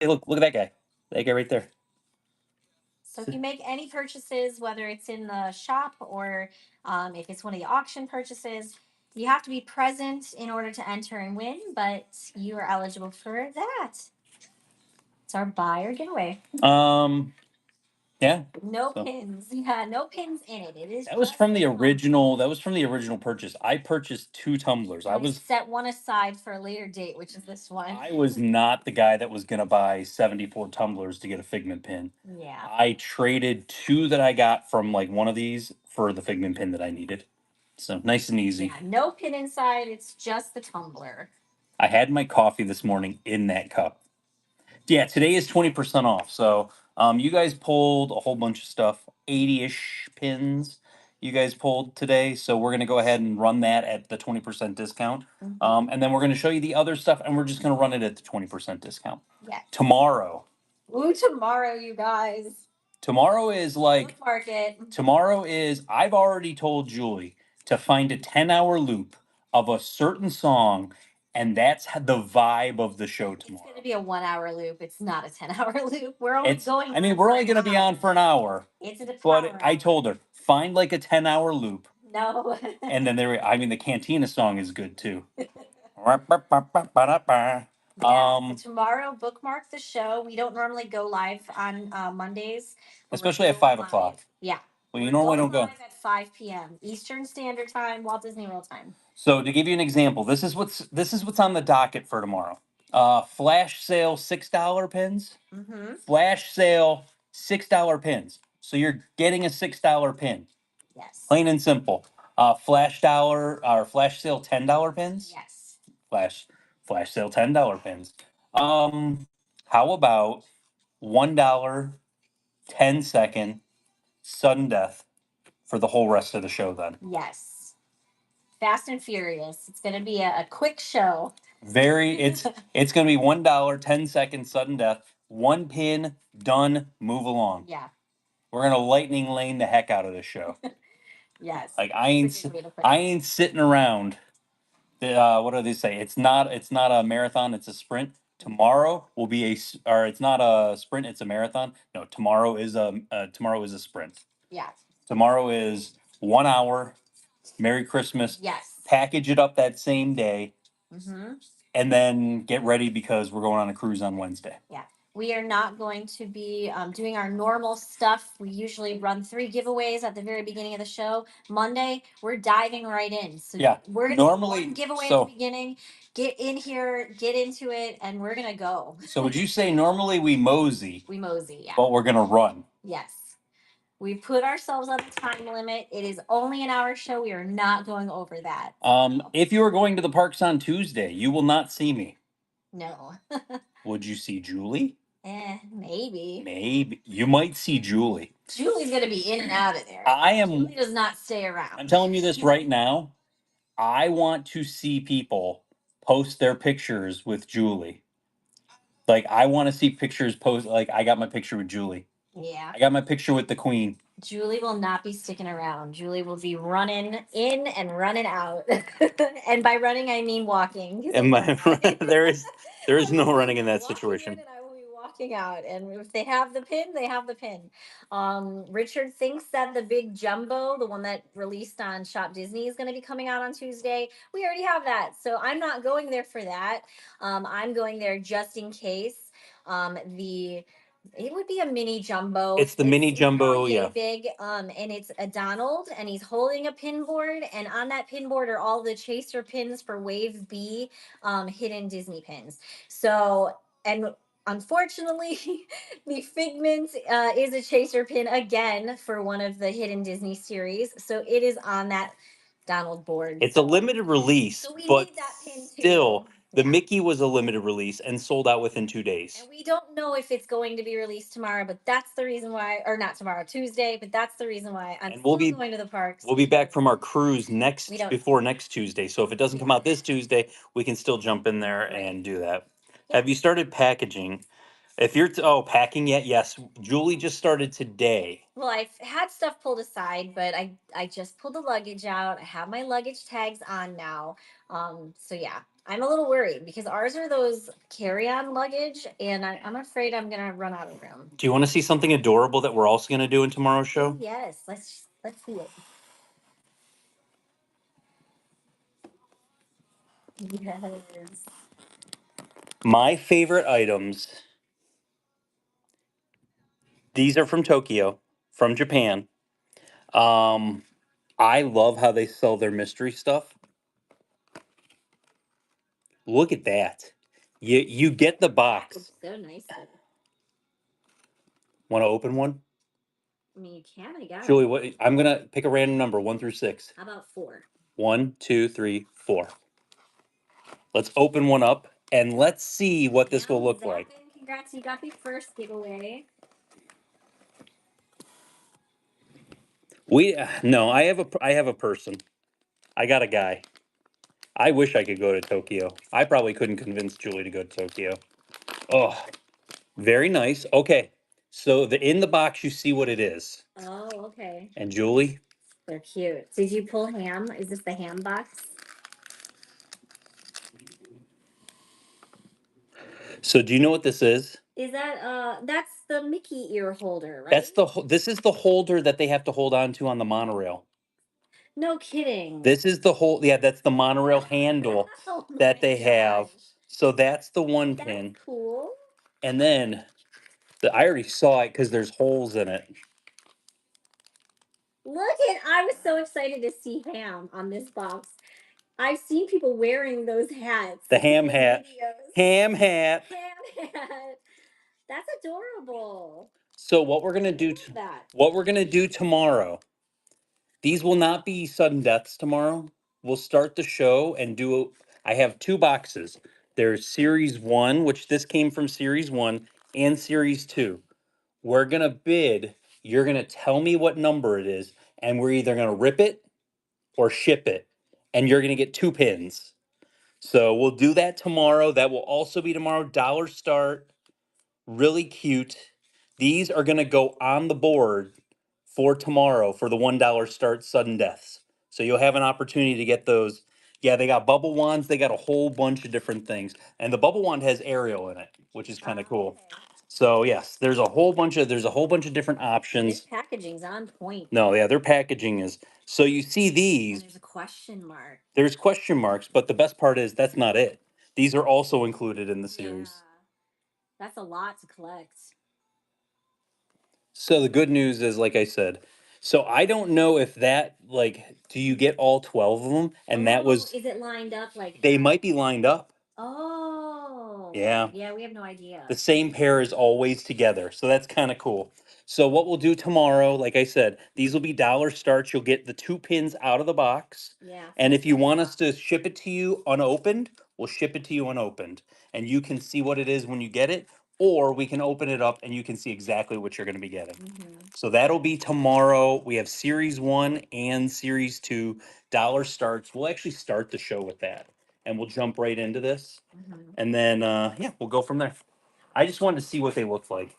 Hey, look at that guy. That guy right there. So if you make any purchases, whether it's in the shop or if it's one of the auction purchases, you have to be present in order to enter and win, but you are eligible for that. It's our buy or giveaway. Yeah. No pins. Yeah, no pins in it. It is. That was from the original. That was from the original purchase. I purchased 2 tumblers. I was set one aside for a later date, which is this one. I was not the guy that was gonna buy 74 tumblers to get a Figment pin. Yeah. I traded 2 that I got from like one of these for the Figment pin that I needed. So nice and easy. Yeah, no pin inside. It's just the tumbler. I had my coffee this morning in that cup. Yeah, today is 20% off. So you guys pulled a whole bunch of stuff, 80-ish pins you guys pulled today. So we're gonna go ahead and run that at the 20% discount. And then we're gonna show you the other stuff and we're just gonna run it at the 20% discount. Yeah. Tomorrow. Ooh, tomorrow, you guys. Tomorrow is like Bookmark it. tomorrow is I've already told Julie to find a 10-hour loop of a certain song, and that's the vibe of the show tomorrow. It's going to be a 1 hour loop. It's not a 10-hour loop. We're only going. I mean, we're only going to be on for an hour. It's a But I told her, find like a 10-hour loop. No. And then the Cantina song is good too. Yeah, so tomorrow, bookmark the show. We don't normally go live on Mondays, especially at 5 o'clock. Yeah. Well, you normally don't go live at 5 p.m. Eastern Standard Time, Walt Disney World time. So to give you an example, this is what's on the docket for tomorrow. Flash sale $6 pins. Mm-hmm. Flash sale $6 pins. So you're getting a $6 pin. Yes. Plain and simple. Flash sale $10 pins. Yes. Flash sale $10 pins. How about $1 10-second sudden death for the whole rest of the show then? Yes. Fast and Furious. It's going to be a quick show. It's going to be $1 10-second sudden death. 1 pin, done, move along. Yeah. We're going to lightning lane the heck out of this show. Yes. Like I ain't sitting around. What do they say? It's not a marathon, it's a sprint. Tomorrow will be or it's not a sprint, it's a marathon. No, tomorrow is a sprint. Yeah. Tomorrow is 1 hour. Merry Christmas. Yes. Package it up that same day. Mm-hmm. And then get ready because we're going on a cruise on Wednesday. Yeah. We are not going to be doing our normal stuff. We usually run 3 giveaways at the very beginning of the show. Monday, we're diving right in. So yeah, we're going to normally giveaway at the beginning. Get in here, get into it, and we're going to go. So would you say normally we mosey? We mosey, yeah. But we're going to run. Yes. We put ourselves on the time limit. It is only an hour show. We are not going over that. If you are going to the parks on Tuesday, you will not see me. No. Would you see Julie? Maybe. Maybe. You might see Julie. Julie's going to be in and out of there. Julie does not stay around. I'm telling you this right now. I want to see people post their pictures with Julie. Like, I want to see pictures post. Like, I got my picture with Julie. Yeah. I got my picture with the Queen. Julie will not be sticking around. Julie will be running in and running out. And by running, I mean walking. And there is no running in that situation. And I will be walking out. And if they have the pin, they have the pin. Richard thinks that the big jumbo, the one that released on Shop Disney, is going to be coming out on Tuesday. We already have that. So I'm not going there for that. I'm going there just in case. It would be a mini jumbo. It's the mini jumbo, really yeah. Big, and it's a Donald, and he's holding a pin board, and on that pin board are all the chaser pins for Wave B, hidden Disney pins. So, and unfortunately, the Figment is a chaser pin again for one of the hidden Disney series. So it is on that Donald board. It's a limited release, so we but need that pin still. The Mickey was a limited release and sold out within 2 days. And we don't know if it's going to be released tomorrow, but that's the reason why, or not tomorrow, Tuesday, but that's the reason why I'm going to the parks. We'll be back from our cruise before next Tuesday. So if it doesn't come out this Tuesday, we can still jump in there and do that. Yeah. Have you started packaging? If you're packing yet, yes. Julie just started today. Well, I've had stuff pulled aside, but I just pulled the luggage out. I have my luggage tags on now. So yeah, I'm a little worried because ours are those carry-on luggage, and I'm afraid I'm gonna run out of room. Do you want to see something adorable that we're also going to do in tomorrow's show? Yes, let's see it. Yes. My favorite items. These are from Tokyo, from Japan. Um, I love how they sell their mystery stuff. Look at that. You get the box. So nicely. Want to open one? I mean, you can, I guess. Julie, what I'm gonna pick a random number, 1 through 6. How about 4? 1, 2, 3, 4. Let's open one up and let's see what this will look like. Congrats, you got the first giveaway. No, I have a person. I got a guy. I wish I could go to Tokyo. I probably couldn't convince Julie to go to Tokyo. Oh, very nice. Okay. So in the box you see what it is. Oh, okay. And Julie? They're cute. Did you pull ham? Is this the ham box? So do you know what this is? Is that that's the Mickey ear holder, right? This is the holder that they have to hold on to on the monorail. No kidding. This is the whole, yeah, that's the monorail handle Oh that my they have. gosh. So that's the one That's pin. cool. And then I already saw it because there's holes in it. I was so excited to see ham on this box. I've seen people wearing those hats. The ham in hat. videos. Ham hat. Ham hat. That's adorable. So what we're gonna do what we're gonna do tomorrow. These will not be sudden deaths tomorrow. We'll start the show and I have 2 boxes. There's series 1, which this came from series 1, and series 2. We're gonna bid. You're gonna tell me what number it is, and we're either gonna rip it or ship it, and you're gonna get 2 pins. So we'll do that tomorrow. That will also be tomorrow. Dollar start. Really cute. These are gonna go on the board for tomorrow for the $1 start sudden deaths. So you'll have an opportunity to get those. Yeah, they got bubble wands. They got a whole bunch of different things, and the bubble wand has Ariel in it, which is kind of cool. Okay. So yes, there's a whole bunch of different options. This packaging's on point. No, yeah, their packaging is. So you see And these. there's a question mark. There's question marks, but the best part is that's not it. These are also included in the series. Yeah. That's a lot to collect. So the good news is, like I said, so I don't know if that, like, do you get all 12 of them? And that was, Is it lined up like they that? might be lined up. Oh. Yeah. Yeah, we have no idea. The same pair is always together. So that's kind of cool. So what we'll do tomorrow, like I said, these will be dollar starts. You'll get the 2 pins out of the box. Yeah. And if you want us to ship it to you unopened, we'll ship it to you unopened. And you can see what it is when you get it, or we can open it up and you can see exactly what you're going to be getting. So that'll be tomorrow. We have series 1 and series 2 dollar starts. We'll actually start the show with that, and we'll jump right into this. And then yeah, we'll go from there. I just wanted to see what they looked like.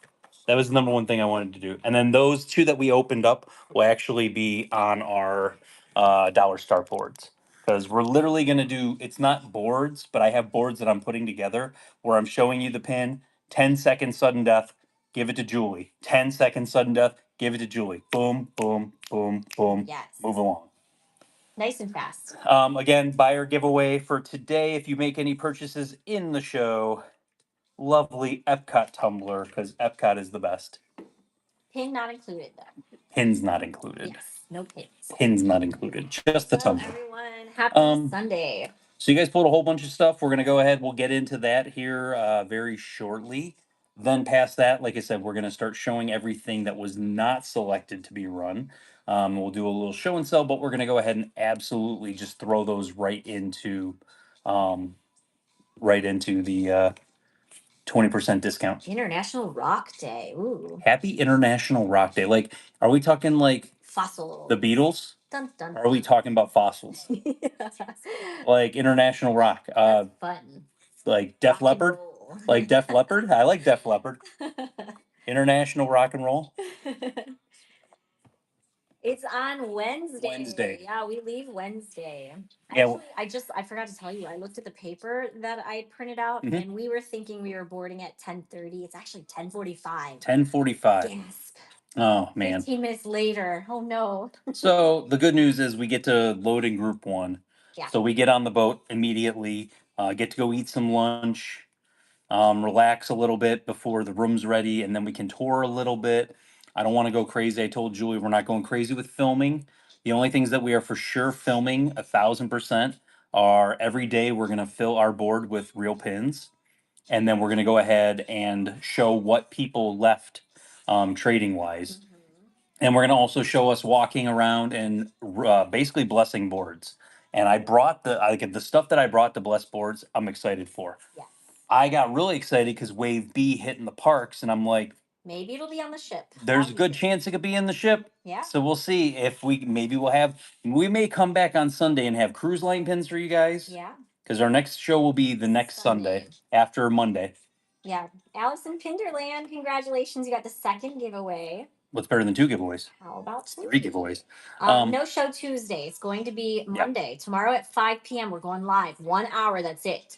That was the number one thing I wanted to do. And then those 2 that we opened up will actually be on our dollar start boards, because we're literally going to do, it's not boards, but I have boards that I'm putting together where I'm showing you the pin, 10-second sudden death, give it to Julie. 10-second sudden death, give it to Julie. Boom, boom, boom, boom. Yes. Move along. Nice and fast. Again, buyer giveaway for today. If you make any purchases in the show, lovely Epcot tumbler, because Epcot is the best. Pin not included though. Pins not included. Yes, no pins. Pins not included. Just the tumbler. Everyone, happy Sunday. So you guys pulled a whole bunch of stuff. We're gonna go ahead. We'll get into that here very shortly. Then past that, like I said, we're gonna start showing everything that was not selected to be run. We'll do a little show and sell, but we're gonna go ahead and absolutely just throw those right into the 20% discount. International Rock Day. Ooh. Happy International Rock Day. Like, are we talking like Fossil. the Beatles? Dun, dun, Or are we talking about fossils? Like international rock. That's fun. Like Def Rock and Leppard? roll. Like Def Leppard? I like Def Leppard. International rock and roll. It's on Wednesday. Wednesday. Yeah, we leave Wednesday. Yeah. Actually, I forgot to tell you. I looked at the paper that I printed out, Mhm. and we were thinking we were boarding at 10:30. It's actually 10:45. 10:45. Gasp. Oh man. 15 minutes later. Oh no. So the good news is we get to load in group one. Yeah. So we get on the boat immediately, get to go eat some lunch, relax a little bit before the room's ready, and then we can tour a little bit. I don't want to go crazy. I told Julie we're not going crazy with filming. The only things that we are for sure filming 1,000% are every day we're going to fill our board with real pins, and then we're going to go ahead and show what people left trading wise. And we're going to also show us walking around and basically blessing boards. And I brought the stuff that I brought to bless boards. I'm excited for. Yes. I got really excited because Wave B hit in the parks, and I'm like, Maybe it'll be on the ship. there's a good chance it could be in the ship. Yeah. So we'll see if we may come back on Sunday and have cruise line pins for you guys. Yeah. Because our next show will be the next Sunday after Monday. Yeah. Allison Pinderland, congratulations. You got the second giveaway. What's better than 2 giveaways? How about 3 giveaways. No show Tuesday. It's going to be Monday. Tomorrow at 5 p.m. We're going live. 1 hour. That's it.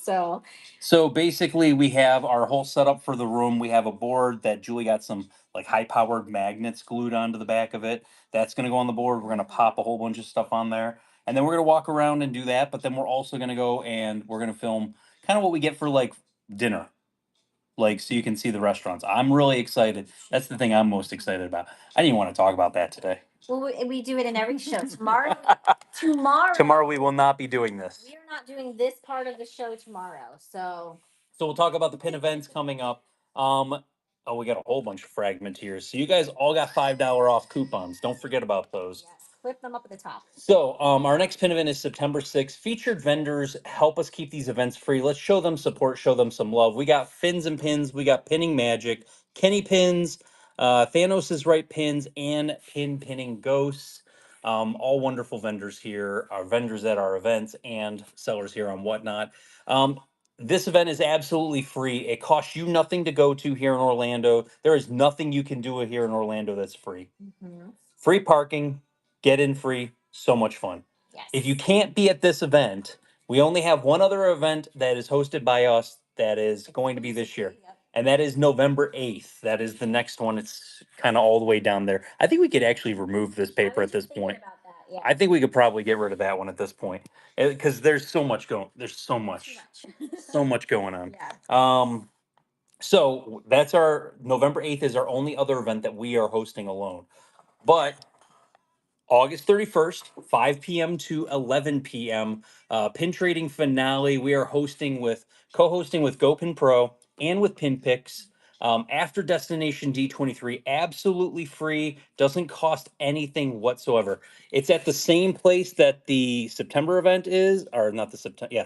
So basically, we have our whole setup for the room. We have a board that Julie got some like high powered magnets glued onto the back of it. That's going to go on the board. We're going to pop a whole bunch of stuff on there. And then we're going to walk around and do that. But then we're also going to go and we're going to film kind of what we get for like dinner. Like, so you can see the restaurants. I'm really excited. That's the thing I'm most excited about. I didn't want to talk about that today. Well, we do it in every show. Tomorrow, Tomorrow we will not be doing this. We are not doing this part of the show tomorrow. So we'll talk about the pin events coming up. Oh, we got a whole bunch of fragments here. So you guys all got $5 off coupons. Don't forget about those. yes, clip them up at the top. So our next pin event is September 6th. Featured vendors help us keep these events free. Let's show them support, show them some love. We got Fins and Pins, we got Pinning Magic, Kenny Pins, Thanos' Right Pins, and Pinning Ghosts. All wonderful vendors here, our vendors at our events and sellers here on Whatnot. This event is absolutely free. It costs you nothing to go to here in Orlando. There is nothing you can do here in Orlando that's free. Free parking, get in free, so much fun. Yes. If you can't be at this event, we only have one other event that is hosted by us that is going to be this year. Yep. And that is November 8th. That is the next one. It's kind of all the way down there. I think we could actually remove this paper at this point. Yeah. I think we could probably get rid of that one at this point because there's so much going. There's so much, so much going on. Yeah. So that's our November 8th is our only other event that we are hosting alone. But August 31st, 5 p.m. to 11 p.m. Pin trading finale. We are co-hosting with GoPin Pro and with PinPix. After Destination D23, absolutely free, doesn't cost anything whatsoever. It's at the same place that the September event is, or not the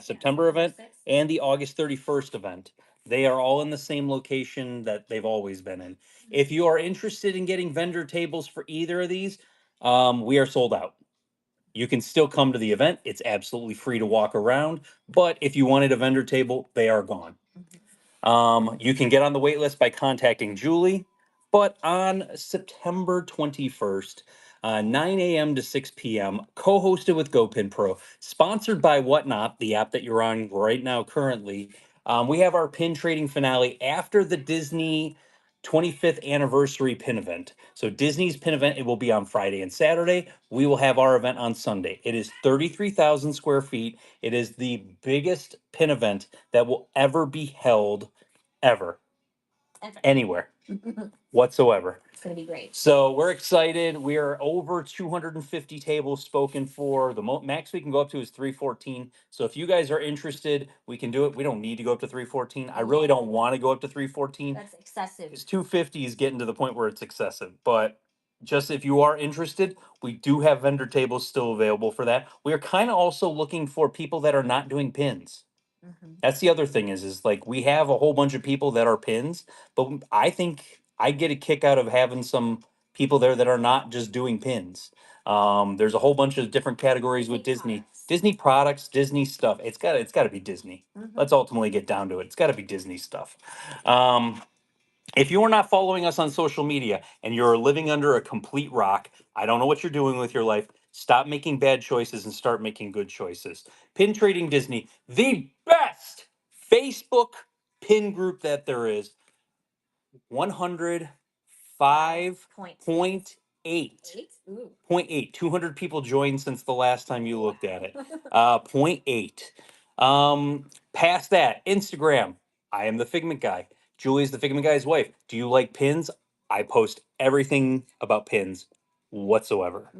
September event and the August 31st event. They are all in the same location that they've always been in. If you are interested in getting vendor tables for either of these, we are sold out. You can still come to the event. It's absolutely free to walk around. But if you wanted a vendor table, they are gone. You can get on the wait list by contacting Julie. But on September 21st, 9 a.m. to 6 p.m., co hosted with GoPin Pro, sponsored by Whatnot, the app that you're on right now currently, we have our pin trading finale after the Disney 25th anniversary pin event. So Disney's pin event, it will be on Friday and Saturday. We will have our event on Sunday. It is 33,000 square feet. It is the biggest pin event that will ever be held ever. Anywhere whatsoever. It's going to be great. So we're excited. We are over 250 tables spoken for. The max we can go up to is 314. So if you guys are interested, we can do it. We don't need to go up to 314. I really don't want to go up to 314. That's excessive. Because 250 is getting to the point where it's excessive. But just if you are interested, we do have vendor tables still available for that. We are kind of also looking for people that are not doing pins. That's the other thing is like we have a whole bunch of people that are pins, but I think I get a kick out of having some people there that are not just doing pins. There's a whole bunch of different categories with Disney products, Disney stuff. It's got to be Disney. Let's ultimately get down to it. It's got to be Disney stuff. If you are not following us on social media and you're living under a complete rock, I don't know what you're doing with your life. Stop making bad choices and start making good choices. Pin Trading Disney, the best Facebook pin group that there is. 105.8. Ooh. 0.8. 200 people joined since the last time you looked at it. 0.8. Past that, Instagram. I am the Figment guy. Julie's the Figment guy's wife. Do you like pins? I post everything about pins whatsoever.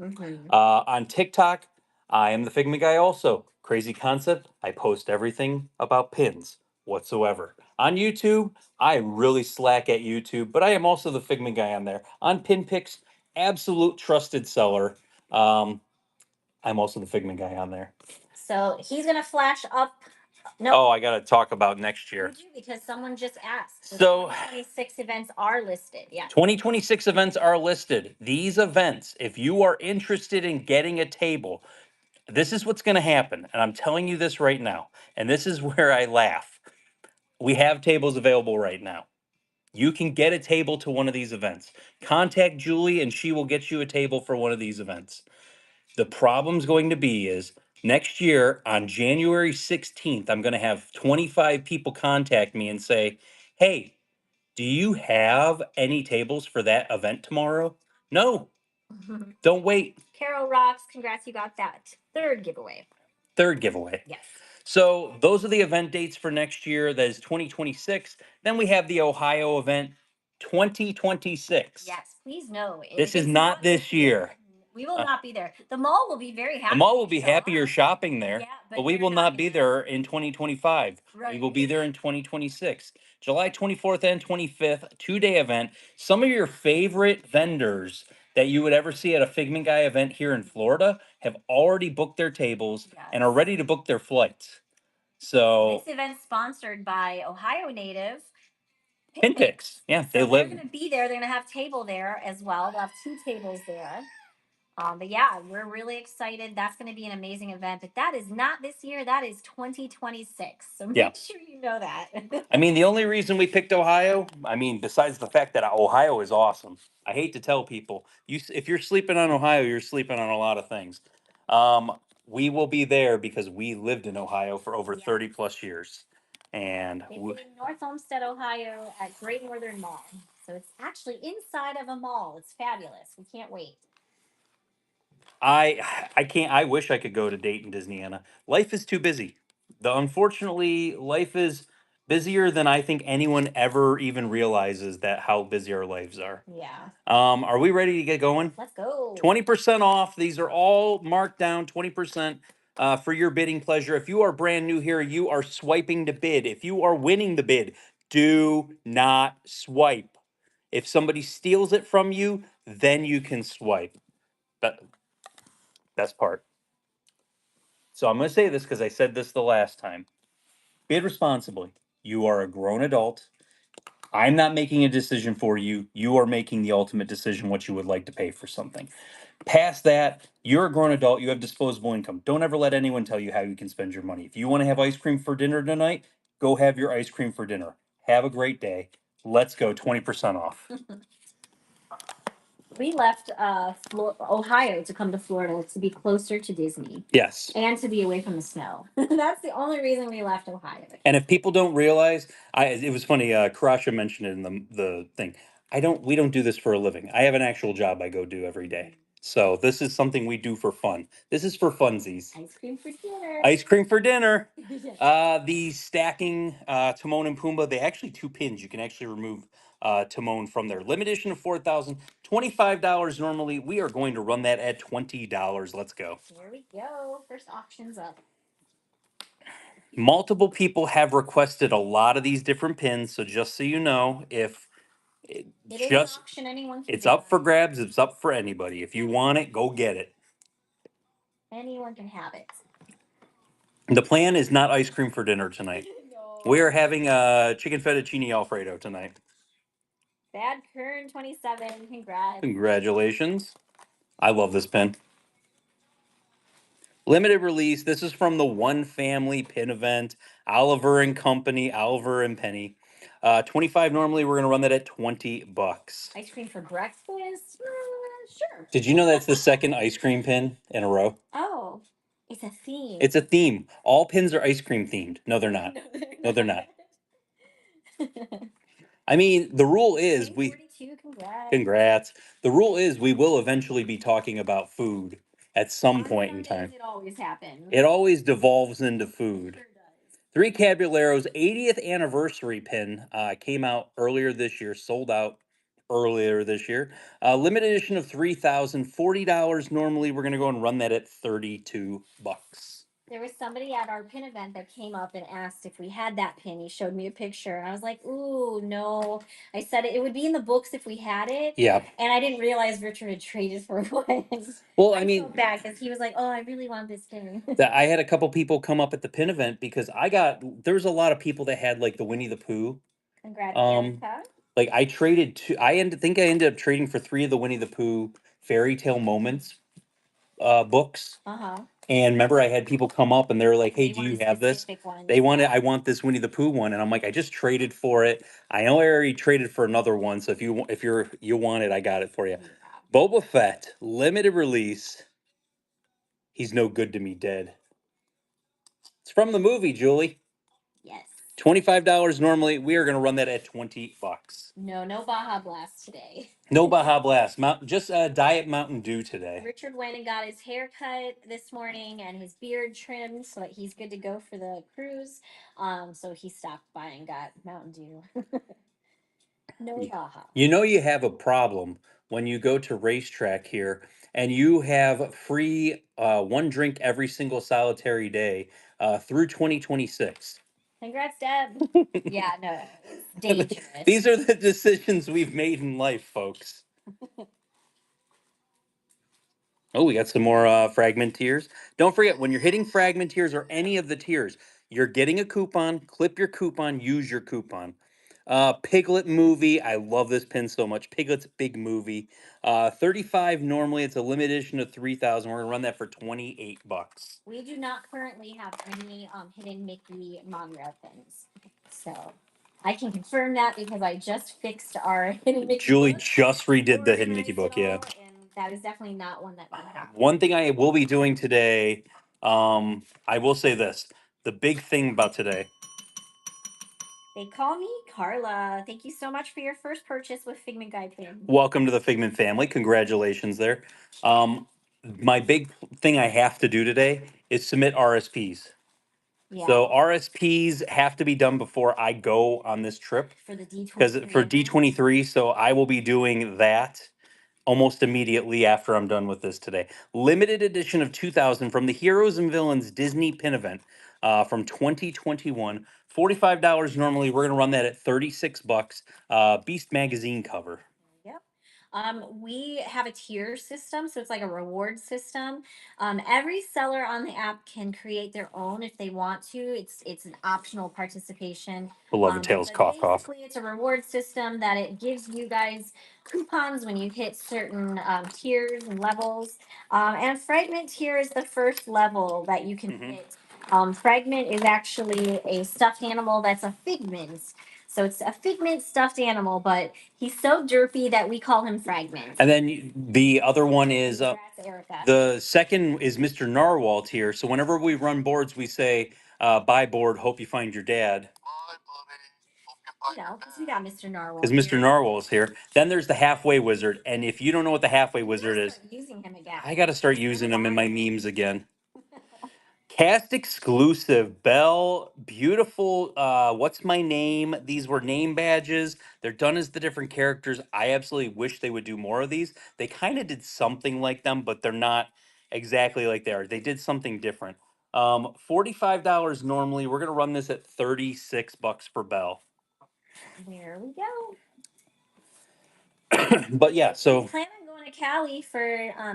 On TikTok, I am the Figment guy also. Crazy concept. I post everything about pins whatsoever. On YouTube, I really slack at YouTube, but I am also the Figment guy on there. On Pin Picks, absolute trusted seller. I'm also the Figment guy on there. So he's gonna flash up. No. Oh, I got to talk about next year. You do, because someone just asked. The So 2026 events are listed. Yeah. 2026 events are listed. These events, if you are interested in getting a table, this is what's going to happen. And I'm telling you this right now. And this is where I laugh. We have tables available right now. You can get a table to one of these events. Contact Julie and she will get you a table for one of these events. The problem's going to be is next year on January 16th, I'm going to have 25 people contact me and say, hey, do you have any tables for that event tomorrow? No, don't wait. Carol rocks. Congrats, you got that third giveaway. Third giveaway. Yes. So those are the event dates for next year. That is 2026. Then we have the Ohio event 2026. Yes, please know. This is not this year. We will not be there. The mall will be very happy. The mall will be to show happy you're up. shopping there, Yeah, but we they're will not be gonna- there in 2025. We Right. will be there in 2026. July 24th and 25th, 2-day event. Some of your favorite vendors that you would ever see at a Figment Guy event here in Florida have already booked their tables and are ready to book their flights. So this event's sponsored by Ohio native Pin Picks. Yeah, so they they're live. going to be there. They're going to have table there as well. They'll have 2 tables there. But yeah, we're really excited. That's going to be an amazing event. But that is not this year. That is 2026. So make sure you know that. I mean, the only reason we picked Ohio, I mean, besides the fact that Ohio is awesome. I hate to tell people, if you're sleeping on Ohio, you're sleeping on a lot of things. We will be there because we lived in Ohio for over 30 plus years. And it's in North Olmsted, Ohio at Great Northern Mall. So it's actually inside of a mall. It's fabulous. We can't wait. I can't. I wish I could go to Dayton, Disneyana. Life is too busy. Unfortunately, life is busier than I think anyone ever even realizes that how busy our lives are. Yeah. Are we ready to get going? Let's go. 20% off. These are all marked down 20% for your bidding pleasure. If you are brand new here, you are swiping to bid. If you are winning the bid, do not swipe. If somebody steals it from you, then you can swipe. Best part. So I'm going to say this because I said this the last time. Bid responsibly. You are a grown adult. I'm not making a decision for you. You are making the ultimate decision what you would like to pay for something. Past that, you're a grown adult. You have disposable income. Don't ever let anyone tell you how you can spend your money. If you want to have ice cream for dinner tonight, go have your ice cream for dinner. Have a great day. Let's go 20% off. We left Ohio to come to Florida to be closer to Disney. Yes. And to be away from the snow. That's the only reason we left Ohio. And if people don't realize, it was funny. Karasha mentioned it in the thing. We don't do this for a living. I have an actual job I go do every day. So this is something we do for fun. This is for funsies. Ice cream for dinner. Ice cream for dinner. The stacking Timon and Pumbaa, they actually 2 pins. You can actually remove Timon from there. Limited edition of 4,000, $25 normally. We are going to run that at $20. Let's go. Here we go. First auction's up. Multiple people have requested a lot of these different pins, so just so you know, if it is an auction, anyone can it's bid. up for grabs, it's up for anybody. If you want it, go get it. Anyone can have it. The plan is not ice cream for dinner tonight. No. We are having chicken fettuccine alfredo tonight. Bad Kern 27, congrats. Congratulations. I love this pin. Limited release. This is from the One Family Pin event. Oliver and Company, Oliver and Penny. $25 normally. We're gonna run that at $20. Ice cream for breakfast? Sure. Did you know that's the second ice cream pin in a row? Oh, it's a theme. It's a theme. All pins are ice cream themed. No, they're not. No, they're not. I mean, the rule is we 42, congrats. congrats. The rule is we will eventually be talking about food at some On point in Sundays, time. it always happens. It always devolves into food. Sure does. Three Caballeros 80th anniversary pin came out earlier this year, sold out earlier this year. Limited edition of 3,000, $40 normally. We're going to go and run that at $32. There was somebody at our pin event that came up and asked if we had that pin. He showed me a picture, and I was like, "Ooh, no." I said it would be in the books if we had it. Yeah. And I didn't realize Richard had traded for one. Well, I I mean, felt bad because he was like, "Oh, I really want this pin." that I had a couple people come up at the pin event because there's a lot of people that had like the Winnie the Pooh. Congrats, Um, Erica. like I traded two. I ended up trading for three of the Winnie the Pooh fairy tale moments books. Uh huh. And remember, I had people come up and they were like, "Hey, They do want you have this?" specific ones. They wanted. I want this Winnie the Pooh one, and I'm like, I just traded for it. I know I already traded for another one, so if you want it, I got it for you. Yeah. Boba Fett limited release. He's no good to me dead. It's from the movie, Julie. Yes. $25 normally. We are going to run that at $20. No Baja Blast today. No Baja Blast. Just Diet Mountain Dew today. Richard went and got his hair cut this morning and his beard trimmed so that he's good to go for the cruise. So he stopped by and got Mountain Dew. No Baja. You know you have a problem when you go to racetrack here and you have free one drink every single solitary day through 2026. Congrats, Deb. Yeah, no, it's dangerous. These are the decisions we've made in life, folks. Oh, we got some more fragment tiers. Don't forget, when you're hitting fragment tiers or any of the tiers, you're getting a coupon. Clip your coupon, use your coupon. Piglet movie. I love this pin so much. Piglet's big movie. 35 normally. It's a limited edition of 3,000. We're gonna run that for $28. We do not currently have any hidden Mickey monorail pins. So I can confirm that because I just fixed our hidden Mickey Julie book, just redid the Hidden Mickey book, yeah. and that is definitely not one that we have. One thing I will be doing today, I will say this. The big thing about today, They call me Carla. Thank you so much for your first purchase with Figment Guide Pin. welcome to the Figment family. Congratulations there. My big thing I have to do today is submit RSPs. Yeah. So RSPs have to be done before I go on this trip For the D23. because for D23. So I will be doing that almost immediately after I'm done with this today. Limited edition of 2000 from the Heroes and Villains Disney Pin Event from 2021. $45 normally. We're gonna run that at $36. Beast magazine cover. Yep. We have a tier system, so it's like a reward system. Every seller on the app can create their own if they want to. It's an optional participation. Beloved Tales, But cough cough. basically, it's a reward system that it gives you guys coupons when you hit certain tiers and levels. And Fragment tier is the first level that you can hit. Fragment is actually a stuffed animal that's a Figment. So it's a Figment stuffed animal, but he's so derpy that we call him Fragment. And then the other one is Erica. the second is Mr. Narwhal tier. So whenever we run boards, we say, "Bye board, hope you find your dad." You know, because we got Mr. Narwhal. Because Mr. Narwhal is here. Then there's the halfway wizard, and if you don't know what the halfway wizard is, Using him again. I got to start using him in my memes again. Cast exclusive Belle, beautiful. What's my name? These were name badges. They're done as the different characters. I absolutely wish they would do more of these. They kind of did something like them, but they're not exactly like they are. They did something different. $45 normally. We're gonna run this at $36 for Belle. There we go. But yeah, so We plan on going to Cali for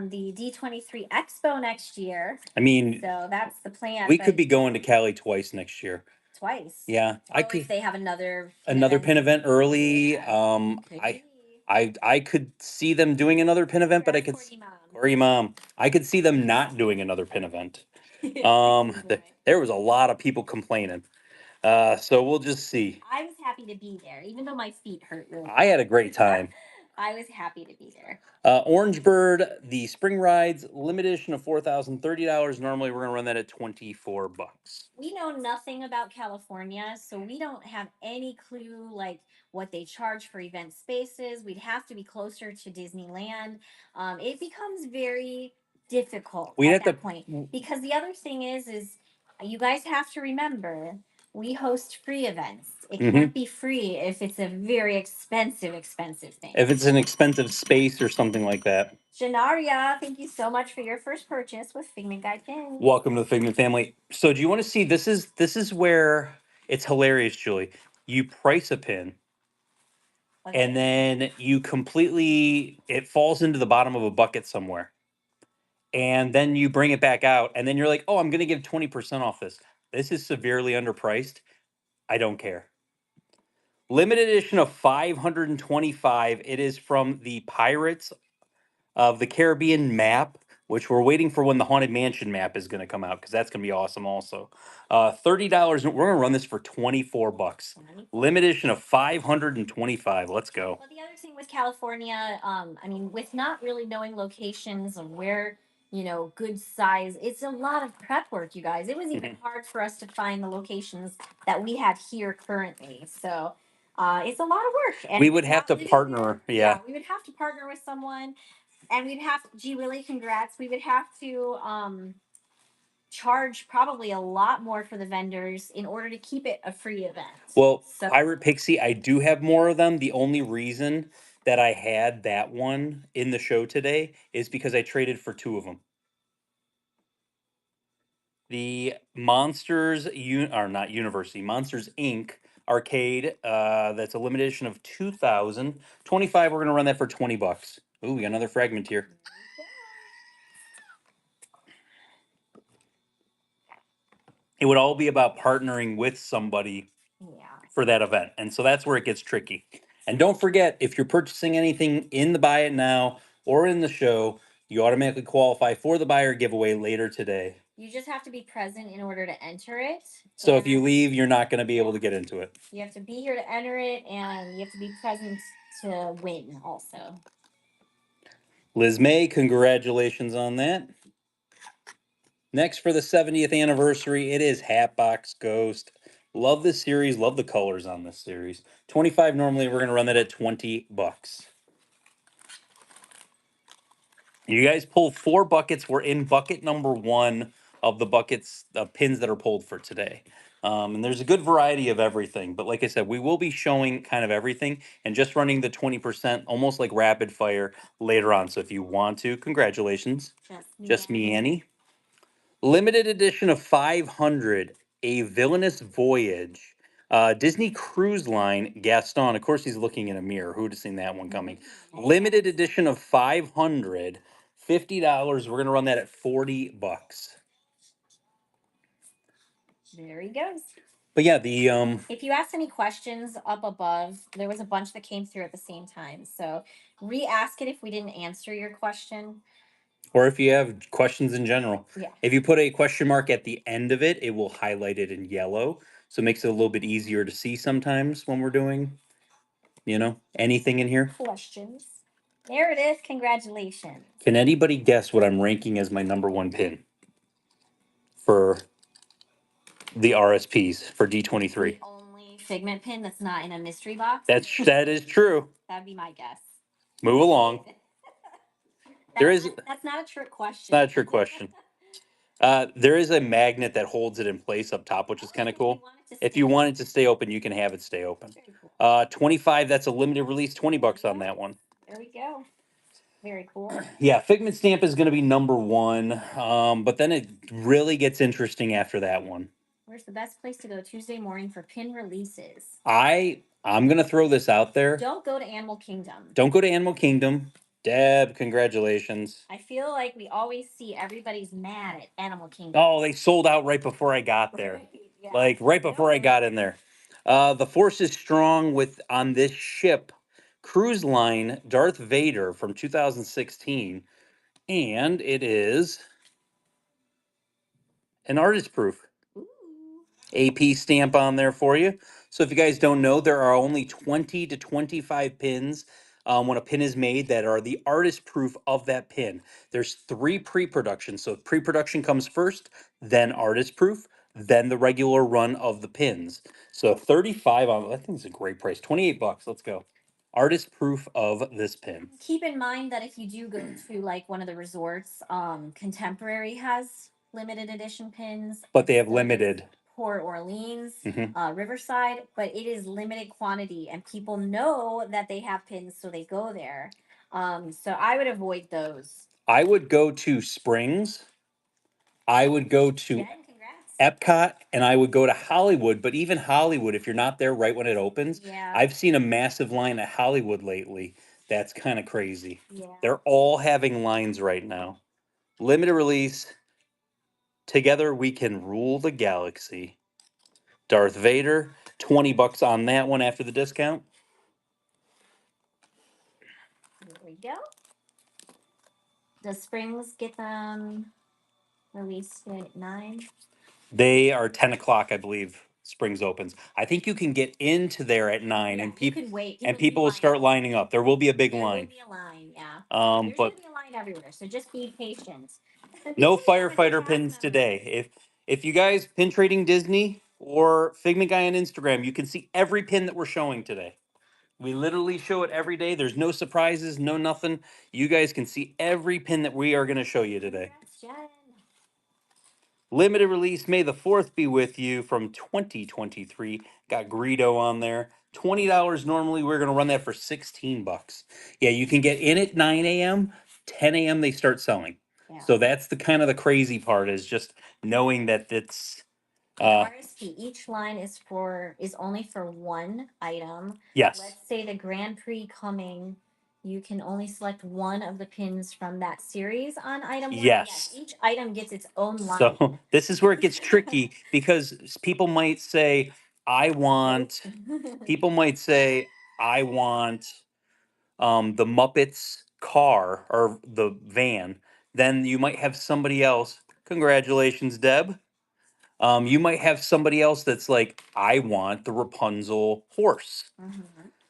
the D23 Expo next year. I mean, So that's the plan. we but could be going to Cali twice next year. twice. Yeah, I Oh, could. if they have another Another pin event early. Yeah. Could be. I could see them doing another pin event, but I could Corgi Mom. or your mom. I could see them not doing another pin event. There was a lot of people complaining. So we'll just see. I was happy to be there, even though my feet hurt really I had a great time. I was happy to be there. Orange Bird, the spring rides, limited edition of $4,030. Normally, we're gonna run that at $24. We know nothing about California, so we don't have any clue like what they charge for event spaces. We'd have to be closer to Disneyland. It becomes very difficult We'd at have that to. point because the other thing is you guys have to remember we host free events. It Mhm. can't be free if it's a very expensive thing. If it's an expensive space or something like that. Janaria, thank you so much for your first purchase with Figment Guide Pins. Welcome to the Figment family. So, do you want to see? This is where it's hilarious, Julie. You price a pin, Okay. and then you completely it falls into the bottom of a bucket somewhere, and then you bring it back out, and then you're like, "Oh, I'm going to give 20% off this." This is severely underpriced. I don't care. Limited edition of 525. It is from the Pirates of the Caribbean map, which we're waiting for when the Haunted Mansion map is going to come out because that's going to be awesome also. $30. We're going to run this for $24. Limited edition of 525. Let's go. Well, the other thing with California, I mean, with not really knowing locations of where, good size, it's a lot of prep work, you guys. It was even hard for us to find the locations that we have here currently. So it's a lot of work. And We would have to partner. Yeah. we would have to partner with someone. And we'd have, gee, really, congrats. We would have to charge probably a lot more for the vendors in order to keep it a free event. Well, So Pirate Pixie, I do have more of them. The only reason that I had that one in the show today is because I traded for two of them. The or not University, Monsters Inc. arcade, that's a limited edition of 2,000. 25, we're going to run that for $20. Ooh, we got another fragment here. It would all be about partnering with somebody for that event. And so that's where it gets tricky. And don't forget, if you're purchasing anything in the Buy It Now or in the show, you automatically qualify for the buyer giveaway later today. You just have to be present in order to enter it. So if you leave, you're not going to be able to get into it. You have to be here to enter it, and you have to be present to win also. Liz May, congratulations on that. Next for the 70th anniversary, it is Hatbox Ghost. Love this series. Love the colors on this series. 25 normally. We're going to run that at $20. You guys pulled 4 buckets. We're in bucket number 1 of the buckets of pins that are pulled for today. And there's a good variety of everything. But like I said, we will be showing kind of everything and just running the 20% almost like rapid fire later on. So if you want to, congratulations. Just me, Annie. Limited edition of 500, A Villainous Voyage. Disney Cruise Line, Gaston. Of course, he's looking in a mirror. Who'd have seen that one coming? Limited edition of 500, $50. We're going to run that at $40. There he goes. But yeah, if you asked any questions up above, there was a bunch that came through at the same time. So re-ask it if we didn't answer your question. Or if you have questions in general. Yeah. If you put a question mark at the end of it, it will highlight it in yellow. So it makes it a little bit easier to see sometimes when we're doing, anything in here. Questions. There it is. Congratulations. Can anybody guess what I'm ranking as my number 1 pin for the RSPs for D23? The only Figment pin that's not in a mystery box. That is true. That'd be my guess. Move along. That's not a trick question. It's not a trick question. There is a magnet that holds it in place up top, which is kind of cool. If you want it to stay open, you can have it stay open. 25, that's a limited release, $20 on that one. There we go. Very cool. Yeah, Figment Stamp is going to be number 1, but then it really gets interesting after that one. Where's the best place to go Tuesday morning for pin releases? I'm going to throw this out there. Don't go to Animal Kingdom. Don't go to Animal Kingdom. Deb, congratulations. I feel like we always see everybody's mad at Animal Kingdom. Oh, they sold out right before I got there. Yeah. Like right before I got in there. The force is strong on this ship, Cruise Line, Darth Vader from 2016. And it is an artist proof. Ooh. AP stamp on there for you. So if you guys don't know, there are only 20 to 25 pins when a pin is made that are the artist proof of that pin. There's 3 pre-production. So pre-production comes first, then artist proof, then the regular run of the pins. So 35 on, I think it's a great price. 28 bucks. Let's go. Artist proof of this pin. Keep in mind that if you do go to like one of the resorts, Contemporary has limited edition pins, But they and have so does limited. Port Orleans, Mhm. Riverside, but it is limited quantity, and people know that they have pins, so they go there. So I would avoid those. I would go to Springs. I would go to Jen, congrats. Epcot, and I would go to Hollywood. But even Hollywood, if you're not there right when it opens, Yeah. I've seen a massive line at Hollywood lately. That's kind of crazy. Yeah. They're all having lines right now. Limited release. Together we can rule the galaxy. Darth Vader, 20 bucks on that one after the discount. Here we go. Does Springs get them released at 9? They are 10 o'clock, I believe. Springs opens. I think you can get into there at 9, Yeah, and you could wait. people will start lining up. There will be a big There will line. be a line, yeah. There's But gonna be a line everywhere, so just be patient. no Be patient with your firefighter cast pins members. today. If you guys pin trading Disney or Figment Guy on Instagram, you can see every pin that we're showing today. We literally show it every day. There's no surprises, no nothing. You guys can see every pin that we are going to show you today. Congrats, Jen. Limited release, May the 4th be with you from 2023. Got Greedo on there. $20 normally. We're going to run that for 16 bucks. Yeah, you can get in at 9 a.m. 10 a.m. they start selling. Yeah. So that's the kind of the crazy part is just knowing that it's RSP, each line is only for one item. yes. Let's say the Grand Prix coming, you can only select one of the pins from that series on item 1. Yes. Each item gets its own line. So this is where it gets tricky because people might say, I want, people might say, I want the Muppets car or the van. Then you might have somebody else. Congratulations, Deb. You might have somebody else that's like, I want the Rapunzel horse Mhm.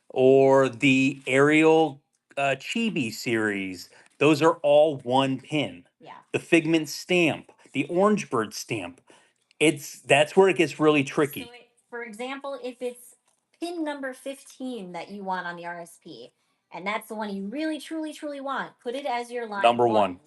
or the Ariel Chibi series. Those are all one pin. Yeah. The Figment stamp, the Orange Bird stamp. That's where it gets really tricky. So, for example, if it's pin number 15 that you want on the RSP, and that's the one you really, truly, truly want, put it as your line Number one.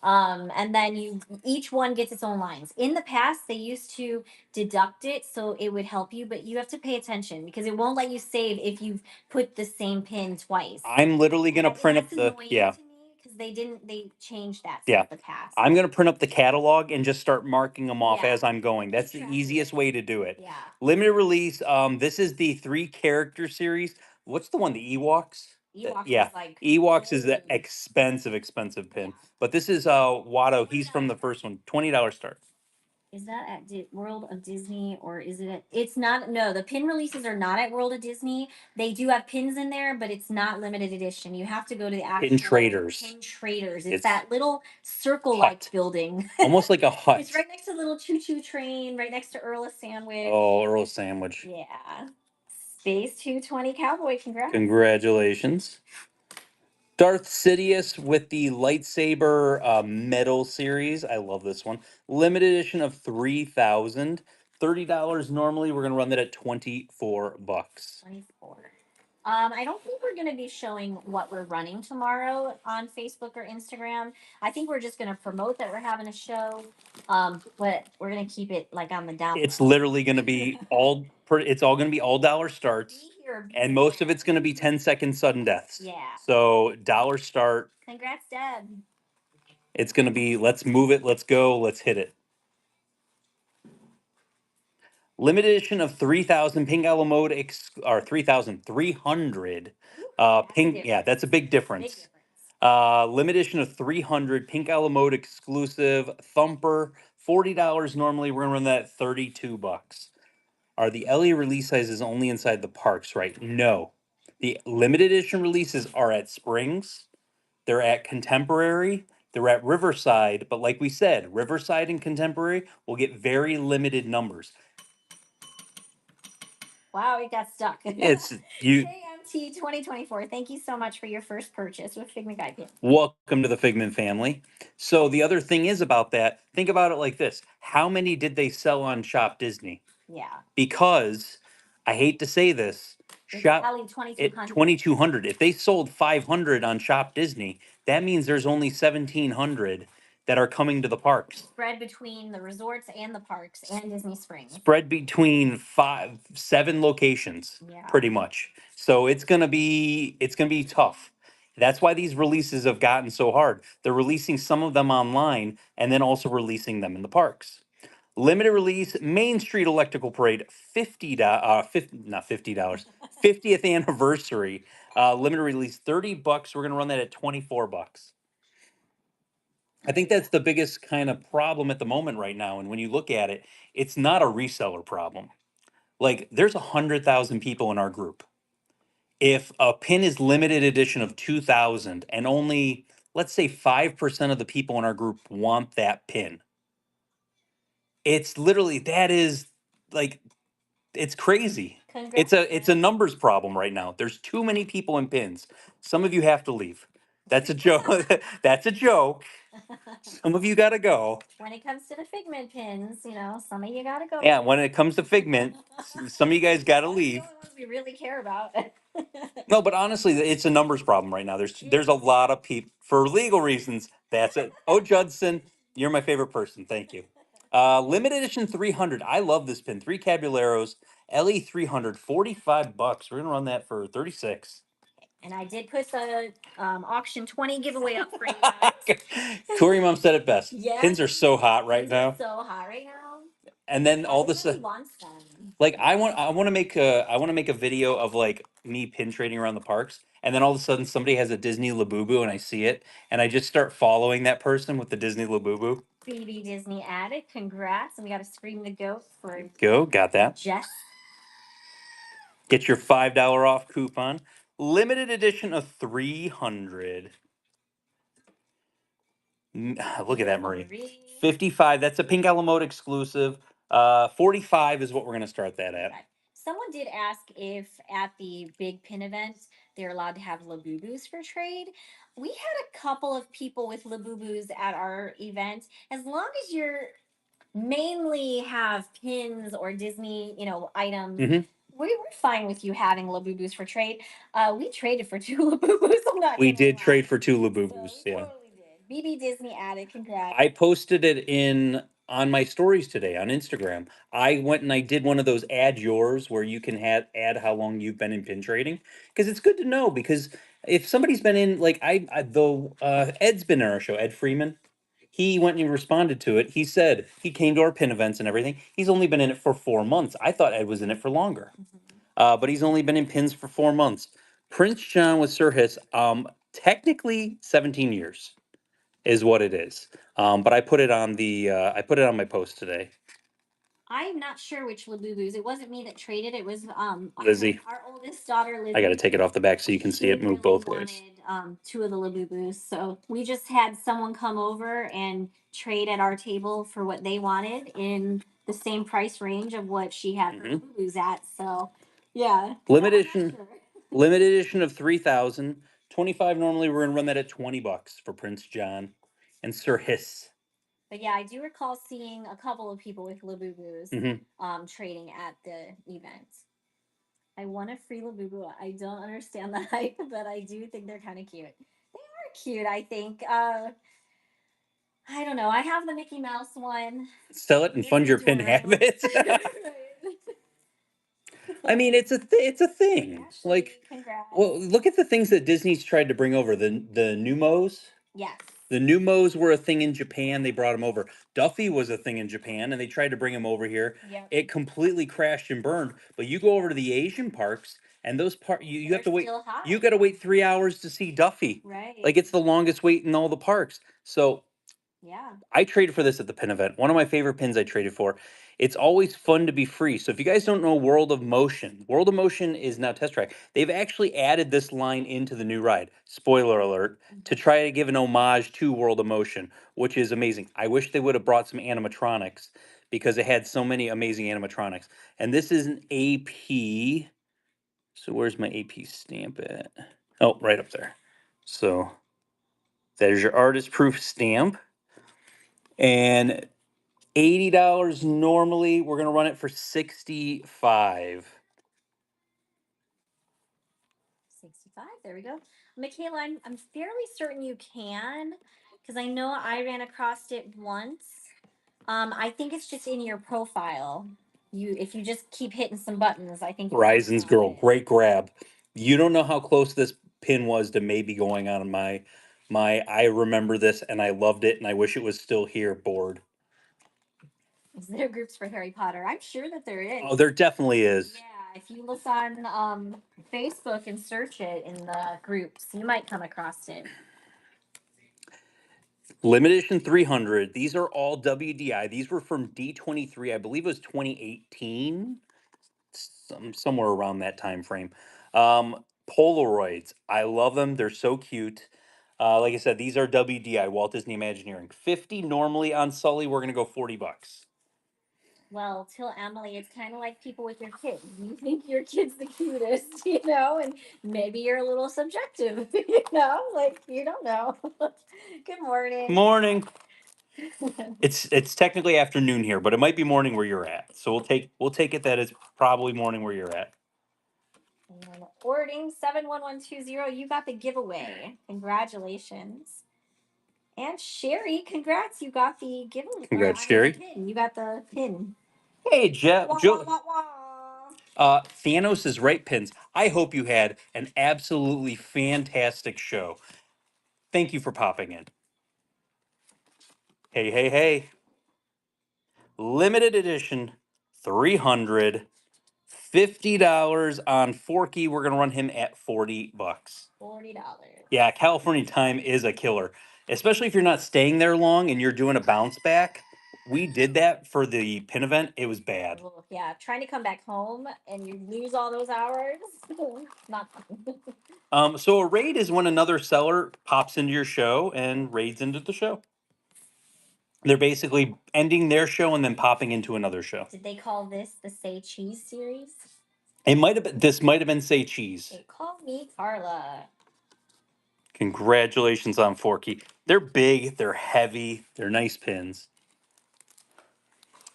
And then each one gets its own lines. In the past, they used to deduct it so it would help you, but you have to pay attention because it won't let you save if you've put the same pin twice. I'm literally gonna print up the to me because they changed that Yeah. since the past. I'm going to print up the catalog and just start marking them off Yeah. as I'm going. That's the track of easiest it. way to do it. Yeah. Limited release. This is the 3 character series. What's the one? The Ewoks? Ewoks Yeah. is like Ewoks is the gold. expensive pin. But this is Watto. He's from the first one. $20 start. Is that at World of Disney or is it it's not, no, the pin releases are not at World of Disney. They do have pins in there, but it's not limited edition. You have to go to the actual Pin traders. Pin traders. It's that little circle-like hut. building. Almost like a hut. It's right next to the little choo-choo train, right next to Earl's Sandwich. Oh, Earl Sandwich. Yeah. Space 220 Cowboy, congrats. Congratulations. Darth Sidious with the lightsaber metal series. I love this one. Limited edition of 3,000. $30 normally. We're going to run that at 24 bucks. 24. I don't think we're going to be showing what we're running tomorrow on Facebook or Instagram. I think we're just going to promote that we're having a show, but we're going to keep it like on the down. It's literally going to be it's all going to be all dollar starts. Be here, be And most of it's going to be 10-second sudden deaths. Yeah. So dollar start. Congrats, Deb. It's going to be let's move it, let's go, let's hit it. Limited edition of 3,000 pink allo mode or 3,300 pink. Yeah, that's a big difference. Limited edition of 300 pink allo mode exclusive thumper. $40 normally. We're gonna run that at 32 bucks. Are the LE release sizes only inside the parks, right? No. The limited edition releases are at Springs. They're at Contemporary. They're at Riverside. But like we said, Riverside and Contemporary will get very limited numbers. Wow, it got stuck. It's you. JMT 2024. Thank you so much for your first purchase with Figment Guide Pin. Welcome to the Figment family. So the other thing is about that, think about it like this. How many did they sell on Shop Disney? Yeah. Because I hate to say this, It's Shop selling 2,200. 2200. If they sold 500 on Shop Disney, that means there's only 1700 that are coming to the parks. Spread between the resorts and the parks and Disney Springs. Spread between 7 locations, Yeah. pretty much. So it's gonna be tough. That's why these releases have gotten so hard. They're releasing some of them online and then also releasing them in the parks. Limited release Main Street Electrical Parade, not $50, 50th anniversary. Limited release, $30. We're gonna run that at $24. I think that's the biggest kind of problem at the moment right now. And when you look at it, it's not a reseller problem. Like there's 100,000 people in our group. If a pin is limited edition of 2,000 and only, let's say 5% of the people in our group want that pin, it's literally, that is like, it's crazy. It's a numbers problem right now. There's too many people in pins. Some of you have to leave. That's a joke. That's a joke. Some of you got to go. When it comes to the Figment pins, some of you gotta go. Yeah, when it comes to Figment, some of you guys got to leave. The only ones we really care about. No, but honestly, it's a numbers problem right now. There's a lot of people for legal reasons. That's it. Oh, Judson, you're my favorite person. Thank you. Limited edition 300. I love this pin. 3 Caballeros, LE 300, $45. We're gonna run that for 36. And I did put the auction 20 giveaway up for you guys. Corey Mom said it best. Yes. Pins are so hot right Pins are now. so hot right now. And then all this Everybody wants them. like I want to make a video of like me pin trading around the parks, and then all of a sudden somebody has a Disney Labubu and I see it and I just start following that person with the Disney Labubu. BB Disney Addict, congrats. And we got to scream the goat for Got that. Jess. Get your $5 off coupon. Limited edition of 300. Look at that, Marie. 55. That's a Pink Alamode exclusive. 45 is what we're gonna start that at. Someone did ask if at the big pin event they're allowed to have Labubus for trade. We had a couple of people with Labubus at our event. As long as you're mainly have pins or Disney, items. Mhm. We were fine with you having Labubus for trade. We traded for 2 Labubus. I'm not We gonna did lie. trade for 2 So Labubus. we Yeah. totally did. BB Disney Addict, congrats. I posted it on my stories today on Instagram. I went and I did one of those add yours where you can add how long you've been in pin trading, because it's good to know, because if somebody's been in, like Ed's been in our show, Ed Freeman. He went and he responded to it. He said he came to our pin events and everything. He's only been in it for 4 months. I thought Ed was in it for longer. But he's only been in pins for 4 months. Prince John with Sir Hiss, technically 17 years is what it is. But I put it on my post today. I'm not sure which Labubus. It wasn't me that traded. It was Lizzie. our oldest daughter, Lizzie. I got to take it off the back so you can see She it move really both ways. wanted 2 of the Labubus, so we just had someone come over and trade at our table for what they wanted in the same price range of what she had her Labubus at. So, yeah. Limited So I'm edition. not sure. Limited edition of 3,000. 25 normally. We're gonna run that at $20 for Prince John and Sir Hiss. But yeah, I do recall seeing a couple of people with Labubus trading at the event. I want a free Labubu. I don't understand the hype, but I do think they're kind of cute. They are cute, I think. I don't know. I have the Mickey Mouse one. Sell it and fund your pin habits. I mean, it's a thing. Ashley, Like, congrats. well, look at the things that Disney's tried to bring over. The Numos. Yes. The Numos were a thing in Japan. They brought them over. Duffy was a thing in Japan, and they tried to bring him over here. Yep. It completely crashed and burned. But you go over to the Asian parks, and those you have to wait. Still hot. You got to wait 3 hours to see Duffy. Right. Like it's the longest wait in all the parks. So yeah, I traded for this at the pin event. One of my favorite pins I traded for. It's always fun to be free. So if you guys don't know World of Motion is now test track. They've actually added this line into the new ride. Spoiler alert, to try to give an homage to World of Motion, which is amazing. I wish they would have brought some animatronics because it had so many amazing animatronics. And this is an AP. So where's my AP stamp at? Oh, right up there. So there's your artist proof stamp. And $80 normally. We're gonna run it for 65. 65. There we go. Michaela, I'm fairly certain you can, because I know I ran across it once. I think it's just in your profile. If you just keep hitting some buttons, I think you'll come Ryzen's across girl, it. great grab. You don't know how close this pin was to maybe going on my I remember this and I loved it and I wish it was still here board. Is there groups for Harry Potter? I'm sure that there is. Oh, there definitely is. Yeah, if you look on Facebook and search it in the groups, you might come across it. Limited edition 300. These are all WDI. These were from D23. I believe it was 2018. Somewhere around that time frame. Polaroids. I love them. They're so cute. Like I said, these are WDI, Walt Disney Imagineering. 50 normally on Sully. We're gonna go $40. Well, tell Emily, it's kind of like people with your kids. You think your kid's the cutest, you know, and maybe you're a little subjective, you know, like you don't know. Good morning. Morning. It's technically afternoon here, but it might be morning where you're at. So we'll take it that it's probably morning where you're at. And Ording 71120, you got the giveaway. Congratulations. And Sherry, congrats, you got the giveaway. Congrats, I mean, the Sherry. pin. You got the pin. Hey, Jeff. Wah, wah, wah, wah. Thanos is right pins. I hope you had an absolutely fantastic show. Thank you for popping in. Hey, hey, hey. Limited edition 300. $50 on Forky. We're gonna run him at $40. $40. Yeah, California time is a killer, especially if you're not staying there long and you're doing a bounce back. We did that for the pin event. It was bad. Oh, yeah, trying to come back home and you lose all those hours. Not fun. So a raid is when another seller pops into your show and raids into the show. They're basically ending their show and then popping into another show. Did they call this the Say Cheese series? It might have been. This might have been Say Cheese. They call me Carla. Congratulations on Forky. They're big. They're heavy. They're nice pins.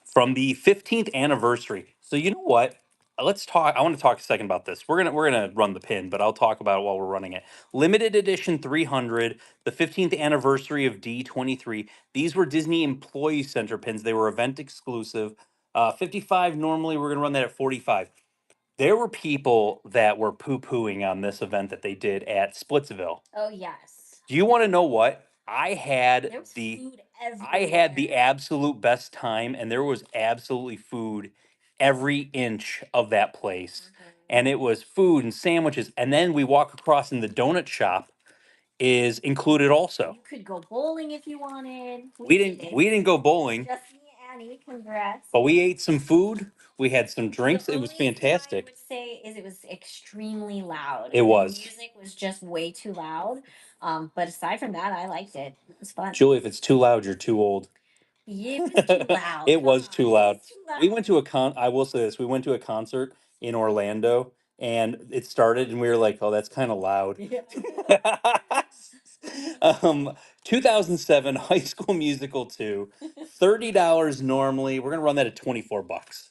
From the 15th anniversary. So you know what? Let's talk. I want to talk a second about this. We're gonna run the pin, but I'll talk about it while we're running it. Limited edition 300, the 15th anniversary of D23. These were Disney Employee Center pins. They were event exclusive. 55 normally. We're gonna run that at 45. There were people that were poo-pooing on this event that they did at Splitsville. Oh, yes. Do you want to know what? I had There was the food I had the everywhere. absolute best time, and there was absolutely food every inch of that place. And it was food and sandwiches. And then we walk across in the donut shop is included also. You could go bowling if you wanted. We didn't go bowling, Just me, Annie. Congrats. but we ate some food. We had some The drinks. It was only thing I fantastic. would say is it was extremely loud. It The was. music was just way too loud. But aside from that, I liked it. It was fun. Julie, if it's too loud, you're too old. Yeah, it was too loud. It Come was on, too it loud. was too loud. We went to a I will say this. We went to a concert in Orlando and it started and we were like, "Oh, that's kind of loud." Yeah. 2007 High School Musical 2, $30 normally. We're going to run that at $24.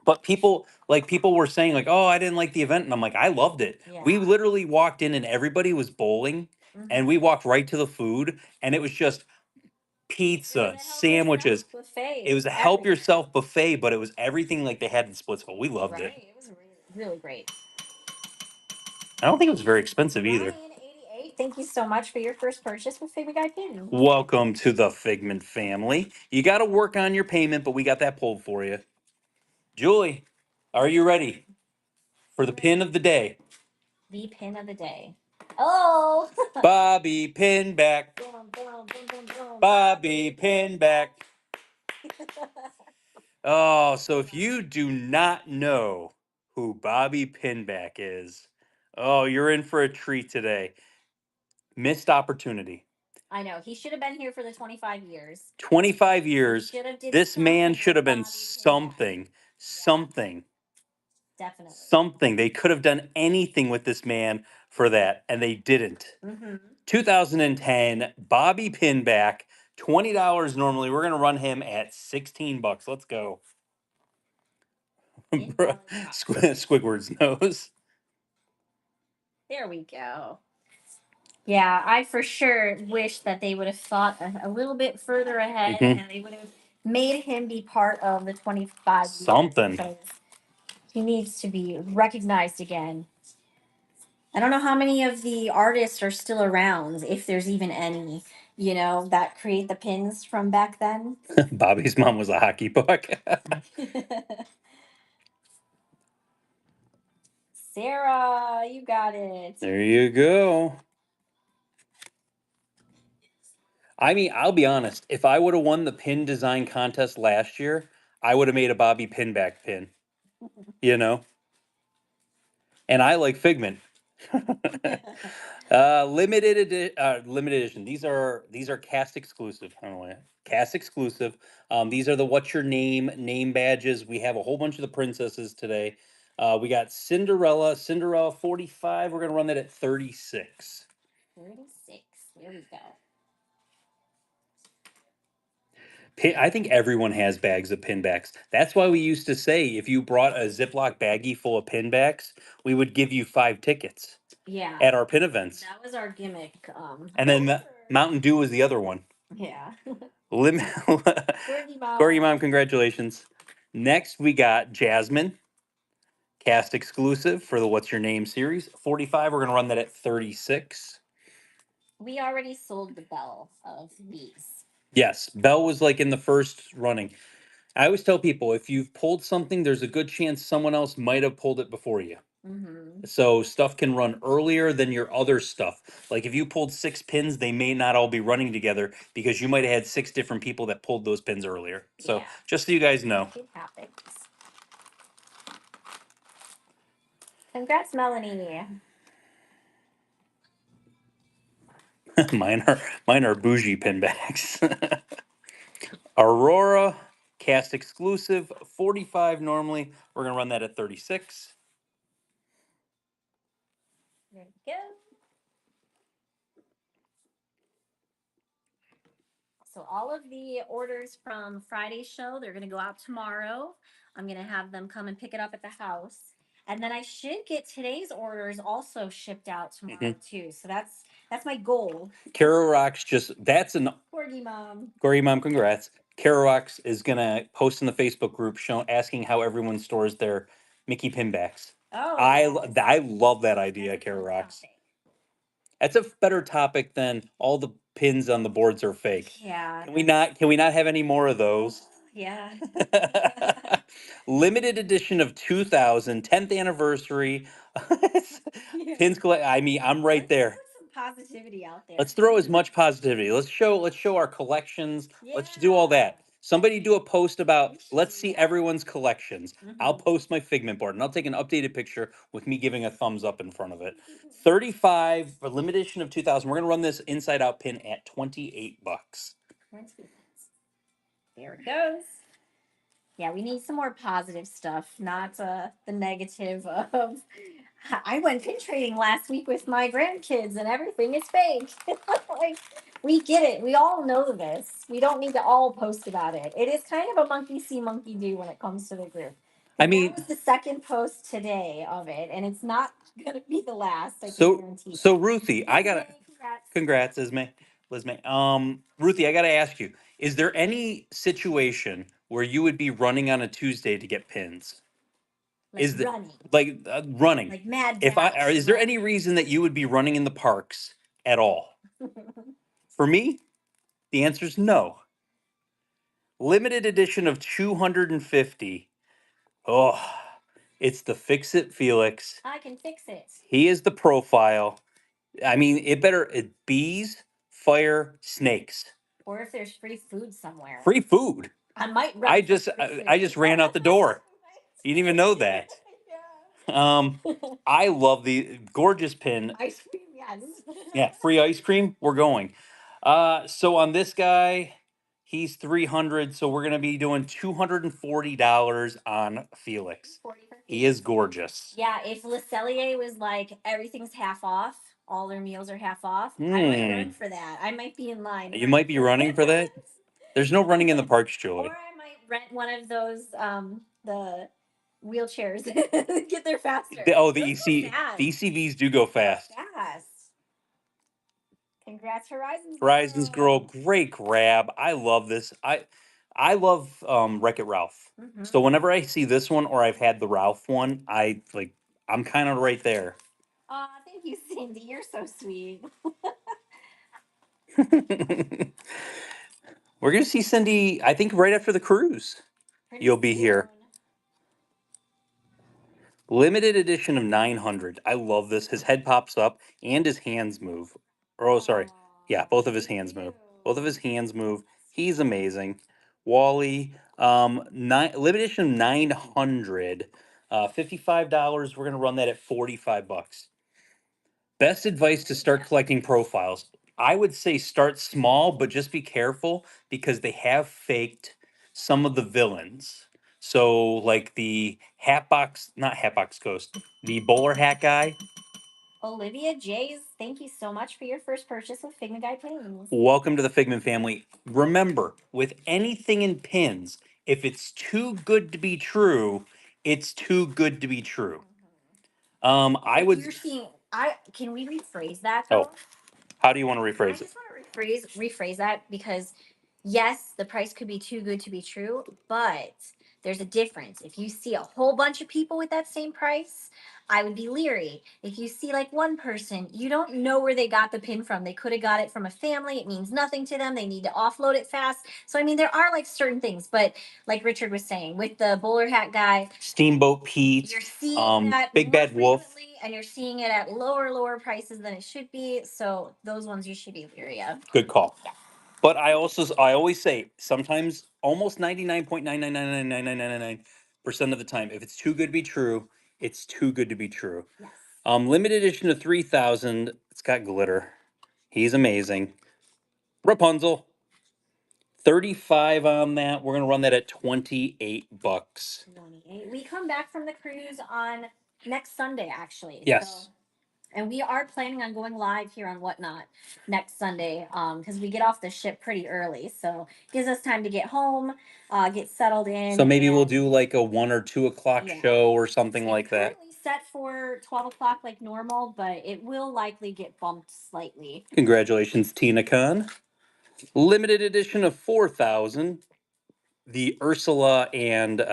But people were saying like, "Oh, I didn't like the event." And I'm like, "I loved it." We Yeah. literally walked in and everybody was bowling and we walked right to the food and it was just pizza, sandwiches. Buffet. It was a help yourself buffet, but it was everything like they had in Splitsville. We loved it. Right. It was really great. I don't think it was very expensive either. Ryan, 88. Thank you so much for your first purchase with Figment Guy Pin. Welcome to the Figment family. You got to work on your payment, but we got that pulled for you. Julie, are you ready for the pin of the day? The pin of the day. Oh! Bobby Pinback. Bobby Pinback. Oh, so if you do not know who Bobby Pinback is, oh, you're in for a treat today. Missed opportunity. I know. He should have been here for the 25 years. 25 years. Should have did This man something should with have been Bobby Pinback. something. Yeah, Something. definitely. Something. They could have done anything with this man for that, and they didn't. Mm-hmm. 2010, Bobby Pinback, $20 normally. We're gonna run him at 16 bucks. Let's go. Invalid drop. Squidward's nose. There we go. Yeah, I for sure wish that they would have thought a little bit further ahead Mhm. and they would have made him be part of the 25 Something. because he needs to be recognized again. I don't know how many of the artists are still around, if there's even any, that create the pins from back then. Bobby's mom was a hockey puck. Sarah, you got it. There you go. I mean, I'll be honest. If I would have won the pin design contest last year, I would have made a Bobby Pinback pin, you know? And I like Figment. Limited edition. These are cast exclusive. I don't know why. Cast exclusive. These are the what's your name badges. We have a whole bunch of the princesses today. We got Cinderella 45. We're gonna run that at 36. 36. There we go. I think everyone has bags of pinbacks. That's why we used to say if you brought a Ziploc baggie full of pinbacks, we would give you 5 tickets Yeah. at our pin events. That was our gimmick. And then Mountain Dew was the other one. Yeah. Lim- Corgi Mom. Corgi Mom, congratulations. Next, we got Jasmine, cast exclusive for the What's Your Name series. 45. We're going to run that at 36. We already sold the bell of these. Yes, Belle was like in the first running. I always tell people if you've pulled something, there's a good chance someone else might have pulled it before you. Mm-hmm. So stuff can run earlier than your other stuff. Like if you pulled 6 pins, they may not all be running together because you might have had 6 different people that pulled those pins earlier. So Yeah. just so you guys know. It happens. Congrats, Melanie. mine are bougie pinbacks. Aurora cast exclusive 45 normally. We're gonna run that at 36. There we go. So all of the orders from Friday's show, they're going to go out tomorrow. I'm going to have them come and pick it up at the house. And then I should get today's orders also shipped out tomorrow too. So that's my goal. Kara Rocks that's an Corgi Mom. Corgi Mom, congrats. Kara Rocks is gonna post in the Facebook group asking how everyone stores their Mickey pinbacks. Oh, I love that idea, that's a Kara fun Rocks. topic. That's a better topic than all the pins on the boards are fake. Yeah. Can we not have any more of those? Yeah. Limited edition of 2000, 10th anniversary. Pins collect. I mean, I'm right there. Let's put some positivity out there. Let's throw as much positivity. Let's show our collections. Let's do all that. Somebody do a post about let's see everyone's collections. I'll post my Figment board and I'll take an updated picture with me giving a thumbs up in front of it. 35 for limited edition of 2000. We're gonna run this inside out pin at 28 bucks. There it goes. Yeah, we need some more positive stuff, not the negative of. I went pin trading last week with my grandkids, and everything is fake. Like, we get it. We all know this. We don't need to all post about it. It is kind of a monkey see, monkey do when it comes to the group. I mean, that was the second post today of it, and it's not going to be the last. I so can guarantee. so Ruthie, I gotta Congrats. congrats, Lisme. Ruthie, I gotta ask you: is there any situation where you would be running on a Tuesday to get pins? Like Is the running. running? Like mad If dash is there running. any reason that you would be running in the parks at all? For me, the answer is no. Limited edition of 250. Oh, it's the Fix It Felix. I can fix it. He is the profile. I mean, bees, fire, snakes. Or if there's free food somewhere. Free food. I might run. I just ran out the door. You didn't even know that. I love the gorgeous pin. Ice cream, yes. Yeah, free ice cream. We're going. So on this guy, he's 300. So we're gonna be doing $240 on Felix. 40 for He is gorgeous. Yeah, if Le Cellier was like everything's half off, all their meals are half off, I might run for that. I might be in line. You might be running for that. There's no running in the parks, Julie. Or I might rent one of those the wheelchairs get there faster. The Those go fast. the ECVs do go fast. Fast. Congrats, Horizons. Horizons Girl, great grab. I love this. I love Wreck-It Ralph. So whenever I see this one or I've had the Ralph one, I'm kind of right there. Aw, thank you, Cindy. You're so sweet. We're gonna see Cindy, I think, right after the cruise. Pretty You'll be here. soon. Limited edition of 900. I love this. His head pops up and his hands move. Oh, sorry. Yeah, both of his hands move. Both of his hands move. He's amazing. Wally, limited edition 900. $55. We're gonna run that at 45 bucks. Best advice to start collecting profiles. I would say start small, but just be careful because they have faked some of the villains. So, like the not Hatbox Ghost, the bowler hat guy. Olivia Jays, thank you so much for your first purchase with Figment Guy Pins. Welcome to the Figment family. Remember, with anything in pins, if it's too good to be true, it's too good to be true. I would. You're seeing. Can we rephrase that Oh, though? how do you want to I rephrase it? just want to rephrase that because yes, the price could be too good to be true, but there's a difference. If you see a whole bunch of people with that same price, I would be leery. If you see like one person, you don't know where they got the pin from. They could have got it from a family. It means nothing to them. They need to offload it fast. So I mean, there are like certain things, but like Richard was saying, with the bowler hat guy, Steamboat Pete, you're seeing that Big Bad Wolf. and you're seeing it at lower prices than it should be. So those ones you should be leery of. Good call. But I always say sometimes almost 99.9999999% of the time, if it's too good to be true, it's too good to be true. Yes. Limited edition of 3000. It's got glitter. He's amazing. Rapunzel. 35 on that. We're gonna run that at 28 bucks. 28. We come back from the cruise on next Sunday, actually. Yes. So, and we are planning on going live here on Whatnot next Sunday because we get off the ship pretty early. So it gives us time to get home, get settled in. So maybe we'll do like a 1 or 2 o'clock show or something like that. Currently set for 12 o'clock like normal, but it will likely get bumped slightly. Congratulations, Tina Khan. Limited edition of 4000. The Ursula and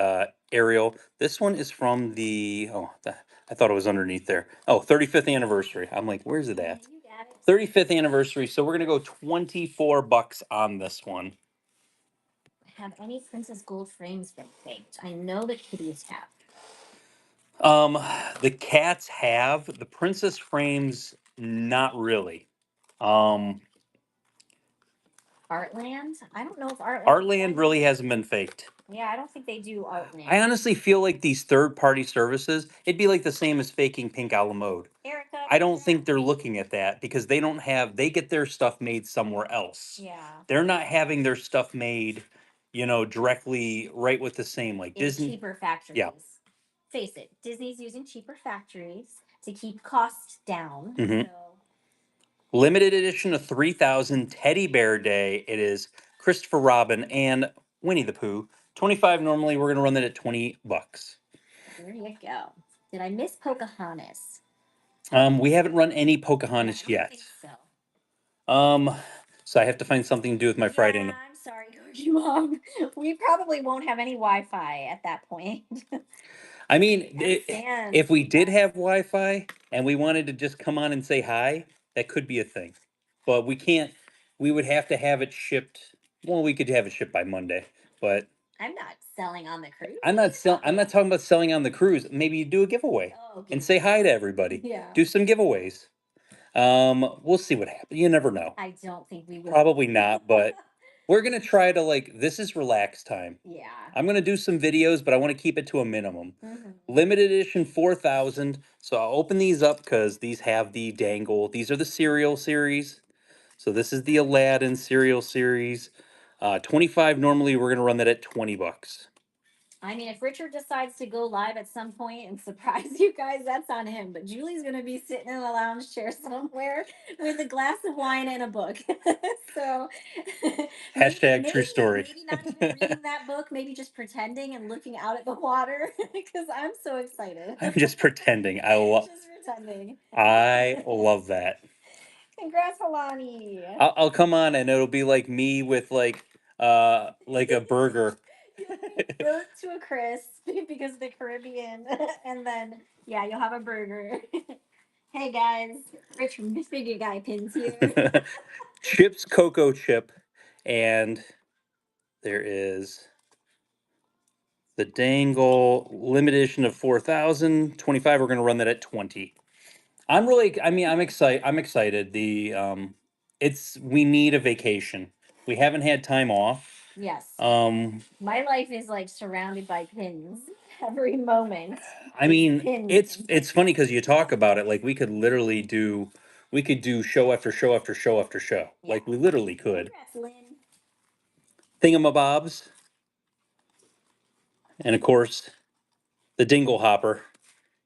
Ariel. This one is from I thought it was underneath there. Oh, 35th anniversary. I'm like, where's it at? You got it. 35th anniversary. So we're gonna go 24 bucks on this one. Have any Princess Gold frames been faked? I know the kitties have. The cats have. The princess frames, not really. Artland? I don't know if Artland really hasn't been faked. Yeah, I don't think they do Artland. I honestly feel like these third-party services, it'd be like the same as faking Pink a la Mode. Erica, I don't think they're looking at that because they get their stuff made somewhere else. Yeah. They're not having their stuff made, directly right with the same like in Disney. cheaper factories. Yeah. Face it, Disney's using cheaper factories to keep costs down. Mhm. So Limited edition of 3000 Teddy Bear Day. It is Christopher Robin and Winnie the Pooh. 25 normally. We're gonna run that at 20 bucks. there you go. Did I miss Pocahontas? We haven't run any Pocahontas Yeah, I yet. don't think so. So I have to find something to do with my Friday night. I'm sorry, Cookie Mom. We probably won't have any Wi-Fi at that point. I mean, Understand. if we did have Wi-Fi and we wanted to just come on and say hi, that could be a thing. But we can't. We would have to have it shipped. Well, we could have it shipped by Monday, but I'm not selling on the cruise. I'm not talking about selling on the cruise. Maybe you do a giveaway and say hi to everybody. Yeah. Do some giveaways. We'll see what happens. You never know. I don't think we will. Probably not, but we're gonna try to this is relaxed time. Yeah. I'm gonna do some videos, but I want to keep it to a minimum. Mhm. Limited edition 4000. So I'll open these up because these have the dangle. These are the cereal series. So this is the Aladdin cereal series. 25 normally we're gonna run that at 20 bucks. I mean, if Richard decides to go live at some point and surprise you guys, that's on him. But Julie's going to be sitting in a lounge chair somewhere with a glass of wine and a book. So Hashtag true story. maybe not even reading that book, maybe just pretending and looking out at the water because I'm so excited. I'm just pretending. Just pretending. I love that. Congrats, Halani. I'll come on and it'll be like me with like a burger. You'll be burnt to a crisp because of the Caribbean, and then yeah, you'll have a burger. Hey guys, Rich from Figure Guy pins here. Chips cocoa chip, and there is the dangle limited edition of 4,000 25. We're going to run that at 20. I'm excited. I'm excited. It's we need a vacation. We haven't had time off. Yes. Um, My life is like surrounded by pins every moment. I mean, Pins. it's funny because you talk about it like we could do show after show after show after show. Yeah. Like we literally could. Congrats, Lynn. Thingamabobs, and of course, the dingle hopper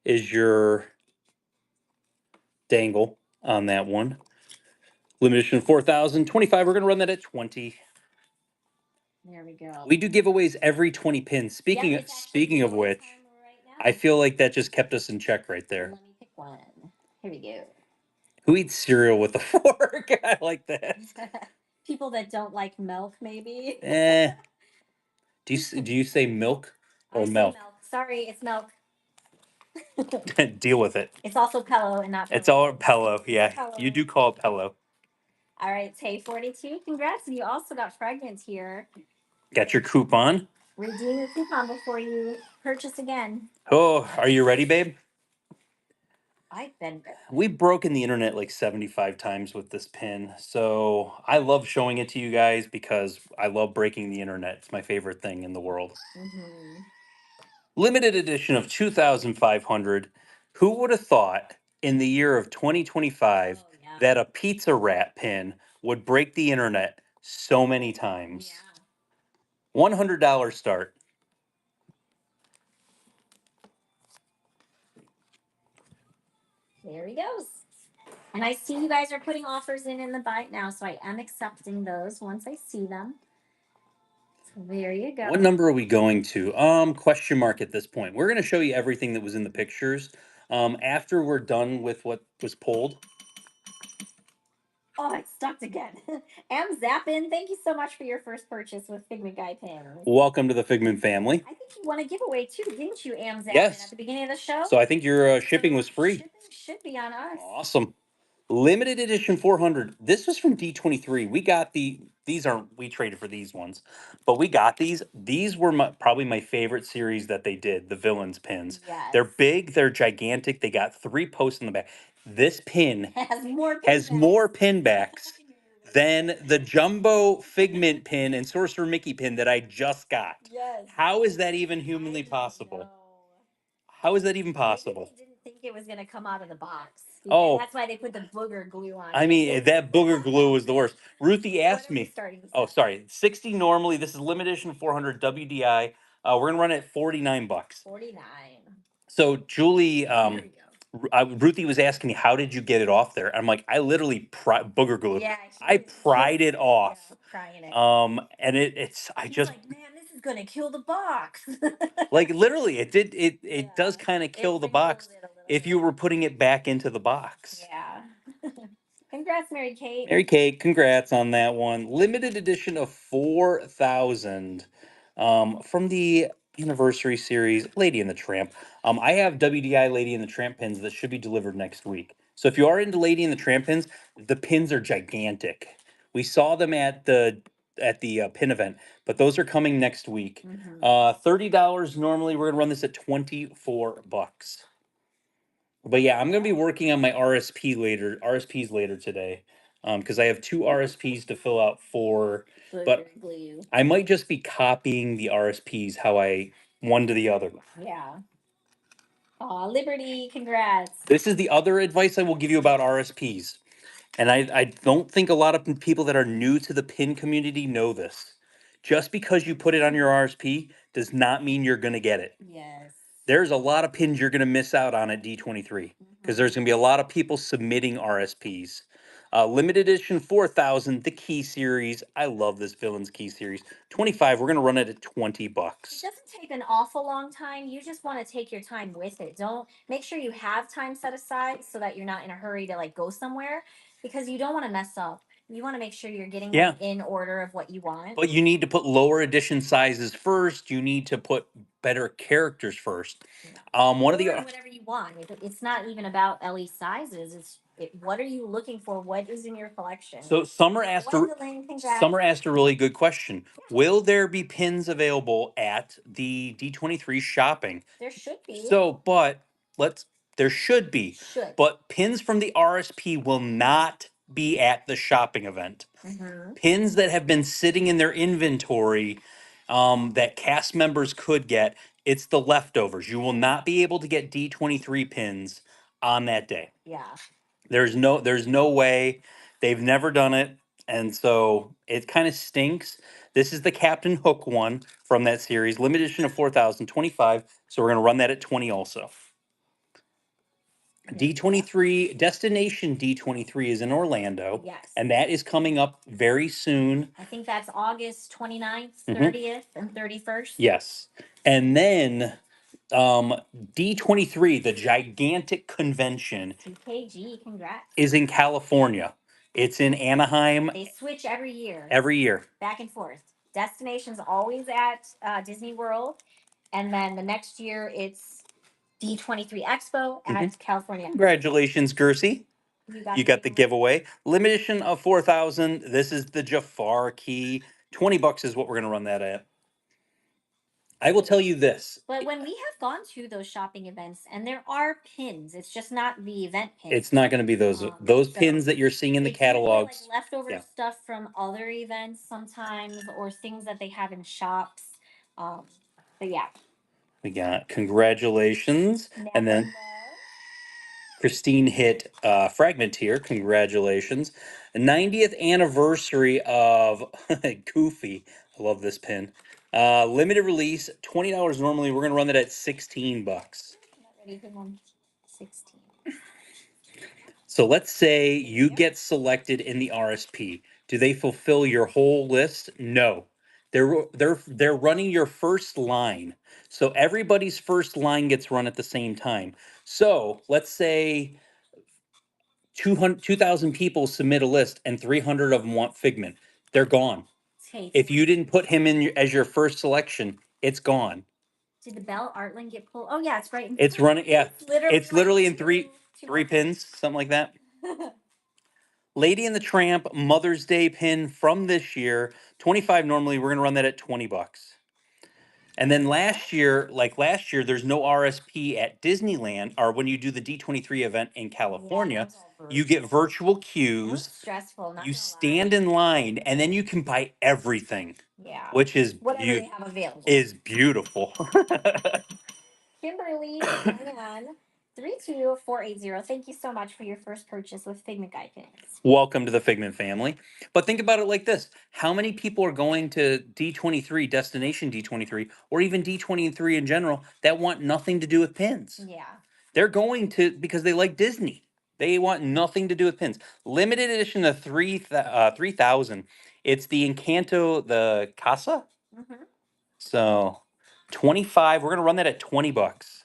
is your dangle on that one. Limited edition 4,000 25. We're gonna run that at 20. There we go. We do giveaways every 20 pins. Speaking of which, I feel like that just kept us in check right there. Let me pick one. Here we go. Who eats cereal with a fork? I like that. People that don't like milk, maybe. Do you say milk or I say milk? Sorry, it's milk. Deal with it. It's also Pello and not. It's all Pello. Yeah, Pello. You do call it Pello. All right, Tay 42. Congrats, and you also got fragments here. Got your coupon. Redeem your coupon before you purchase again. Oh, are you ready, babe? I've been. We've broken the internet like 75 times with this pin. So I love showing it to you guys because I love breaking the internet. It's my favorite thing in the world. Mm-hmm. Limited edition of 2,500. Who would have thought in the year of 2025 that a pizza rat pin would break the internet so many times? Yeah. $100 start. There he goes. And I see you guys are putting offers in the bite now, so I am accepting those once I see them. So there you go. What number are we going to? Question mark at this point. We're going to show you everything that was in the pictures. After we're done with what was pulled. Oh, it's stuck again. Am Zappin, thank you so much for your first purchase with Figment Guy pins. Welcome to the Figment family. I think you won a giveaway too, didn't you, Am Zappin, Yes. at the beginning of the show? So I think your shipping was free. Shipping should be on us. Awesome. Limited edition 400. This was from D23. We got we traded for these ones, but we got these. These were probably my favorite series that they did, the villains pins. Yes. They're big, they're gigantic. They got 3 posts in the back. This pin has more pin backs than the jumbo Figment pin and Sorcerer Mickey pin that I just got. Yes. How is that even humanly possible? How is that even possible? They didn't think it was going to come out of the box. Oh. That's why they put the booger glue on it. I mean, that booger glue was the worst. Ruthie asked me. Oh, sorry. 60 normally. This is limited edition 400 WDI. We're going to run it at 49 bucks. 49. So Julie, Ruthie was asking me, how did you get it off there? I'm like, I literally booger glue. Yeah, I pried it off. Yeah, prying it. And it's I She's just like, man, this is gonna kill the box. like literally it does kind of kill the box if you were putting it back into the box. Yeah. Congrats, Mary Kate. Mary Kate, congrats on that one. Limited edition of 4,000 from the anniversary series, Lady and the Tramp. I have WDI Lady and the Tramp pins that should be delivered next week. So if you are into Lady and the Tramp pins, the pins are gigantic. We saw them at the pin event, but those are coming next week. $30 normally. We're gonna run this at 24 bucks. But yeah, I'm gonna be working on my RSPs later today, because I have 2 RSPs to fill out for. But I might just be copying the RSPs how I one to the other. Yeah. Aw, Liberty, congrats. This is the other advice I will give you about RSPs. And I don't think a lot of people that are new to the pin community know this. Just because you put it on your RSP does not mean you're going to get it. Yes. There's a lot of pins you're going to miss out on at D23 because there's going to be a lot of people submitting RSPs. Limited edition 4000, the Key Series. I love this Villains Key Series. 25, we're going to run it at 20 It bucks. doesn't take an awful long time. You just want to take your time with it. Don't make sure you have time set aside so that you're not in a hurry to like go somewhere because you don't want to mess up. You want to make sure you're getting Yeah. them in order of what you want. But you need to put lower edition sizes first. You need to put better characters first. One of the Or whatever you want. It's not even about LE sizes. What are you looking for? What is in your collection? So Summer asked a really good question. Will there be pins available at the D23 shopping? There should be. So, but there should be. Should. But pins from the RSP will not be at the shopping event. Pins that have been sitting in their inventory that cast members could get, it's the leftovers. You will not be able to get D23 pins on that day. Yeah. There's no way. They've never done it. And so it kind of stinks. This is the Captain Hook one from that series, limited edition of 4025. So we're going to run that at 20 also. D23, Destination D23 is in Orlando. Yes. And that is coming up very soon. I think that's August 29th, 30th, and 31st. Yes. And then D23, the gigantic convention, TKG, congrats. is in California. It's in Anaheim. They switch every year. Every year. Back and forth. Destination's always at Disney World. And then the next year it's D23 Expo at California. Congratulations, Gersey. You got the giveaway. Limited edition of 4000. This is the Jafar key. 20 bucks is what we're going to run that at. I will tell you this. But when we have gone to those shopping events and there are pins, it's just not the event pins. It's not going to be those pins that you're seeing in the catalogs. Like leftover stuff from other events sometimes, or things that they have in shops. But yeah. We got congratulations. And then Christine hit Fragment here. Congratulations. The 90th anniversary of Goofy. I love this pin. Limited release, $20 normally. We're going to run that at 16 bucks. Not ready for one. 16. So let's say you get selected in the RSP. Do they fulfill your whole list? No. They're running your first line. So everybody's first line gets run at the same time. So let's say 2,000 people submit a list and 300 of them want Figment. They're gone. If you didn't put him in as your first selection, it's gone. Did the Bell Artland get pulled? Oh yeah, it's right. It's running. Yeah, it's literally in three pins, something like that. Lady and the Tramp Mother's Day pin from this year, 25 normally. We're gonna run that at 20 bucks. And then last year, there's no RSP at Disneyland, or when you do the D23 event in California, you get virtual queues. Stressful. You stand in line, and then you can buy everything. Yeah. Which is whatever they have available. Is beautiful. Kimberly, man, 32480. Thank you so much for your first purchase with Figment Guide pins. Welcome to the Figment family. But think about it like this. How many people are going to D23, Destination D23, or even D23 in general that want nothing to do with pins? Yeah. They're going to because they like Disney. They want nothing to do with pins. Limited edition of 3000. It's the Encanto, the Casa. So 25. We're going to run that at 20 bucks.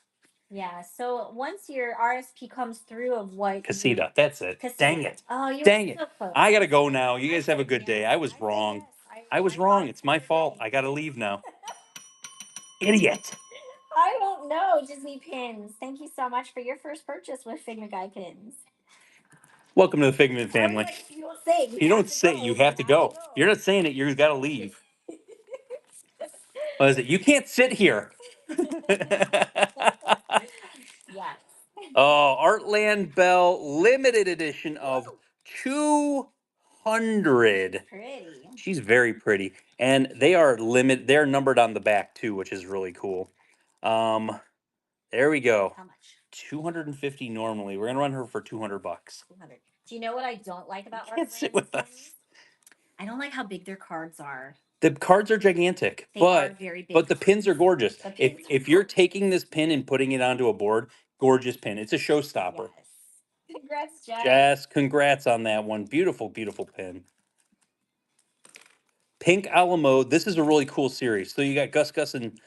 Yeah, so once your RSP comes through of what Casita, that's it. Casita. Dang it. Oh, you Dang were it. so close. I gotta go now. You guys have a good day. I was wrong. I was wrong. It's my fault. I gotta leave now. Idiot. I don't know, Disney pins. Thank you so much for your first purchase with Figment Guide pins. Welcome to the Figment family. Like, you don't say it. You don't say it. You have to go. You're not saying it. You gotta leave. What is it? You can't sit here. Yes. Oh, Artland Bell limited edition of 200. Pretty. She's very pretty. And they're numbered on the back too, which is really cool. There we go. How much? 250 normally. We're gonna run her for 200 bucks. 200. Do you know what I don't like about You art can't sit brands with us. pins? I don't like how big their cards are. The cards are gigantic, They are very big but the pins are gorgeous. The If pins are if you're gorgeous. taking this pin and putting it onto a board, gorgeous pin. It's a showstopper. Yes. Congrats, Jess. Jess, congrats on that one. Beautiful, beautiful pin. Pink Alamo. This is a really cool series. So you got Gus Gus and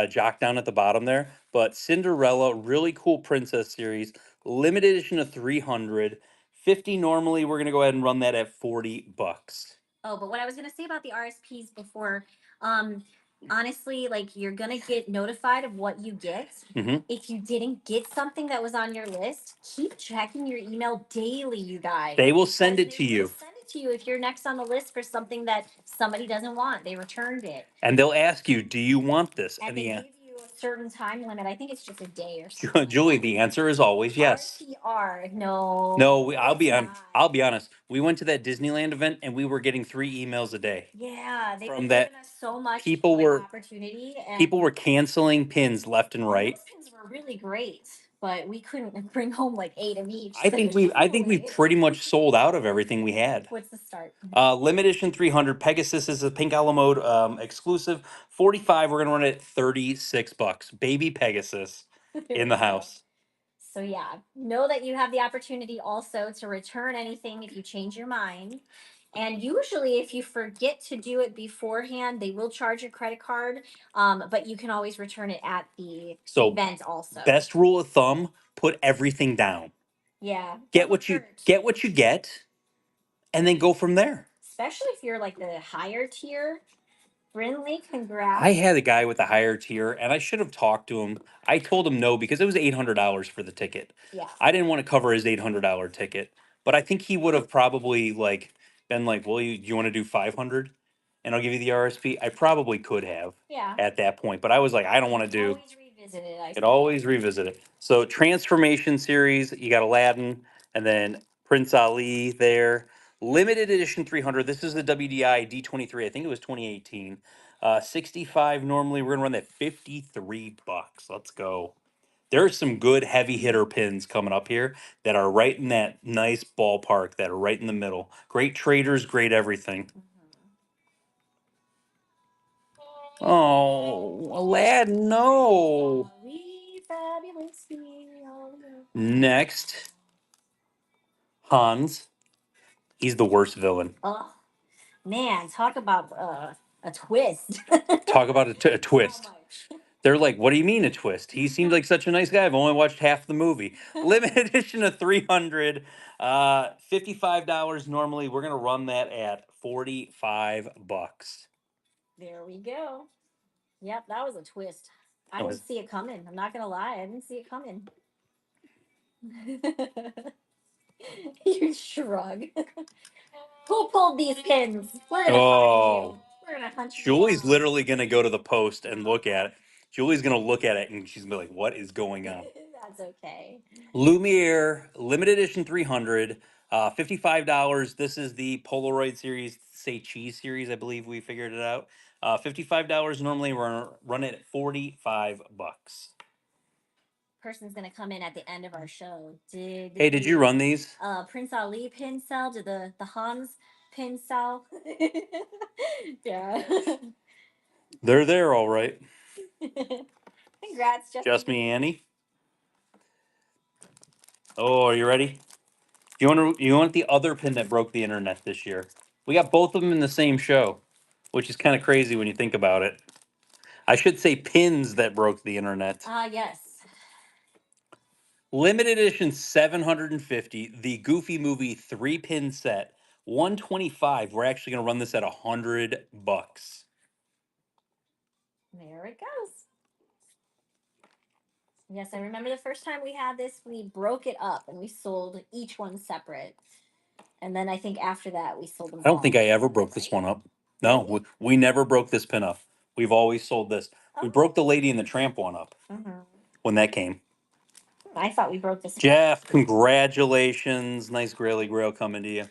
Jock down at the bottom there, but Cinderella, really cool princess series. Limited edition of 300. 50 normally. We're gonna go ahead and run that at $40. Oh, but what I was gonna say about the RSPs before, um, honestly, like you're gonna get notified of what you get. Mm-hmm. If you didn't get something that was on your list, keep checking your email daily, you guys. They will because send it they to will you. Send it to you if you're next on the list for something that somebody doesn't want. They returned it. And they'll ask you, do you want this? And they give you a certain time limit. I think it's just a day or something. Like Julie, that. the answer is always yes. RTR, no. No, Not. I'll be honest. We went to that Disneyland event and we were getting 3 emails a day. Yeah, they From were that, giving us so much people like, were opportunity, and people were canceling pins left and right. those pins were really great, but we couldn't bring home like 8 of each. I think we pretty much sold out of everything we had. What's the start? Limited edition 300 Pegasus is a Pink Alamo exclusive. 45. We're gonna run it at $36. Baby Pegasus in the house. So yeah, know that you have the opportunity also to return anything if you change your mind. And usually, if you forget to do it beforehand, they will charge your credit card. But you can always return it at the event also. Best rule of thumb: put everything down. Yeah. Get what you get, and then go from there. Especially if you're like the higher tier. Brinley, congrats. I had a guy with a higher tier, and I should have talked to him. I told him no because it was $800 for the ticket. Yeah. I didn't want to cover his $800 ticket, but I think he would have probably like been like, "Well, you want to do 500, and I'll give you the RSP." I probably could have. Yeah. At that point, but I was like, I don't want to do. Always revisit it. I It always revisit it. So transformation series, you got Aladdin, and then Prince Ali there. Limited edition 300. This is the WDI D23. I think it was 2018. 65 normally. We're gonna run that $53. Let's go. There's some good heavy hitter pins coming up here that are right in that nice ballpark, that are right in the middle. Great traders, great everything. Oh, Aladdin, no. Next, Hans. He's the worst villain. Oh man, talk about a twist. Talk about a twist. They're like, what do you mean a twist? He seems like such a nice guy. I've only watched half the movie. Limited edition of 300, $55 normally. We're gonna run that at $45. There we go. Yep, that was a twist. I didn't see it coming. I'm not gonna lie, I didn't see it coming. You shrug. Who pulled these pins? We're gonna find you. We're gonna hunt you. Julie's literally gonna go to the post and look at it. Julie's gonna look at it and she's gonna be like, "What is going on?" That's okay. Lumiere limited edition 300, $55. This is the Polaroid series, say cheese series. I believe we figured it out. $55 normally. We're run it at $45. Person's gonna come in at the end of our show. Hey, did you run these? Prince Ali pin sell? Did the Hans pin sell? Yeah. They're there, all right. Congrats, Just me, Annie. Oh, are you ready? You want the other pin that broke the internet this year? We got both of them in the same show, which is kind of crazy when you think about it. I should say pins that broke the internet. Yes. Limited edition 750, the Goofy Movie 3-pin set, 125. We're actually going to run this at $100. There it goes. Yes, I remember the first time we had this, we broke it up and we sold each one separate. And then I think after that, we sold them. I don't think I ever broke this one up. No, we never broke this pin up. We've always sold this. We broke the Lady and the Tramp one up when that came. I thought we broke this. Jeff, congratulations. Nice Graily Grail coming to you.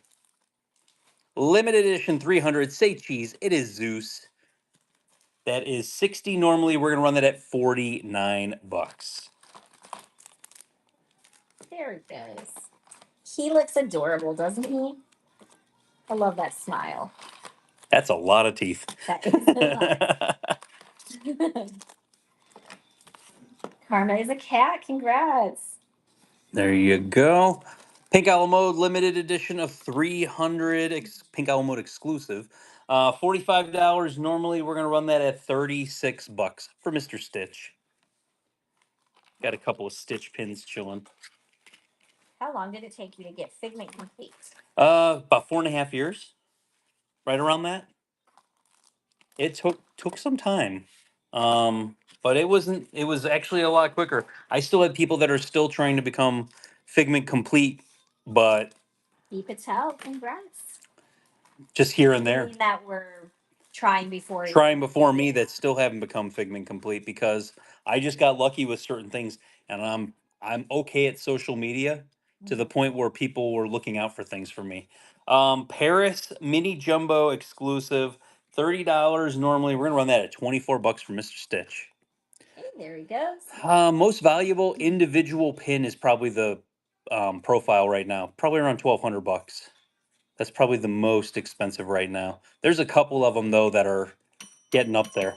Limited edition 300, say cheese. It is Zeus. That is 60 normally. We're going to run that at $49. There it goes. He looks adorable, doesn't he? I love that smile. That's a lot of teeth. That is a lot. Karma is a cat. Congrats. There you go. Pink Owl Mode limited edition of 300 Pink Owl Mode exclusive. $45 normally. We're going to run that at 36 bucks for Mr. Stitch. Got a couple of Stitch pins chilling. How long did it take you to get Figment complete? About 4.5 years. Right around that. It took some time. But it was actually a lot quicker. I still have people that are still trying to become Figment complete, but Deep Patel, congrats. just here and You there. mean that we're trying before Trying before me that still haven't become Figment complete because I just got lucky with certain things, and I'm okay at social media to the point where people were looking out for things for me. Paris mini jumbo exclusive, $30 normally. We're gonna run that at 24 bucks for Mr. Stitch. Hey, there he goes. Most valuable individual pin is probably the profile right now, probably around 1,200 bucks. That's probably the most expensive right now. There's a couple of them though that are getting up there.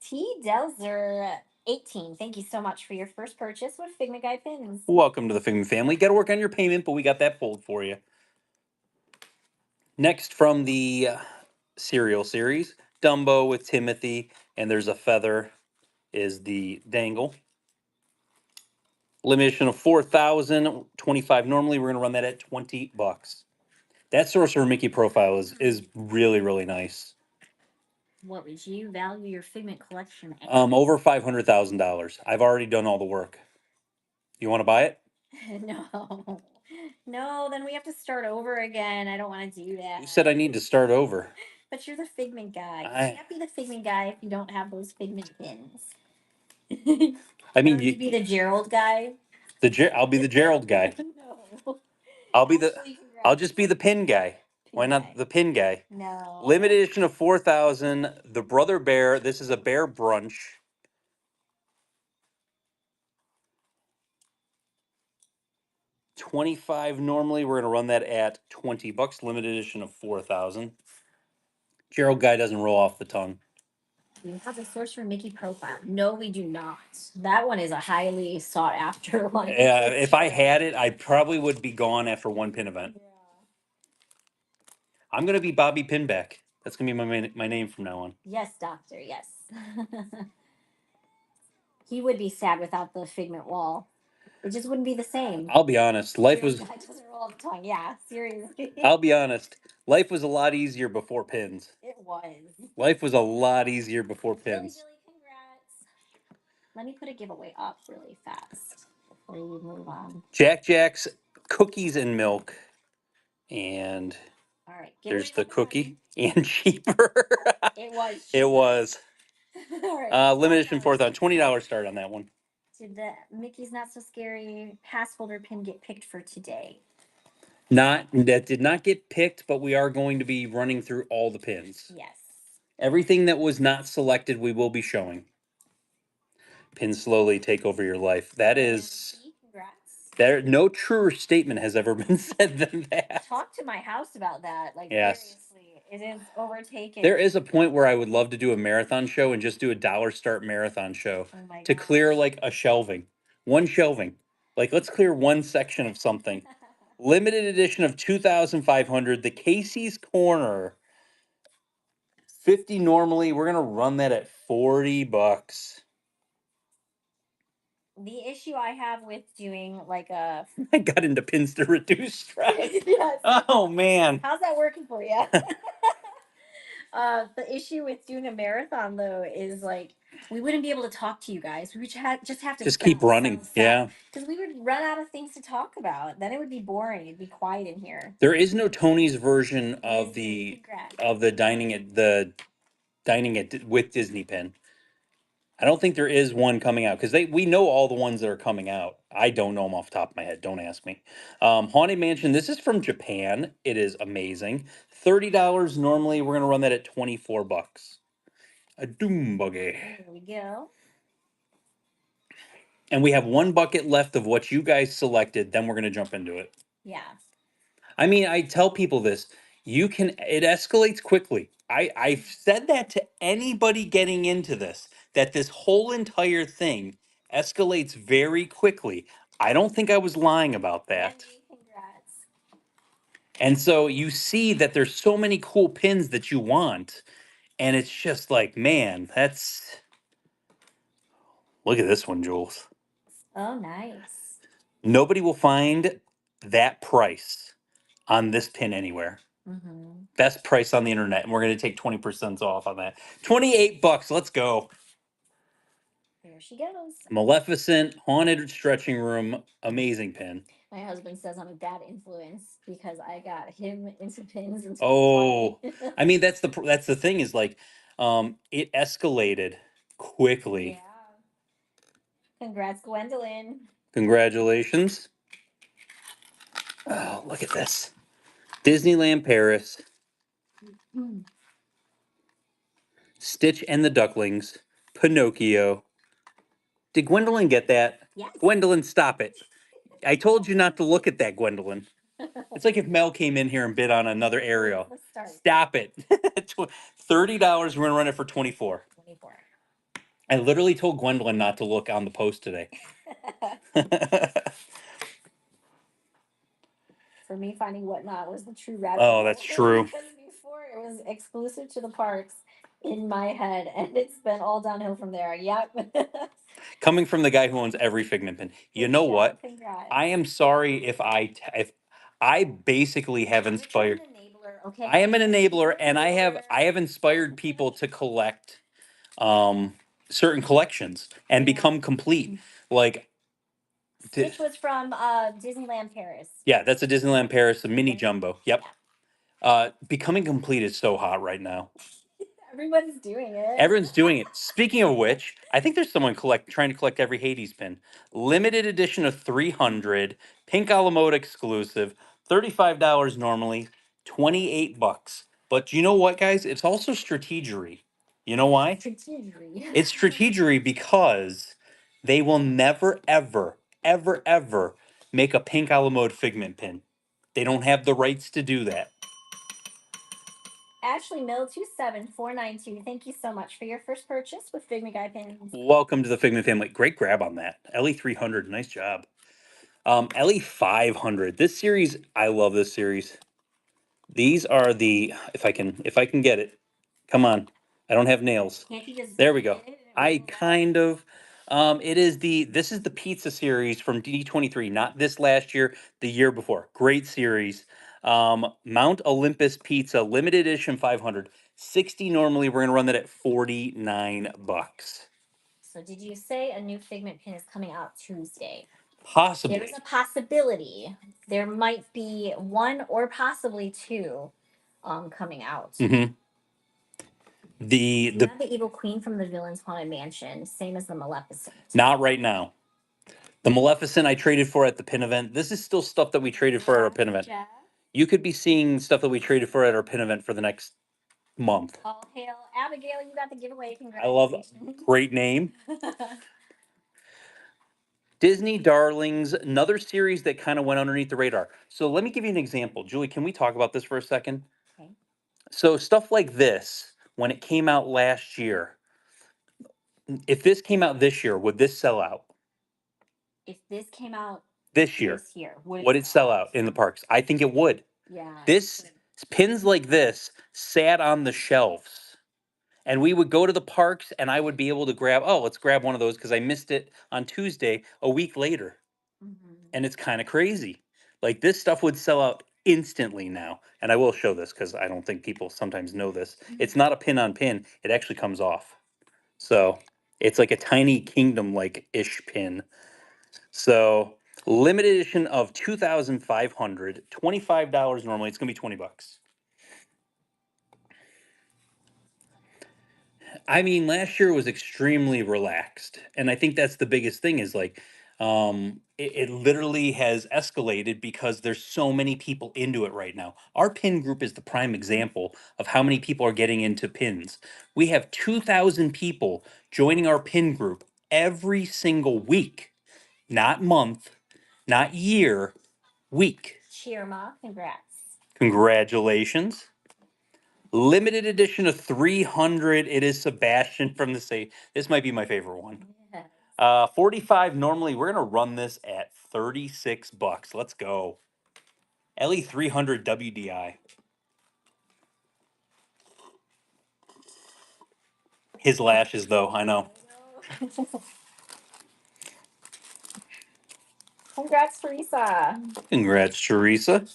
T. Delzer 18. Thank you so much for your first purchase with Figment Guy pins. Welcome to the Figment family. Got to work on your payment, but we got that pulled for you. Next from the cereal series, Dumbo with Timothy, and there's a feather is the dangle. Limitation of 4,000, 25 normally. We're going to run that at 20 bucks. That Sorcerer Mickey profile is really, really nice. What would you value your Figment collection at? Over $500,000. I've already done all the work. You want to buy it? No. No, then we have to start over again. I don't want to do that. You said I need to start over. But you're the Figment guy. You I can't be the Figment guy if you don't have those Figment pins. I mean, you be the Gerald guy. I'll be the Gerald guy. No. I'll be Actually, I'll just be the pin guy. Why Pin not guy. the pin guy? No. Limited edition of 4,000. The Brother Bear. This is a bear brunch. $25 normally. We're gonna run that at 20 bucks. Limited edition of 4,000. Gerald guy doesn't roll off the tongue. We have a Sorcerer Mickey profile. No, we do not. That one is a highly sought after one. If I had it, I probably would be gone after one pin event. Yeah. I'm gonna be Bobby Pinback. That's gonna be my name from now on. Yes, Doctor. Yes. He would be sad without the Figment wall. It just wouldn't be the same. I'll be honest. Life was. That doesn't roll off the tongue. Yeah, seriously. I'll be honest. Life was a lot easier before pins. It was. Life was a lot easier before pins. Billy, congrats. Let me put a giveaway up really fast before you move on. Jack Jack's cookies and milk, and All right, there's the cookie and cheaper. It was. It was. All right. Limited edition 4,000. $20 start on that one. Did the Mickey's Not So Scary pass holder pin get picked for today? That did not get picked, but we are going to be running through all the pins. Yes. Everything that was not selected, we will be showing. Pins slowly take over your life. That is. Congrats. There, no truer statement has ever been said than that. Talk to my house about that. Like, yes. Seriously, it is overtaken. There is a point where I would love to do a marathon show and just do a dollar start marathon show to clear like a shelving. One shelving. Like, let's clear one section of something. Limited edition of 2,500. The Casey's Corner. 50 normally. We're going to run that at 40 bucks. The issue I have with doing like a... I got into pins to reduce stress. Yes. Oh, man. How's that working for you? The issue with doing a marathon, though, is like we wouldn't be able to talk to you guys. We would just have to keep running. Yeah. Because we would run out of things to talk about. Then it would be boring. It'd be quiet in here. There is no Tony's version of the dining at with Disney pin. I don't think there is one coming out because we know all the ones that are coming out. I don't know them off the top of my head. Don't ask me. Haunted Mansion. This is from Japan. It is amazing. $30 normally. We're gonna run that at 24 bucks. A Doom Buggy. There we go. And we have one bucket left of what you guys selected. Then we're going to jump into it. Yeah. I mean, I tell people this. It escalates quickly. I've said that to anybody getting into this, that this whole entire thing escalates very quickly. I don't think I was lying about that. Wendy, congrats. And so you see that there's so many cool pins that you want. And it's just like, man, look at this one, Jules. Oh, nice. Nobody will find that price on this pin anywhere. Mm-hmm. Best price on the internet, and we're going to take 20% off on that. $28. Let's go. There she goes. Maleficent Haunted Stretching Room, amazing pin. My husband says I'm a bad influence because I got him into pins in 2020. Oh, I mean that's the thing is like, it escalated quickly. Yeah. Congrats, Gwendolyn. Congratulations. Oh, look at this. Disneyland Paris, Mm. Stitch and the Ducklings, Pinocchio. Did Gwendolyn get that? Yes. Gwendolyn, stop it. I told you not to look at that, Gwendolyn. It's like if Mel came in here and bid on another Ariel. Let's start. Stop it. $30. We're gonna run it for 24. 24. I literally told Gwendolyn not to look on the post today. For me, finding Whatnot was the true rabbit Oh, hole. that's true. Because before it was exclusive to the parks in my head, and it's been all downhill from there. Yep. Coming from the guy who owns every Figment pin. You Good know job, what? Congrats. I am sorry if I basically have inspired. You're an enabler, okay? I am an enabler, and I have inspired people to collect certain collections and become complete. Like Stitch was from Disneyland Paris. yeah, that's a Disneyland Paris, a mini jumbo. Yep. Becoming complete is so hot right now. Everyone's doing it. Everyone's doing it. Speaking of which, I think there's someone trying to collect every Hades pin. Limited edition of 300, pink a la mode exclusive, $35 normally, $28. But you know what, guys? It's also strategery. You know why? Strategery. It's strategery because they will never, ever, ever, ever make a pink a la mode Figment pin. They don't have the rights to do that. Ashley Mill 27492. Thank you so much for your first purchase with Figment Guy pins. Welcome to the Figment family. Great grab on that. Ellie 300, nice job. Ellie 500. This series, I love this series. These are the if I can get it. Come on. I don't have nails. Can't you just There we go. I kind of this is the pizza series from D23, not this last year, the year before. Great series. Mount Olympus Pizza limited edition 500. 60 normally. We're going to run that at $49. So did you say a new Figment pin is coming out Tuesday? Possibly. There's a possibility there might be one or possibly two coming out. Mm-hmm. You have the Evil Queen from the Villain's Haunted Mansion, same as the Maleficent. Not right now. The Maleficent I traded for at the pin event. This is still stuff that we traded for at our pin event. You could be seeing stuff that we traded for at our pin event for the next month. All hail Abigail, you got the giveaway. I love it. Great name. Disney Darlings, another series that kind of went underneath the radar. So let me give you an example. Julie, can we talk about this for a second? Okay. So stuff like this, when it came out last year, if this came out this year, would this sell out? If this came out this year, would it sell out in the parks? I think it would. Yeah. This pins like this sat on the shelves, and we would go to the parks, and I would be able to grab. Oh, let's grab one of those because I missed it on Tuesday a week later, and it's kind of crazy. Like this stuff would sell out instantly now, and I will show this because I don't think people sometimes know this. It's not a pin on pin; it actually comes off. So it's like a tiny kingdom like ish pin. So limited edition of 2,500, $25 normally. It's gonna be $20. I mean, last year was extremely relaxed, and I think that's the biggest thing is like, it literally has escalated because there's so many people into it right now. Our pin group is the prime example of how many people are getting into pins. We have 2,000 people joining our pin group every single week. not month, not year, week. Cheerma, congrats. Congratulations. Limited edition of 300. It is Sebastian from the Say. This might be my favorite one. Yes. 45 normally. We're going to run this at 36 bucks. Let's go. LE 300 WDI. His lashes, though, I know. Congrats, Teresa. Congrats, Teresa.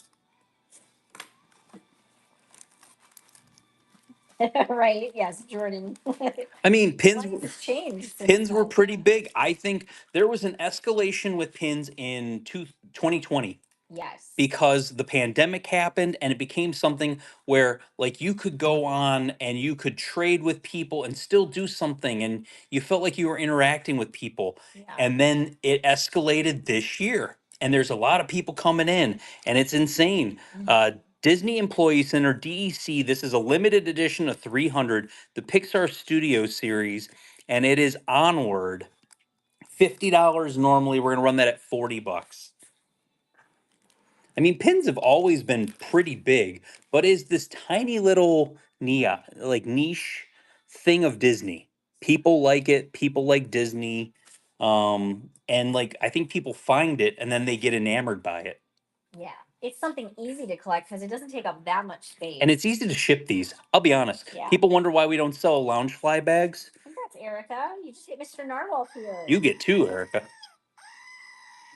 Right? Yes, Jordan. I mean, pins. Life has changed since Pins were then. pretty big. I think there was an escalation with pins in 2020 Yes. because the pandemic happened and it became something where like you could go on and you could trade with people and still do something and you felt like you were interacting with people. Yeah. And then it escalated this year and there's a lot of people coming in and it's insane. Disney Employee Center DEC, this is a limited edition of 300, the Pixar Studio series, and it is Onward. $50 normally. We're gonna run that at 40 bucks. I mean, pins have always been pretty big, but is this tiny little like niche thing of Disney. People like it. People like Disney, and like I think people find it and then they get enamored by it. Yeah. It's something easy to collect because it doesn't take up that much space. And it's easy to ship these. I'll be honest. Yeah. People wonder why we don't sell Loungefly bags. Congrats, Erica. You just hit Mr. Narwhal here. You get two, Erica.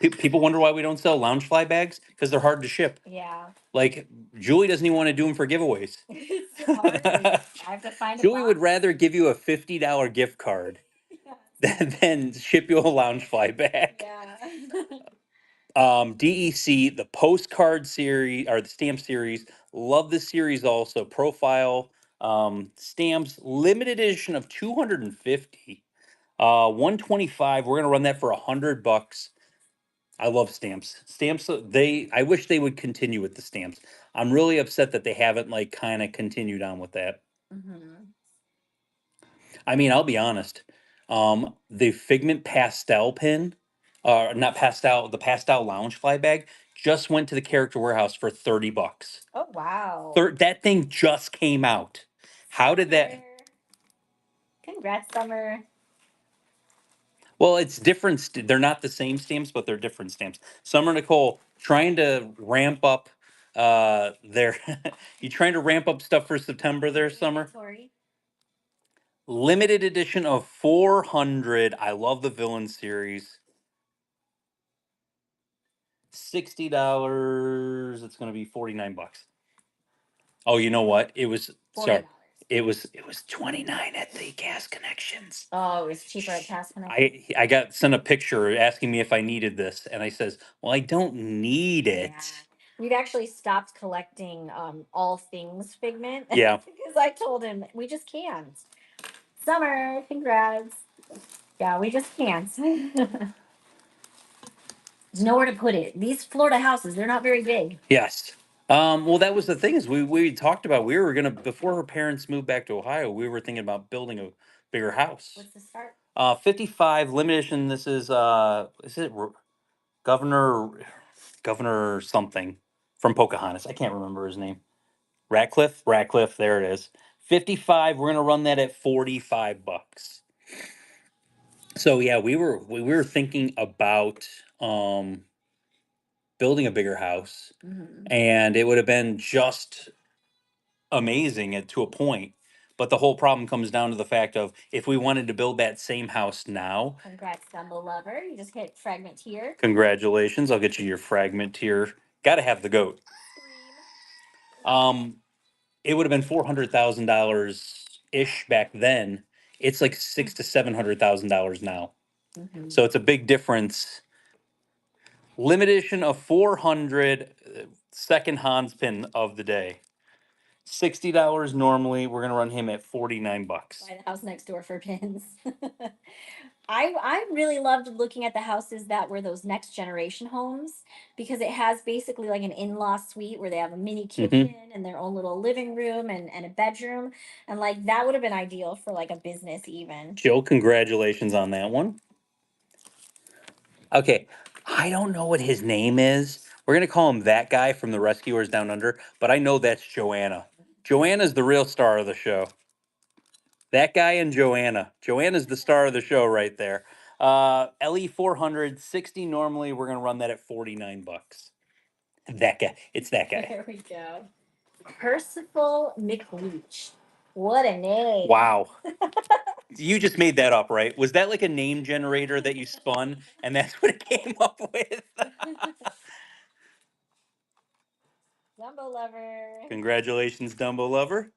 People wonder why we don't sell Loungefly bags because they're hard to ship. Yeah. Like Julie doesn't even want to do them for giveaways. It's hard. I have to find a Julie would box. rather give you a $50 gift card than ship you a Loungefly bag. Yeah. DEC, the postcard series or the stamp series. Love this series also. Profile stamps, limited edition of 250. 125. We're gonna run that for $100. I love stamps. Stamps, I wish they would continue with the stamps. I'm really upset that they haven't like kind of continued on with that. Mm-hmm. I mean, I'll be honest. The Figment pastel pin, not pastel, the pastel lounge fly bag just went to the Character Warehouse for 30 bucks. Oh wow. That thing just came out. How did that? Congrats, Summer. Well, it's different. They're not the same stamps, but they're different stamps. Summer Nicole trying to ramp up their you trying to ramp up stuff for September there, Summer? Limited edition of 400. I love the villain series. $60. It's going to be 49 bucks. Oh, you know what? It was sorry. It was 29 at the Gas Connections. Oh, it was cheaper at Gas Connections. I got sent a picture asking me if I needed this, and I says, "Well, I don't need it." Yeah. We've actually stopped collecting all things Figment. Yeah. Because I told him we just can't. Summer, congrats. Yeah, we just can't. There's nowhere to put it. These Florida houses, they're not very big. Yes. Well, that was the thing is we talked about we were gonna before her parents moved back to Ohio, we were thinking about building a bigger house. What's the start? 55 limited edition. This is it Governor Governor something from Pocahontas. I can't remember his name. Ratcliffe, there it is. 55. We're gonna run that at 45 bucks. So yeah, we were thinking about building a bigger house, and it would have been just amazing to a point. But the whole problem comes down to the fact of if we wanted to build that same house now. Congrats, Dumbo Lover. You just hit fragment tier. Congratulations. I'll get you your fragment tier. Gotta have the goat. It would have been $400,000 ish back then. It's like $600,000 to $700,000 now. Mm-hmm. So it's a big difference. Limited edition of 400, second Hans pin of the day. $60 normally. We're gonna run him at 49 bucks. Buy the house next door for pins. I really loved looking at the houses that were those next generation homes because it has basically like an in-law suite where they have a mini kitchen and their own little living room and a bedroom. And like that would have been ideal for like a business even. Jill, congratulations on that one. Okay, I don't know what his name is. We're gonna call him that guy from the Rescuers Down Under, but I know that's Joanna. Joanna's the real star of the show. That guy and Joanna. Joanna's the star of the show right there. LE 460 normally we're gonna run that at 49 bucks. That guy. It's that guy. There we go. Percival McLeach. What a name. Wow. You just made that up, right? Was that like a name generator that you spun and that's what it came up with? Dumbo lover. Congratulations, Dumbo Lover.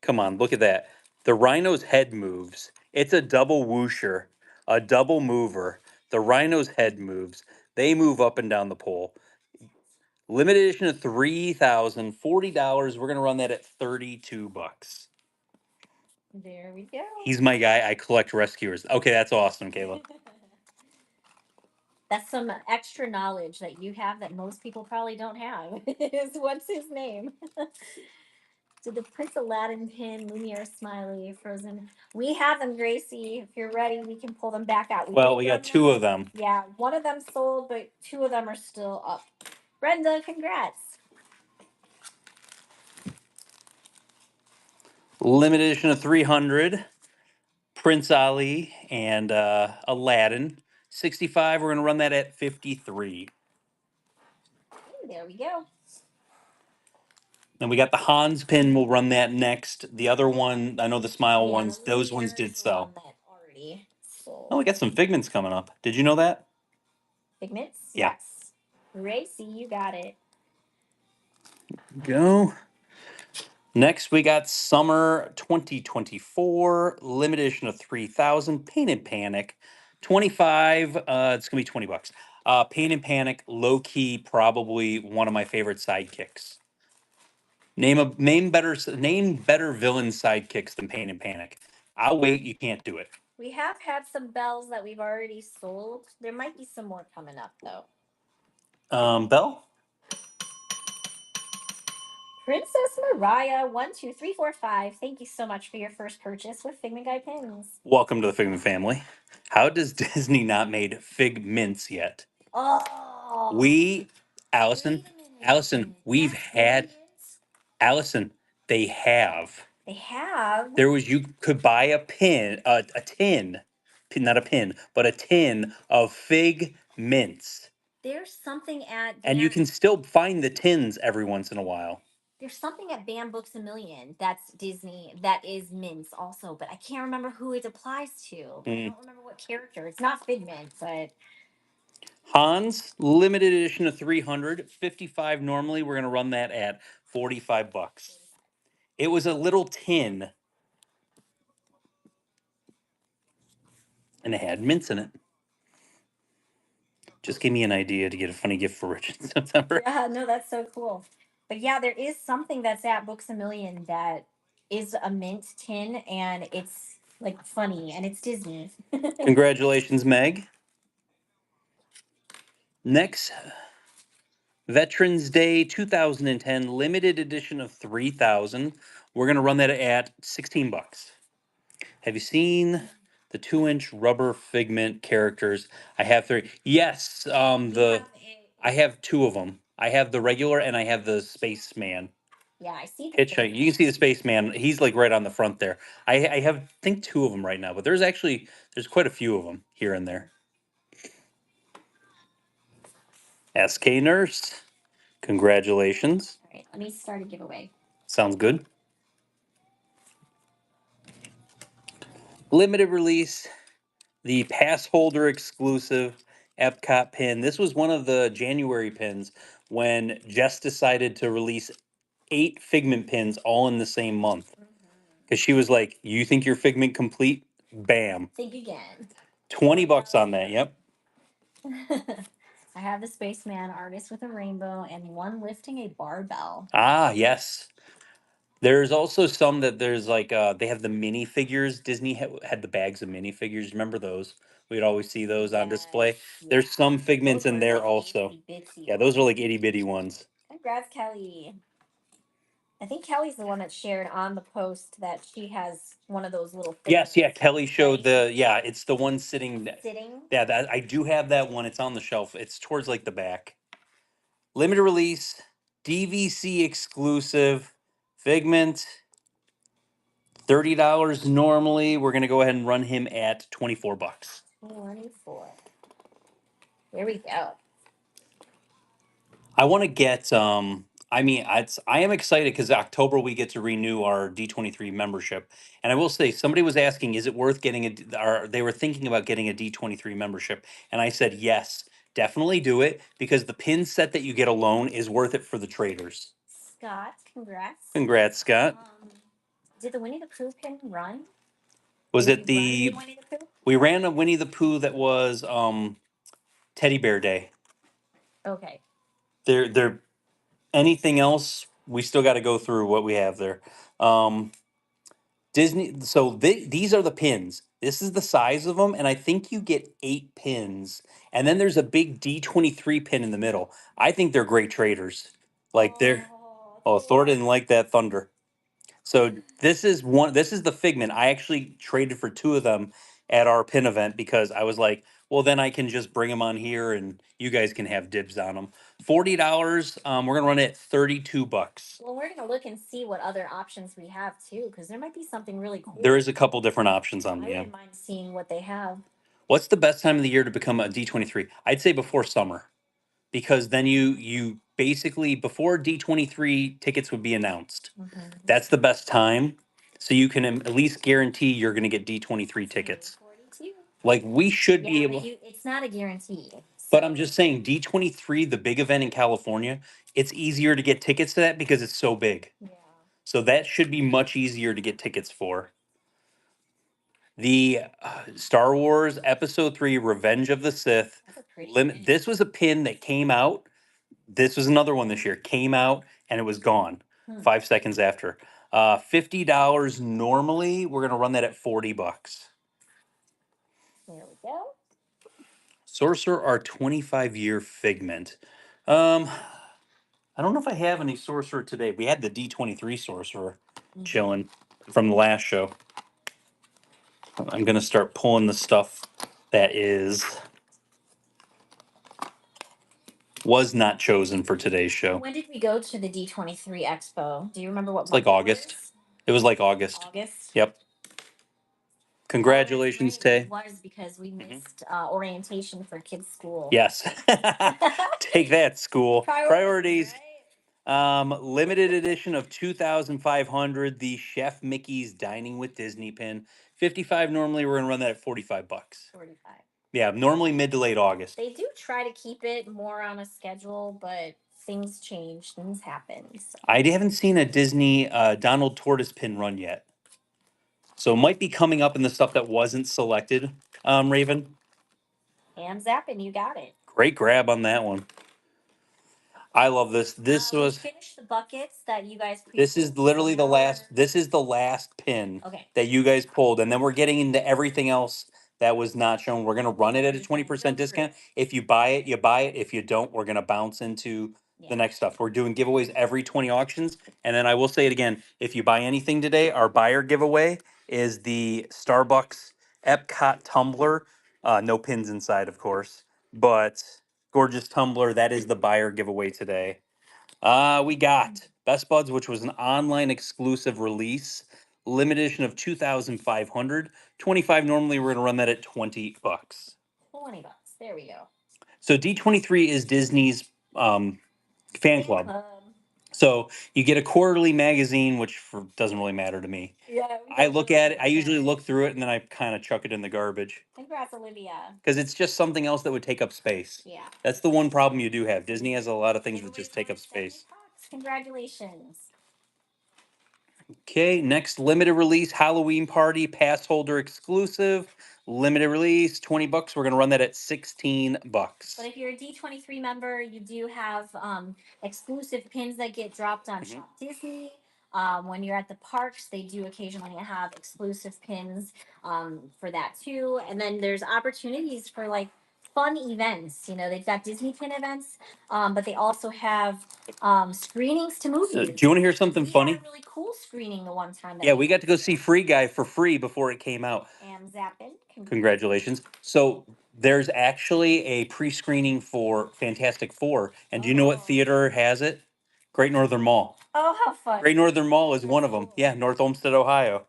Come on, look at that. The rhino's head moves. It's a double whoosher, a double mover. The rhino's head moves. They move up and down the pole. Limited edition of $3,040. We're gonna run that at 32 bucks. There we go. He's my guy. I collect rescuers. Okay, that's awesome, Kayla. That's some extra knowledge that you have that most people probably don't have. Is what's his name? So the Prince Aladdin pin, Lumiere Smiley, Frozen. We have them, Gracie. If you're ready, we can pull them back out. Well, we got two of them. Yeah, one of them sold, but two of them are still up. Brenda, congrats. Limited edition of 300. Prince Ali and Aladdin. 65. We're gonna run that at 53. There we go. Then we got the Hans pin. We'll run that next. The other one, I know the Smile ones. Those ones did sell. Already sold. Oh, we got some Figments coming up. Did you know that? Figments? Yeah. Yes. Gracie, you got it. Go. Next, we got Summer 2024, limited edition of 3,000, Pain and Panic, 25. It's gonna be 20 bucks. Pain and Panic, low key, probably one of my favorite sidekicks. Name better villain sidekicks than Pain and Panic. I'll wait. You can't do it. We have had some bells that we've already sold. There might be some more coming up though. Belle. Princess Mariah, 12345. Thank you so much for your first purchase with Figment Guy pins. Welcome to the Figment family. How does Disney not made Figments yet? Oh, Allison, we've had Allison. They have. They have. There was you could buy a not a pin, but a tin of Fig Mints. There's something at And you can still find the tins every once in a while. There's something at Bam Books a Million that's Disney that is mints also, but I can't remember who it applies to. I don't remember what character. It's not Figment, but Hans limited edition of 300, 55 normally. We're gonna run that at 45 bucks. It was a little tin, and it had mints in it. Just give me an idea to get a funny gift for Rich in September. Yeah, no, that's so cool. But yeah, there is something that's at Books a Million that is a mint tin, and it's like funny, and it's Disney. Congratulations, Meg. Next, Veterans Day 2010 limited edition of 3,000. We're gonna run that at 16 bucks. Have you seen the 2-inch rubber Figment characters? I have 3. Yes, I have 2 of them. I have the regular and I have the Spaceman. Yeah, I see. Hitchhike. You can see the Spaceman. He's like right on the front there. I have I think 2 of them right now, but there's quite a few of them here and there. SK Nurse, congratulations. All right, let me start a giveaway. Sounds good. Limited release, the pass holder exclusive Epcot pin. This was one of the January pins when Jess decided to release 8 Figment pins all in the same month. Because she was like, "You think your Figment complete? Bam." Think again. 20 bucks on that. Yep. I have the Spaceman artist with a rainbow and one lifting a barbell. Ah, yes. There's also some that there's like they have the mini figures. Disney had the bags of mini figures. Remember those? We'd always see those on display. There's some Figments in there also. Yeah, those are like itty bitty ones. Congrats, Kelly. I think Kelly's the one that shared on the post that she has one of those little Yes, yeah, figments Kelly showed ready. it's the one sitting. Sitting. Yeah, that I do have that one. It's on the shelf. It's towards like the back. Limited release, DVC exclusive, Figment, $30 normally. We're gonna go ahead and run him at 24 bucks. 24. There we go. I want to get I am excited because October we get to renew our D23 membership. And I will say somebody was asking, is it worth getting or they were thinking about getting a D23 membership. And I said, yes, definitely do it because the pin set that you get alone is worth it for the traders. Scott, congrats. Congrats, Scott. Did the Winnie the Pooh pin run? Was Did it we run Winnie the Pooh? we ran a Winnie the Pooh that was Teddy Bear Day. Okay. There anything else? We still got to go through what we have there. Disney. So these are the pins. This is the size of them, and I think you get 8 pins. And then there's a big D23 pin in the middle. I think they're great traders. Like they're. Oh, Thor didn't like that thunder. So this is one. This is the Figment. I actually traded for 2 of them at our pin event because I was like, well, then I can just bring them on here, and you guys can have dibs on them. $40. We're gonna run it at 32 bucks. Well, we're gonna look and see what other options we have too, because there might be something really cool. There is a couple different options on I them. wouldn't mind seeing what they have. What's the best time of the year to become a D23? I'd say before summer, because then you basically before D23 tickets would be announced. That's the best time, so you can at least guarantee you're going to get D23 tickets. 42. Like we should be Yeah, able. it's not a guarantee. But I'm just saying D23, the big event in California, it's easier to get tickets to that because it's so big. Yeah. So that should be much easier to get tickets for. The Star Wars Episode 3 Revenge of the Sith That's a pretty limit. pin. This was a pin that came out. This was another one this year. Came out and it was gone 5 seconds after. $50 normally. We're gonna run that at 40 bucks. There we go. Sorcerer, our 25-year Figment. I don't know if I have any Sorcerer today. We had the D23 Sorcerer chilling from the last show. I'm gonna start pulling the stuff that was not chosen for today's show. When did we go to the D23 Expo? Do you remember what It's like month August. It was like August. August. Yep. Congratulations, oh, right. Tay. It was because we missed orientation for kids' school. Yes. Take that, school. Priorities. Right? Limited edition of 2,500. The Chef Mickey's Dining with Disney pin. 55 normally. We're gonna run that at 45 bucks. 45. Yeah, normally mid to late August. They do try to keep it more on a schedule, but things change, things happen. So. I haven't seen a Disney Donald Tortoise pin run yet. So it might be coming up in the stuff that wasn't selected, Raven. And zapping, you got it. Great grab on that one. I love this. This was finished the buckets that you guys. This is literally the last. This is the last pin that you guys pulled, and then we're getting into everything else that was not shown. We're gonna run it at a 20% discount. If you buy it, you buy it. If you don't, we're gonna bounce into the next stuff. We're doing giveaways every 20 auctions, and then I will say it again: if you buy anything today, our buyer giveaway is the Starbucks Epcot tumbler. No pins inside, of course, but gorgeous tumbler. That is the buyer giveaway today. We got Best Buds, which was an online exclusive release, limited edition of 2,500. 25 normally, we're gonna run that at 20 bucks. 20 bucks. There we go. So D23 is Disney's fan club. So you get a quarterly magazine, which doesn't really matter to me. Yeah. I look at it. I usually look through it and then I kind of chuck it in the garbage. Congrats, Olivia. Because it's just something else that would take up space. Yeah. That's the one problem you do have. Disney has a lot of things that just take up space. Congratulations. Okay, next limited release Halloween party pass holder exclusive. Limited release, 20 bucks. We're gonna run that at 16 bucks. But if you're a D23 member, you do have exclusive pins that get dropped on Shop Disney. When you're at the parks, they do occasionally have exclusive pins for that too. And then there's opportunities for like fun events. You know, they've got Disney pin events, but they also have screenings to So, movies. do you want to hear something We funny? had a really cool screening the one time that Yeah, we we got went to go see Free Guy for free before it came out. and Zappin. Congratulations. So there's actually a pre-screening for Fantastic Four, and do you know what Oh. theater has it? Great Northern Mall. Oh, how fun! Great Northern Mall is one of them. Cool. Yeah, North Olmsted, Ohio.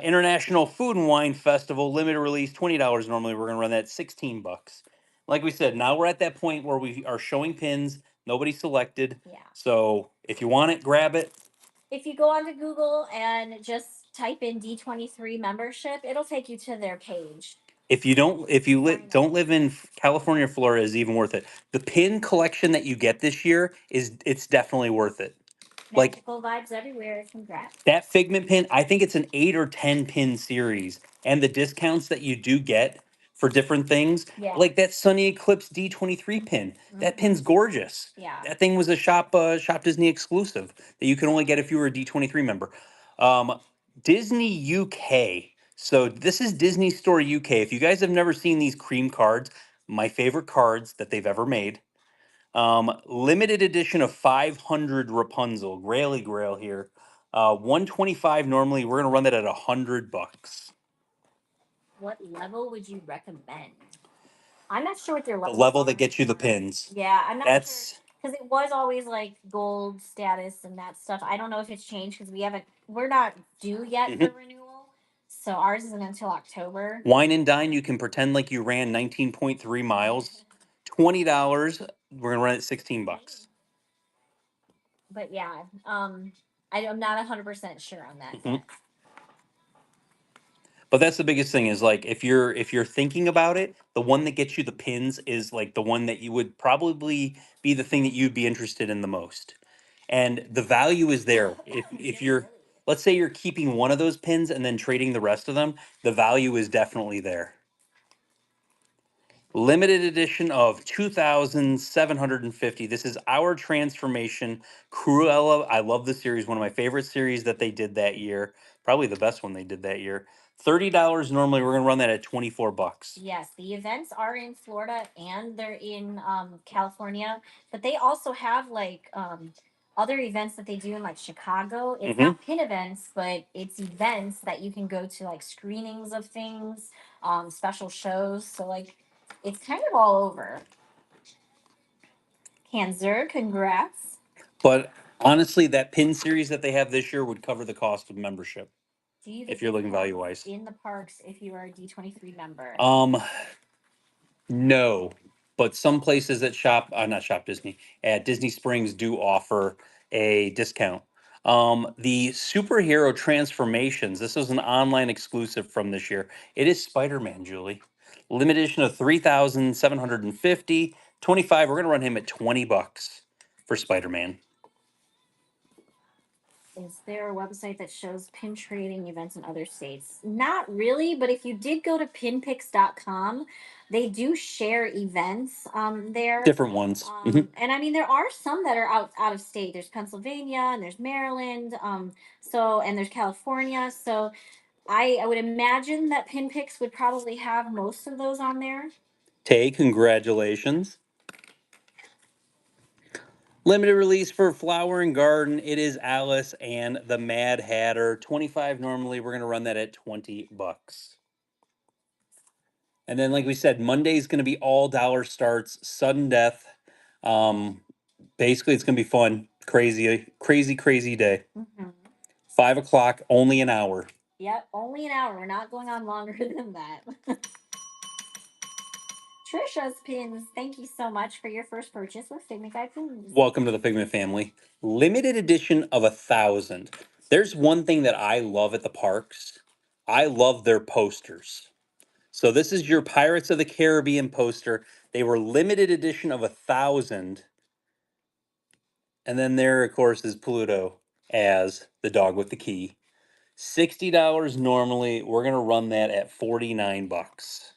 International Food and Wine Festival, limited release, $20 normally. We're gonna run that at 16 bucks. Like we said, now we're at that point where we are showing pins. Nobody selected. Yeah. So if you want it, grab it. If you go onto Google and just type in D23 membership, it'll take you to their page. If you don't, if you Sign don't up. live in California or Florida, is even worth it. The pin collection that you get this year it's definitely worth it. Like Magical vibes everywhere. Congrats. that Figment pin, I think it's an 8 or 10 pin series, and the discounts that you do get for different things, Yeah. like that Sunny Eclipse D23 pin. That pin's gorgeous. Yeah. That thing was a Shop Disney exclusive that you can only get if you were a D23 member. Disney UK. So this is Disney Store UK. If you guys have never seen these cream cards, my favorite cards that they've ever made. Limited edition of 500 Rapunzel, Graily Grail here. 125 normally. We're gonna run that at $100. What level would you recommend? I'm not sure what their The levels level are that gets you the anymore. pins. Yeah, I'm not sure That's because it was always like gold status and that stuff. I don't know if it's changed because we're not due yet mhm. for renewal, so ours isn't until October. Wine and dine. You can pretend like you ran 19.3 miles. $20. We're gonna run it 16 bucks. But yeah, I'm not 100% sure on that Mhm. yet. But that's the biggest thing is like if you're thinking about it, the one that gets you the pins is like the one that you would probably be the thing that you'd be interested in the most. And the value is there. If you're let's say you're keeping one of those pins and then trading the rest of them, the value is definitely there. Limited edition of 2,750. This is our transformation. Cruella. I love the series. One of my favorite series that they did that year. Probably the best one they did that year. $30 normally. We're gonna run that at 24 bucks. Yes, the events are in Florida and they're in California, but they also have like other events that they do in like Chicago. It's not pin events, but it's events that you can go to, like screenings of things, special shows. So like it's kind of all over. Cancer, congrats. But honestly, that pin series that they have this year would cover the cost of membership Do you if you're looking value discounts wise. in the parks if you are a D23 member? No, but some places that not Shop Disney, at Disney Springs do offer a discount. The superhero transformations, this is an online exclusive from this year. It is Spider-Man, Julie. Limited edition of 3,750. 25, we're gonna run him at 20 bucks for Spider-Man. Is there a website that shows pin trading events in other states? Not really, but if you did go to pinpicks.com, they do share events there. Different ones. And I mean, there are some that are out of state. There's Pennsylvania and there's Maryland. And there's California. So I would imagine that Pinpicks would probably have most of those on there. Tay, congratulations. Limited release for Flower and Garden. It is Alice and the Mad Hatter. 25 normally. We're going to run that at 20 bucks. And then, like we said, Monday's going to be all dollar starts, sudden death. Um, Basically, it's going to be fun. Crazy, crazy, crazy day. 5 o'clock, only an hour. Yep, only an hour. We're not going on longer than that. Trisha's pins. Thank you so much for your first purchase with Figment Guy Pins. Welcome to the Figment family. Limited edition of 1,000. There's one thing that I love at the parks. I love their posters. So this is your Pirates of the Caribbean poster. They were limited edition of 1,000. And then there, of course, is Pluto as the dog with the key. $60 normally. We're gonna run that at 49 bucks.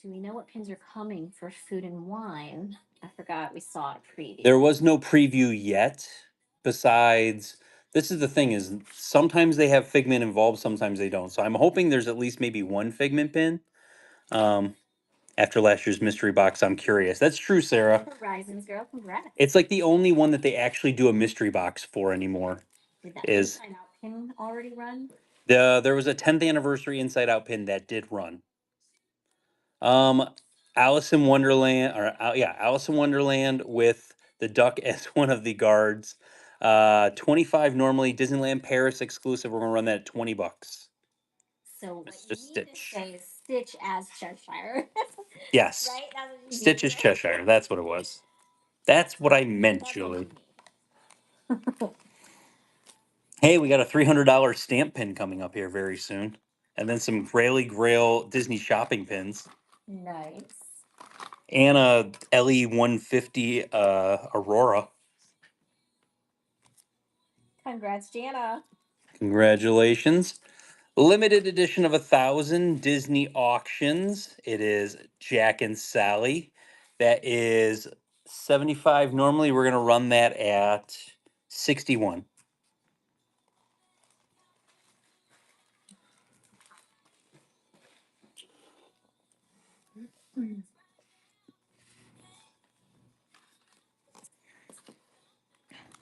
Do we know what pins are coming for Food and Wine? I forgot we saw a preview. There was no preview yet, besides This is the thing is sometimes they have Figment involved, sometimes they don't. So I'm hoping there's at least maybe one Figment pin. After last year's mystery box, I'm curious. That's true, Sarah. Horizons girl, congrats. It's like the only one that they actually do a mystery box for anymore. Did that Is Inside Out pin already run? there was a 10th anniversary Inside Out pin that did run. Um, Alice in Wonderland, or yeah, Alice in Wonderland with the duck as one of the guards. 25 normally, Disneyland Paris exclusive. We're gonna run that at $20. So what Mr. you need to Stitch. say is Stitch as Cheshire. Yes. Right? That's what you Stitch need is to say. Cheshire. That's what it was. That's what I meant, That's what Julie. you need. Hey, we got a $300 stamp pin coming up here very soon. And then some Graily Grail Disney shopping pins. Nice. And a LE 150 Aurora. Congrats, Jana. Congratulations. Limited edition of 1,000 Disney auctions. It is Jack and Sally. That is 75. Normally, we're going to run that at 61.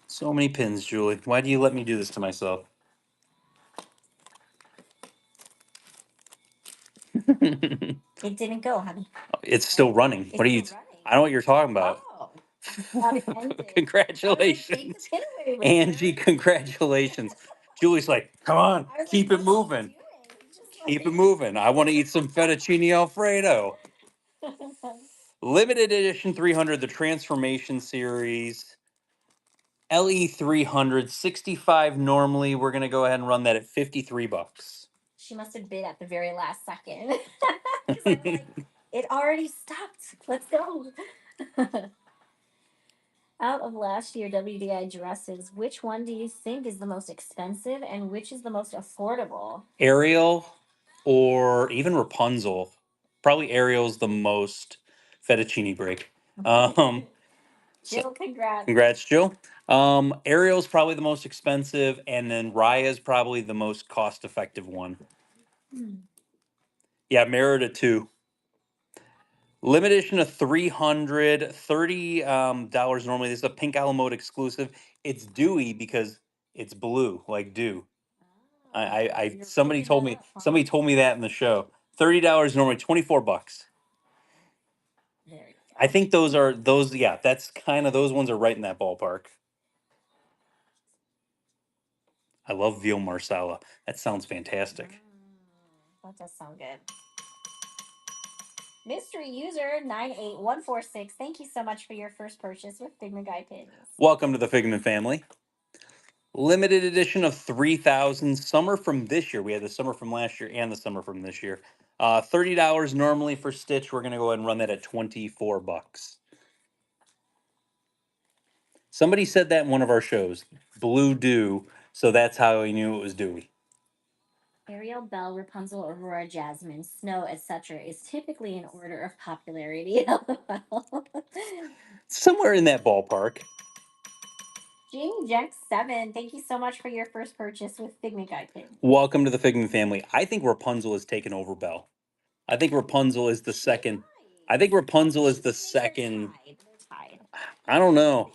So many pins, Julie. Why do you let me do this to myself? It didn't go, honey. It's still running. It's What are you? still running. I don't know what you're talking about. Oh. Thought it ended. I Congratulations, was like, take the pin away, Richard. Angie. Congratulations. Julie's like, come on, I was keep like, it what's she moving. doing? Just Keep it like... moving. I want to eat some fettuccine Alfredo. Limited edition 300, the Transformation Series. LE 300, 65 normally. We're going to go ahead and run that at $53. She must have bid at the very last second. Because I'm like, it already stopped. Let's go. Out of last year WDI dresses, which one do you think is the most expensive and which is the most affordable? Ariel or even Rapunzel. Probably Ariel's the most fettuccine break. Um, Jill, congrats. Congrats, Jill. Ariel's probably the most expensive, and then Raya's probably the most cost-effective one. Yeah, Merida too. Limited edition of 300, $30 normally. This is a Pink Owl Mode exclusive. It's dewy because it's blue, like dew. Somebody told me that in the show. $30 normally, $24. There you go. I think those. Yeah, that's kind of those ones are right in that ballpark. I love veal marsala. That sounds fantastic. That does sound good. Mystery user 98146. Thank you so much for your first purchase with Figment Guy pins. Welcome to the Figment family. Limited edition of 3,000. Summer from this year. We had the summer from last year and the summer from this year. $30 normally for Stitch. We're going to go ahead and run that at $24. Somebody said that in one of our shows. Blue dew. So that's how we knew it was dewy. Ariel, Belle, Rapunzel, Aurora, Jasmine, Snow, etc. is typically in order of popularity. Somewhere in that ballpark. Jamie Jack 7, thank you so much for your first purchase with Figment Guy pins. Welcome to the Figment family. I think Rapunzel has taken over Belle. I think Rapunzel is the second. I think Rapunzel is the second. They're tied. I don't know.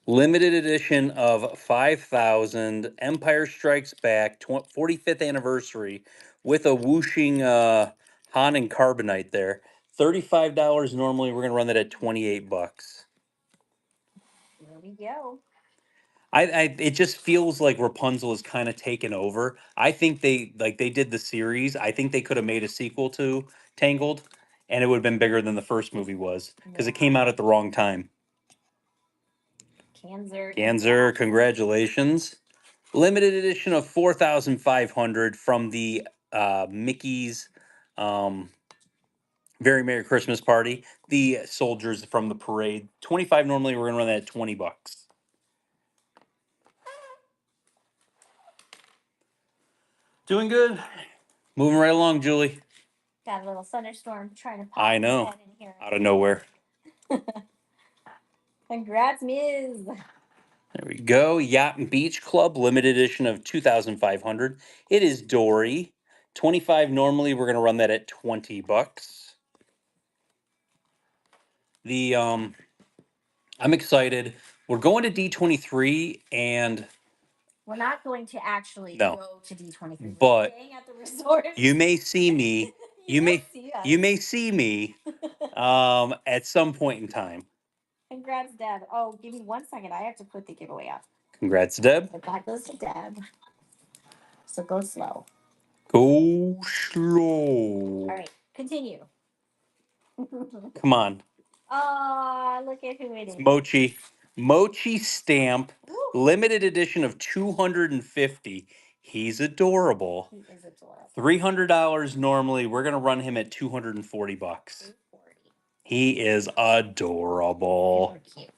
Limited edition of 5,000 Empire Strikes Back 45th anniversary with a whooshing Han and Carbonite there. $35 normally. We're going to run that at $28. Here we go. It just feels like Rapunzel is kind of taken over. I think they did the series. I think they could have made a sequel to Tangled, and it would have been bigger than the first movie was because it came out at the wrong time. Ganser, congratulations. Limited edition of 4,500 from the Mickey's Very Merry Christmas Party. The soldiers from the parade. 25 normally. We're going to run that at $20. Doing good. Moving right along, Julie. Got a little thunderstorm trying to pop I his know. head in here. Out of nowhere. Congrats, Ms. There we go. Yacht and Beach Club, limited edition of 2,500. It is Dory. 25 normally. We're going to run that at 20 bucks. I'm excited. We're going to D23 and we're not going to actually no, go to D23. We're but staying at the resort. You may see me. You may see me at some point in time. Congrats, Deb. Oh, give me 1 second. I have to put the giveaway up. Congrats, Deb. But that goes to Deb. So go slow. Go slow. All right, continue. Come on. Oh, look at who it is. It's Mochi. Mochi stamp. Woo. Limited edition of 250. He's adorable. He is adorable. $300 normally. We're gonna run him at 240 bucks. He is adorable. Cute.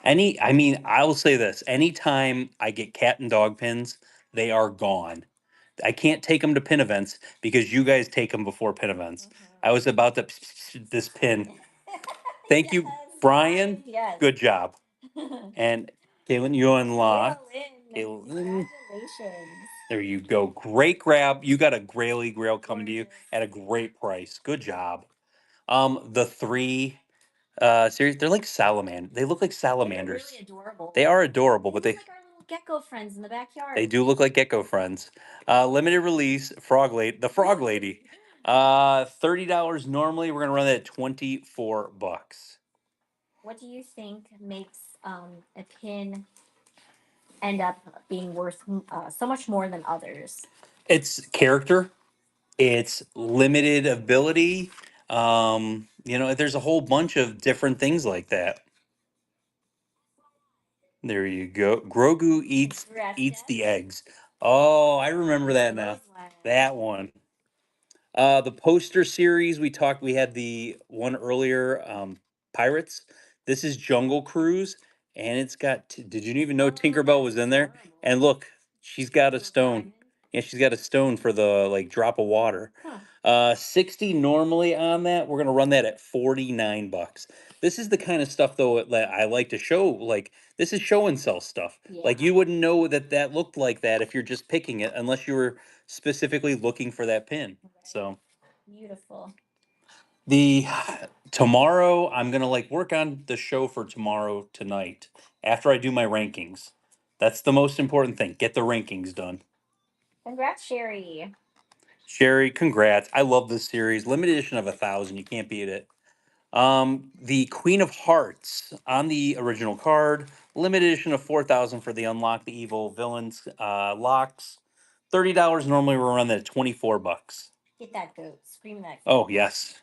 I will say this. Anytime I get cat and dog pins, they are gone. I can't take them to pin events because you guys take them before pin events. I was about to this pin. Thank you, Brian. Yes. Good job. And Caitlin, you unlocked. Caitlin. Congratulations. There you go. Great grab. You got a Graily Grail coming to you at a great price. Good job. The three series, they're like salamander. They look like salamanders. They're really adorable. They are adorable, but they look like our little gecko friends in the backyard. They do look like gecko friends. Limited release, the Frog Lady. $30 normally. We're gonna run that at 24 bucks. What do you think makes a pin end up being worth so much more than others? It's character. It's limited ability. There's a whole bunch of different things like that. There you go. Grogu eats the eggs. Oh, I remember that now. That one. The poster series we had the one earlier, Pirates. This is Jungle Cruise, and it's got. Did you even know Tinkerbell was in there? And look, she's got a stone. Yeah, she's got a stone for the like drop of water. 60 normally on that. We're gonna run that at 49 bucks. This is the kind of stuff though that I like to show. Like this is show and sell stuff. Like you wouldn't know that looked like that if you're just picking it unless you were specifically looking for that pin. So beautiful. The tomorrow I'm gonna work on the show for tomorrow tonight after I do my rankings. That's the most important thing. Get the rankings done. Congrats, Sherry. Sherry, congrats. I love this series. Limited edition of 1,000. You can't beat it. The Queen of Hearts on the original card. Limited edition of 4,000 for the Unlock the Evil Villains locks. $30 normally. We're running at 24 bucks. Get that goat. Scream that goat. Oh, yes.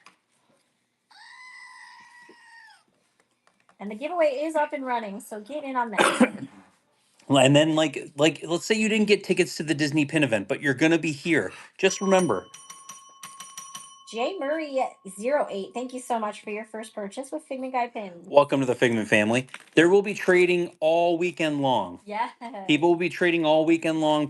And the giveaway is up and running, so get in on that. And then let's say you didn't get tickets to the Disney Pin event, but you're gonna be here. Just remember. J Murray 08, thank you so much for your first purchase with Figment Guy Pins. Welcome to the Figment family. There will be trading all weekend long. Yeah. People will be trading all weekend long.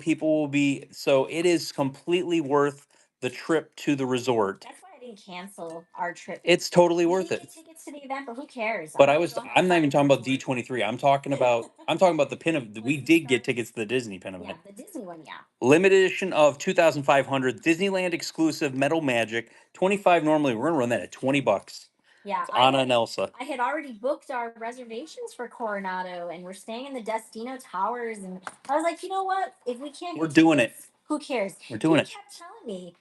So it is completely worth the trip to the resort. That's why I didn't cancel our trip. It's totally worth it. Get tickets to the event, but who cares? But I'm not even talking about D23. I'm talking about the pin of we did get tickets to the Disney pin event. Yeah, the Disney one, yeah. Limited edition of 2,500 Disneyland exclusive Metal Magic. 25 normally. We're gonna run that at 20 bucks. Yeah, Anna and Elsa. I had already booked our reservations for Coronado, and we're staying in the Destino Towers. And I was like, you know what? If we can't, we're doing it. Who cares? We're doing it. He kept telling me,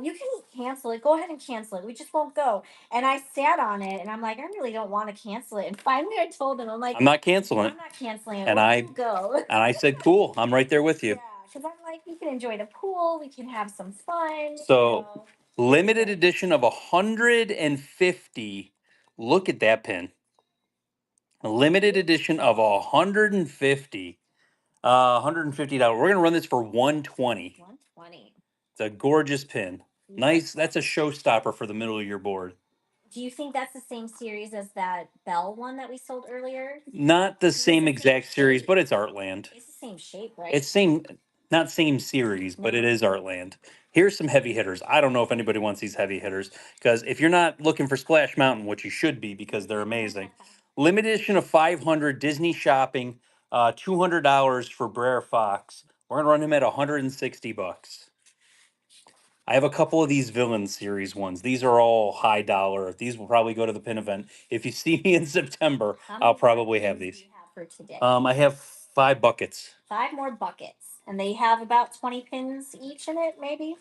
you can cancel it. Go ahead and cancel it. We just won't go. And I sat on it, and I'm like, I really don't want to cancel it. And finally, I told him, I'm like, I'm not canceling it. I'm not canceling it. And we'll go. And I said, cool. I'm right there with you. Yeah, because I'm like, we can enjoy the pool. We can have some fun. So limited edition of 150. Look at that pin. Limited edition of 150. $150. We're gonna run this for 120. 120. It's a gorgeous pin. Nice. That's a showstopper for the middle of your board. Do you think that's the same series as that Bell one that we sold earlier? Not the same exact series, but it's Artland. It's the same shape, right? It's not same series, but it is Artland. Here's some heavy hitters. I don't know if anybody wants these heavy hitters because if you're not looking for Splash Mountain, which you should be because they're amazing, Limited edition of 500 Disney shopping, $200 for Brer Fox. We're gonna run him at 160 bucks. I have a couple of these villain series ones. These are all high dollar. These will probably go to the pin event. If you see me in September, How I'll many probably have pins do these. you have for today? I have 5 buckets. 5 more buckets, and they have about 20 pins each in it, maybe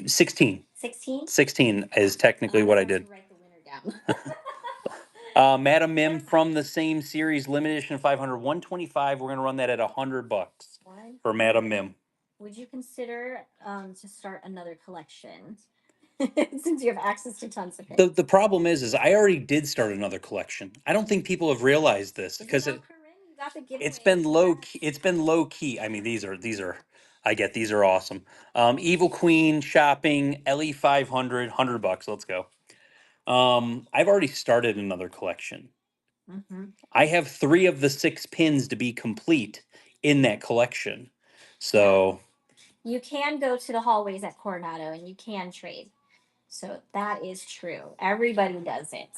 16. 16. 16 is technically I what I have to did. write the winner down. Madam Mim from the same series, limited edition 500, 125. We're gonna run that at $100 for Madam Mim. Would you consider to start another collection since you have access to tons of pins? The problem is I already did start another collection. I don't think people have realized this because You got the giveaway. it's been low key. It's been low key. I mean, these are I get these are awesome. Evil Queen shopping LE 500, $100. Let's go. I've already started another collection. I have 3 of the 6 pins to be complete in that collection. So you can go to the hallways at Coronado and you can trade. So that is true. Everybody does it.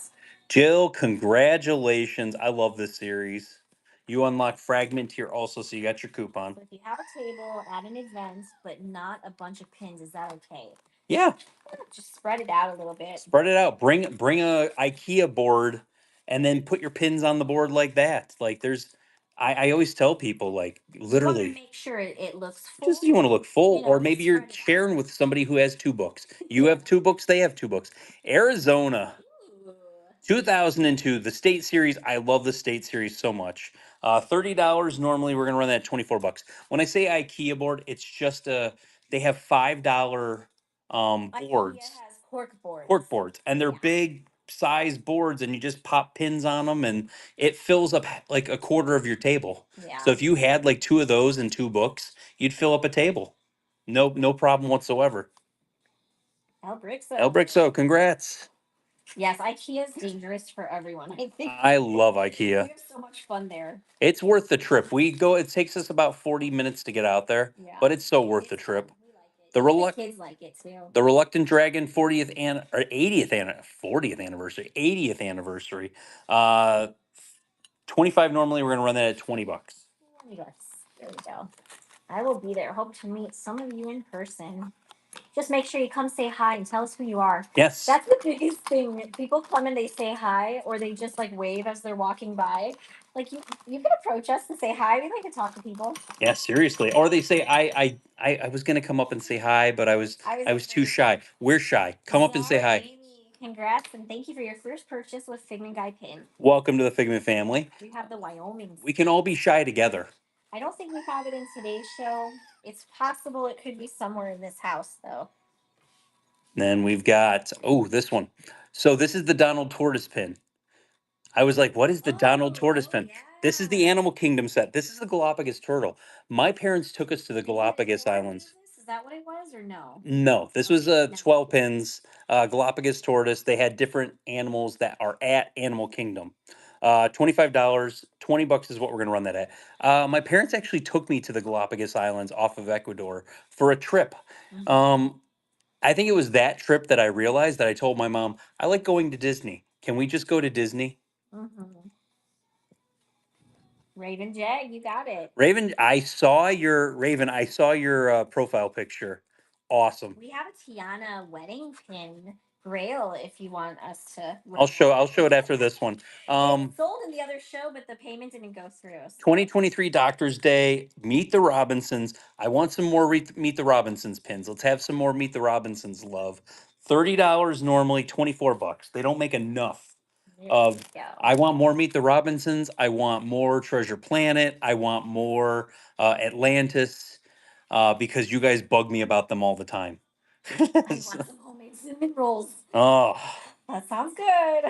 Jill, congratulations. I love this series. You unlock Fragment here also, so you got your coupon. So if you have a table at an event, but not a bunch of pins, is that okay? Yeah. Just spread it out a little bit. Spread it out. Bring a IKEA board and then put your pins on the board like that. Like there's I always tell people like literally make sure it looks full. Just you want to look full, You know, or maybe you're sharing with somebody who has 2 books. You have 2 books, they have 2 books. Arizona, 2002, the state series. I love the state series so much. $30 normally. We're gonna run that at 24 bucks. When I say IKEA board, it's just they have $5 boards. IKEA has Cork boards, and they're big size boards, and you just pop pins on them, and it fills up like a quarter of your table. Yeah. So if you had like 2 of those and 2 books, you'd fill up a table. No problem whatsoever. Elbrixo, congrats. Yes, IKEA is dangerous for everyone. I think. I love IKEA. We have so much fun there. It's worth the trip. We go. It takes us about 40 minutes to get out there, but it's so worth the trip. The Kids like it too. The Reluctant Dragon 40th or 80th 40th anniversary, 80th anniversary. 25 normally. We're gonna run that at 20 bucks. 20 bucks. There we go. I will be there. Hope to meet some of you in person. Just make sure you come say hi and tell us who you are. Yes. That's the biggest thing. People come and they say hi, or they just like wave as they're walking by. Like you can approach us and say hi. We like to talk to people. Yeah, seriously. Or they say I was gonna come up and say hi, but I was too shy. We're shy. Come up and say hi. Amy, congrats and thank you for your first purchase with Figment Guy pin. Welcome to the Figment family. We have the Wyoming. We can all be shy together. I don't think we have it in today's show. It's possible it could be somewhere in this house, though. Then we've got this one. So this is the Donald Tortoise pin. I was like, what is the Donald Tortoise pin? Yeah. This is the Animal Kingdom set. This is the Galapagos turtle. My parents took us to the Galapagos Islands. Is that what it was or no? No, this was 12 pins, Galapagos tortoise. They had different animals that are at Animal Kingdom. $25, 20 bucks is what we're going to run that at. My parents actually took me to the Galapagos Islands off of Ecuador for a trip. I think it was that trip that I realized that I told my mom, I like going to Disney. Can we just go to Disney? Raven Jag, you got it. Raven, I saw your profile picture. Awesome. We have a Tiana wedding pin grail if you want us to. I'll show it after this one. It sold in the other show, but the payment didn't go through. So. 2023 Doctor's Day. Meet the Robinsons. I want some more Meet the Robinsons pins. Let's have some more Meet the Robinsons love. $30 normally, 24 bucks. They don't make enough of. I want more Meet the Robinsons. I want more Treasure Planet. I want more Atlantis because you guys bug me about them all the time. I want some homemade cinnamon rolls. Oh, that sounds good.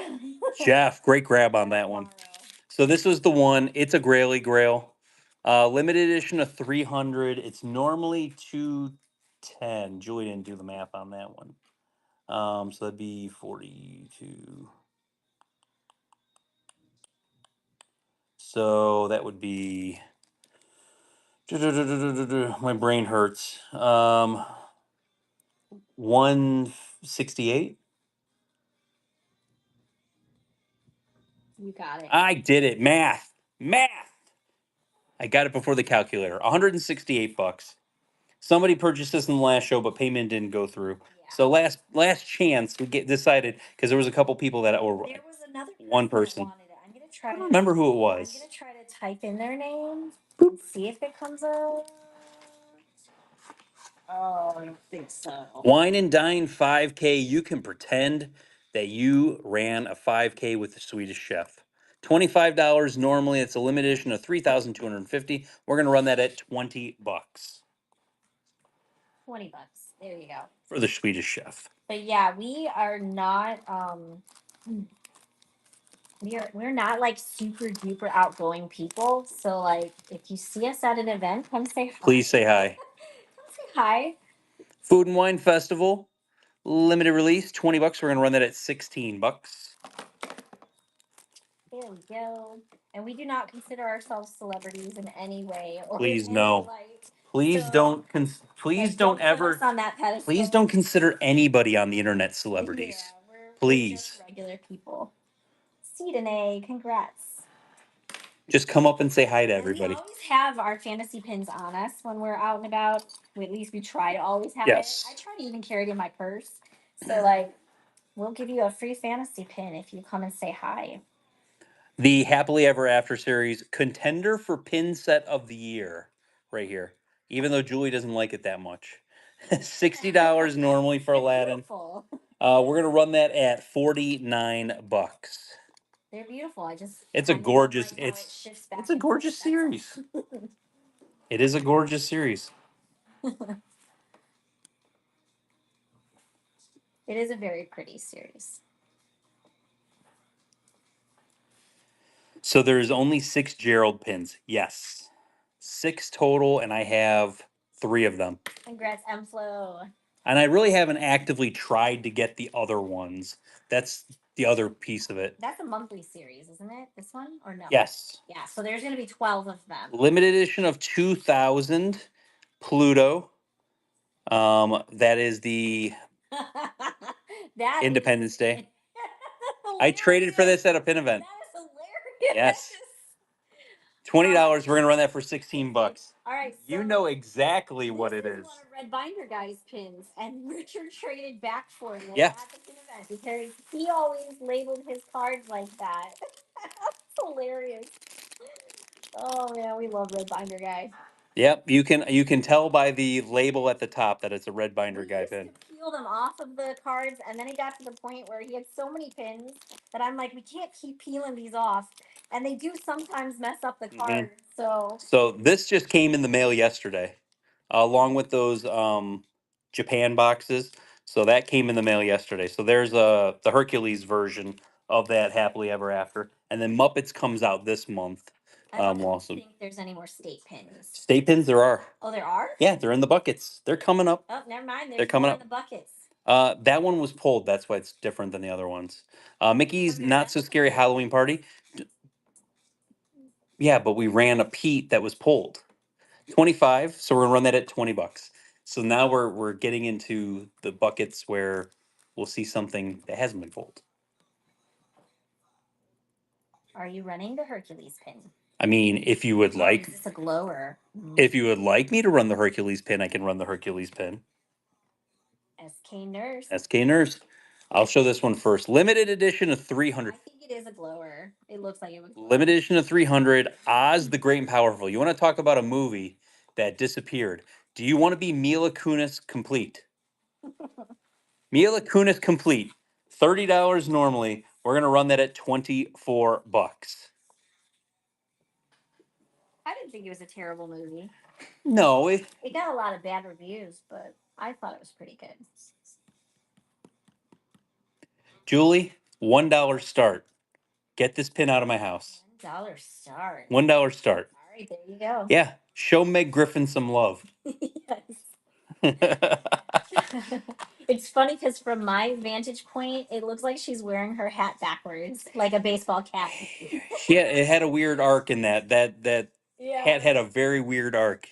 Jeff, great grab on that one. So this was the one. It's a Graily Grail. Limited edition of 300. It's normally 210. Julie didn't do the math on that one. So that'd be 42. So that would be. My brain hurts. 168. You got it. I did it. Math. I got it before the calculator. 168 bucks. Somebody purchased this in the last show, but payment didn't go through. Yeah. So last chance we get decided because there was a couple people that or There was another one person. that wanted it. I'm gonna try. I don't remember who it was. I'm gonna try to type in their name and see if it comes up. Oh, I don't think so. Wine and Dine 5K. You can pretend that you ran a 5K with the Swedish Chef. $25 normally. It's a limited edition of 3,250. We're gonna run that at 20 bucks. 20 bucks. There you go. For the Swedish Chef. But yeah, we are not we're not like super duper outgoing people. So like if you see us at an event, come say hi. Please say hi. Come say hi. Food and Wine Festival. Limited release, 20 bucks. We're gonna run that at 16 bucks. There we go. And we do not consider ourselves celebrities in any way. Or Please in no. any light. Please So, don't. Please like, don't put ever. us on that pedestal. Please don't consider anybody on the internet celebrities. Yeah, we're Please. just regular people. Danae, congrats. Just come up and say hi to And everybody. we always have our fantasy pins on us when we're out and about. At least we try to always have Yes. it. I try to even carry it in my purse. So like, we'll give you a free fantasy pin if you come and say hi. The Happily Ever After series contender for pin set of the year, right here. Even though Julie doesn't like it that much. $60 normally for Aladdin. Beautiful. We're gonna run that at 49 bucks. They're beautiful. It's a gorgeous. Like it's a gorgeous series. It is a gorgeous series. It is a very pretty series. So there's only 6 Gerald pins. Yes. 6 total, and I have 3 of them. Congrats, Mflo. And I really haven't actively tried to get the other ones. That's the other piece of it. That's a monthly series, isn't it? This one or no? Yes. Yeah, so there's going to be 12 of them. Limited edition of 2000 Pluto. That is the Independence Day. I traded for this at a pin event. That is hilarious. Yes. $20. We're gonna run that for 16 bucks. All right. So you know exactly what it is. One of Red Binder Guy's pins, and Richard traded back for it Yeah. at the pin event because he always labeled his cards like that. That's hilarious. Oh man, we love Red Binder Guy. Yep, you can tell by the label at the top that it's a Red Binder Guy pin. To peel them off of the cards, and then he got to the point where he had so many pins that I'm like, we can't keep peeling these off, and they do sometimes mess up the cards. So this just came in the mail yesterday, along with those Japan boxes. So that came in the mail yesterday. So there's the Hercules version of that Happily Ever After, and then Muppets comes out this month. I don't think there's any more state pins. State pins there are. Oh, there are? Yeah, they're in the buckets. They're coming up. Oh, never mind. They're coming more up. in the buckets. That one was pulled. That's why it's different than the other ones. Mickey's Not So Scary Halloween Party. Yeah, but we ran a Pete that was pulled. 25, so we're gonna run that at 20 bucks. So now we're getting into the buckets where we'll see something that hasn't been pulled. Are you running the Hercules pin? I mean, if you would like, is this a glower? If you would like me to run the Hercules pin, I can run the Hercules pin. SK Nurse. SK Nurse. I'll show this one first. Limited edition of 300. I think it is a glower. It looks like it would. Limited edition of 300. Oz the Great and Powerful. You want to talk about a movie that disappeared? Do you want to be Mila Kunis complete? Mila Kunis complete. $30 normally. We're gonna run that at 24 bucks. I didn't think it was a terrible movie. No, it got a lot of bad reviews, but I thought it was pretty good. Julie, $1 start. Get this pin out of my house. $1 start. $1 start. All right, there you go. Yeah, show Meg Griffin some love. Yes. It's funny because from my vantage point, it looks like she's wearing her hat backwards, like a baseball cap. Yeah, it had a weird arc in that. That hat had a very weird arc.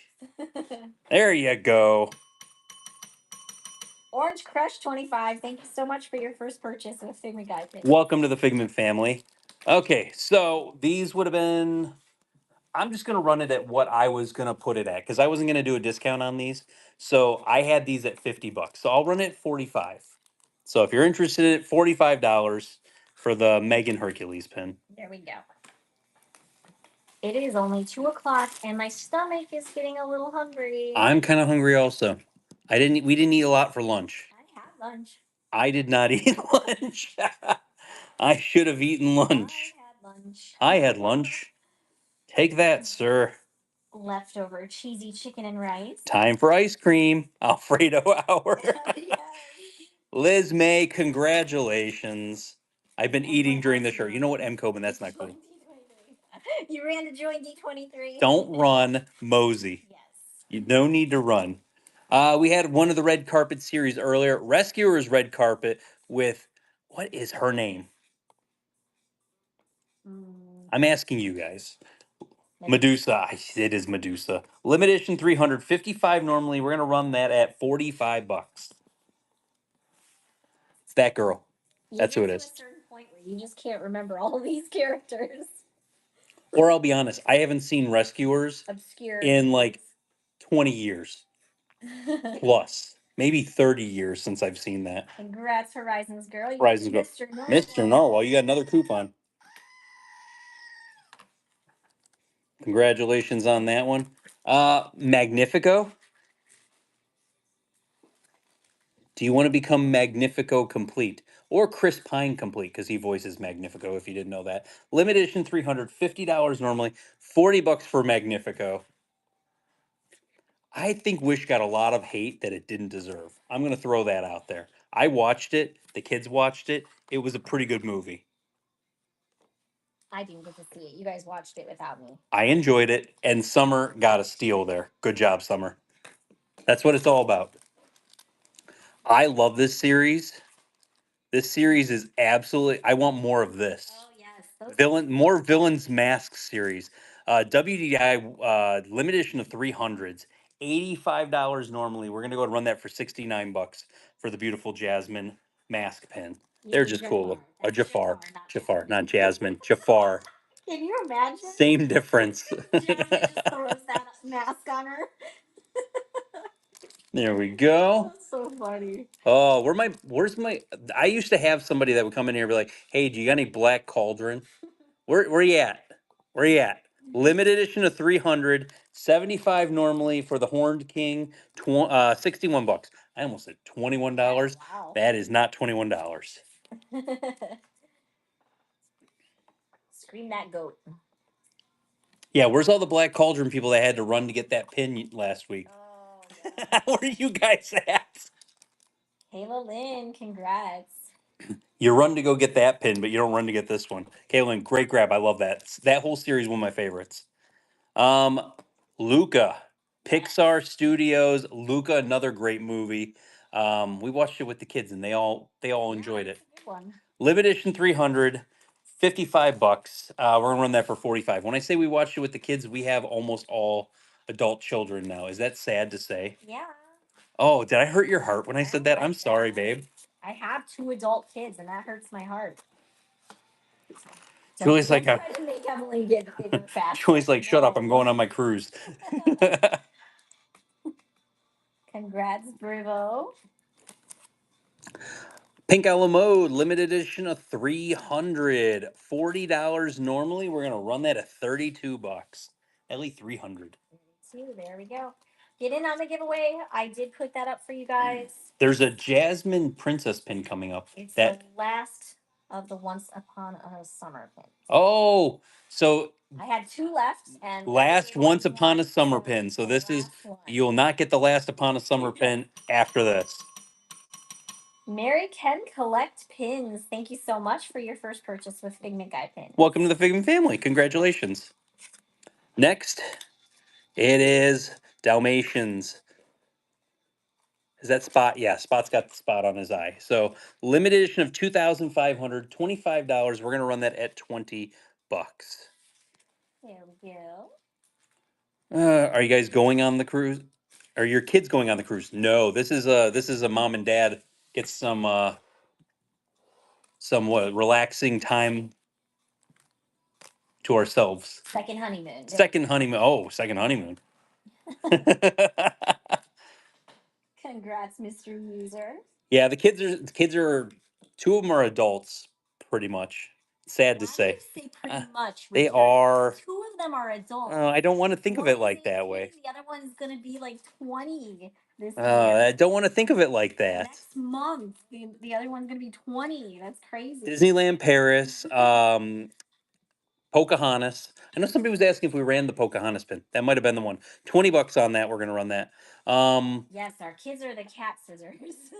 There you go. Orange Crush 25. Thank you so much for your first purchase of a Figment Guy pin. Welcome to the Figment family. Okay, so these would have been. I'm just gonna run it at what I was gonna put it at because I wasn't gonna do a discount on these. So I had these at $50. So I'll run it at 45. So if you're interested at $45 for the Megan Hercules pin. There we go. It is only 2 o'clock, and my stomach is getting a little hungry. I'm kind of hungry also. We didn't eat a lot for lunch. I had lunch. I did not eat lunch. I should have eaten lunch. I had lunch. I had lunch. Take that, sir. Leftover cheesy chicken and rice. Time for ice cream. Alfredo hour. Yes. Liz May, congratulations. I've been And eating what during else the show. did You know what, I M. Coben? That's not join cool. D23. You ran to join D23. Don't run, Mosey. Yes. You no need to run. We had one of the red carpet series earlier. Rescuers red carpet with what is her name? I'm asking you guys. Medusa. It is Medusa. Limited edition 355 normally. We're gonna run that at $45. It's that girl. That's who it is. To a certain point where you just can't remember all of these characters. Or I'll be honest, I haven't seen Rescuers Obscure. in like 20 years plus, maybe 30 years since I've seen that. Congrats, Horizons Girl. Horizons Girl. Mr. Norwell. Mr. Narwhal, you got another coupon. Congratulations on that one. Magnifico. Do you want to become Magnifico complete or Chris Pine complete? Because he voices Magnifico. If you didn't know that, limited edition $350 normally, $40 for Magnifico. I think Wish got a lot of hate that it didn't deserve. I'm going to throw that out there. I watched it. The kids watched it. It was a pretty good movie. I didn't get to see it. You guys watched it without me. I enjoyed it, and Summer got a steal there. Good job, Summer. That's what it's all about. I love this series. This series is absolutely. I want more of this. Oh yes, More villains mask series. WDI limited edition of 300s. $85 normally. We're gonna go and run that for $69 for the beautiful Jasmine mask pin. They're just cool. A Jafar. Jafar, not Jasmine. Jafar. Can you imagine? Same difference. Jasmine just throws that mask on her. There we go. That's so funny. Oh, where's my I used to have somebody that would come in here and be like, hey, do you got any black cauldron? Where you at? Where you at? Limited edition of 300, 75 normally for the Horned King, $61. I almost said $21. Wow. That is not $21. Scream that goat. Yeah, where's all the black cauldron people that had to run to get that pin last week? Oh, yeah. Where are you guys at? Kayla Lynn, congrats. You run to go get that pin, but you don't run to get this one. Kaylin, great grab. I love that. That whole series is one of my favorites. Luca, Pixar Studios. Luca, another great movie. We watched it with the kids, and they all enjoyed it. Limited edition 300, $55. We're gonna run that for 45. When I say we watched it with the kids, we have almost all adult children now. Is that sad to say? Yeah. Oh, did I hurt your heart when I said that? I'm sorry, babe. I have 2 adult kids, and that hurts my heart. Julie's like, Julie's like, shut up! I'm going on my cruise. Congrats, Brivo. Pink a la Mode, limited edition of 300, $40 normally. We're gonna run that at $32. At least 300. There we go. Get in on the giveaway. I did put that up for you guys. There's a Jasmine Princess pin coming up. It's the last of the Once Upon a Summer pins. Oh, so I had 2 left, and last Once Upon a Summer pin. So this is you will not get the last Upon a Summer pin after this. Mary Ken Collect Pins. Thank you so much for your first purchase with Figment Guy Pins. Welcome to the Figment family. Congratulations. Next, it is Dalmatians. Is that Spot? Yeah, Spot's got the spot on his eye. So limited edition of 2,500, $25. We're gonna run that at $20. There we go. Are you guys going on the cruise? Are your kids going on the cruise? No, this is a mom and dad get some what, relaxing time to ourselves. Second honeymoon. Second honeymoon. Oh, second honeymoon. Congrats, Mr. User. Yeah, the kids are two of them are adults, pretty much. Sad to Why do say. you say pretty much? They Richard? are. Two of them are adults. I don't want to think of One it is like that 18, way. The other one's gonna be like 20 this year. I don't want to think of it like that. Next month, the other one's gonna be 20. That's crazy. Disneyland Paris, Pocahontas. I know somebody was asking if we ran the Pocahontas pin. That might have been the one. $20 on that. We're gonna run that. Yes, our kids are the cat scissors,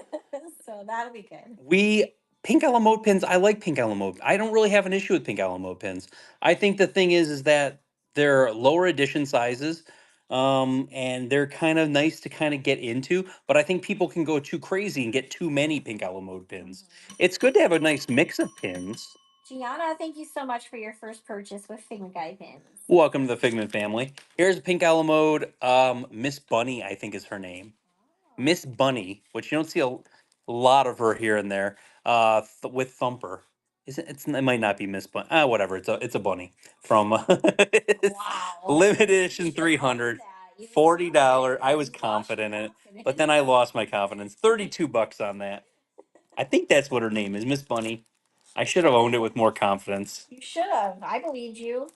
so that'll be good. We pink a la mode pins. I like pink a la mode. I don't really have an issue with pink a la mode pins. I think the thing is that they're lower edition sizes, and they're kind of nice to kind of get into. But I think people can go too crazy and get too many pink a la mode pins. It's good to have a nice mix of pins. Gianna, thank you so much for your first purchase with Figment Guy pins. Welcome to the Figment family. Here's a pink a la mode. Miss Bunny, I think is her name. Miss Bunny, which you don't see a lot of her here and there, with Thumper. It might not be Miss Bunny. Whatever. It's a bunny from Wow. limited edition 300. $40. I was confident in it, but then I lost my confidence. $32 on that. I think that's what her name is, Miss Bunny. I should have owned it with more confidence. You should have. I believed you.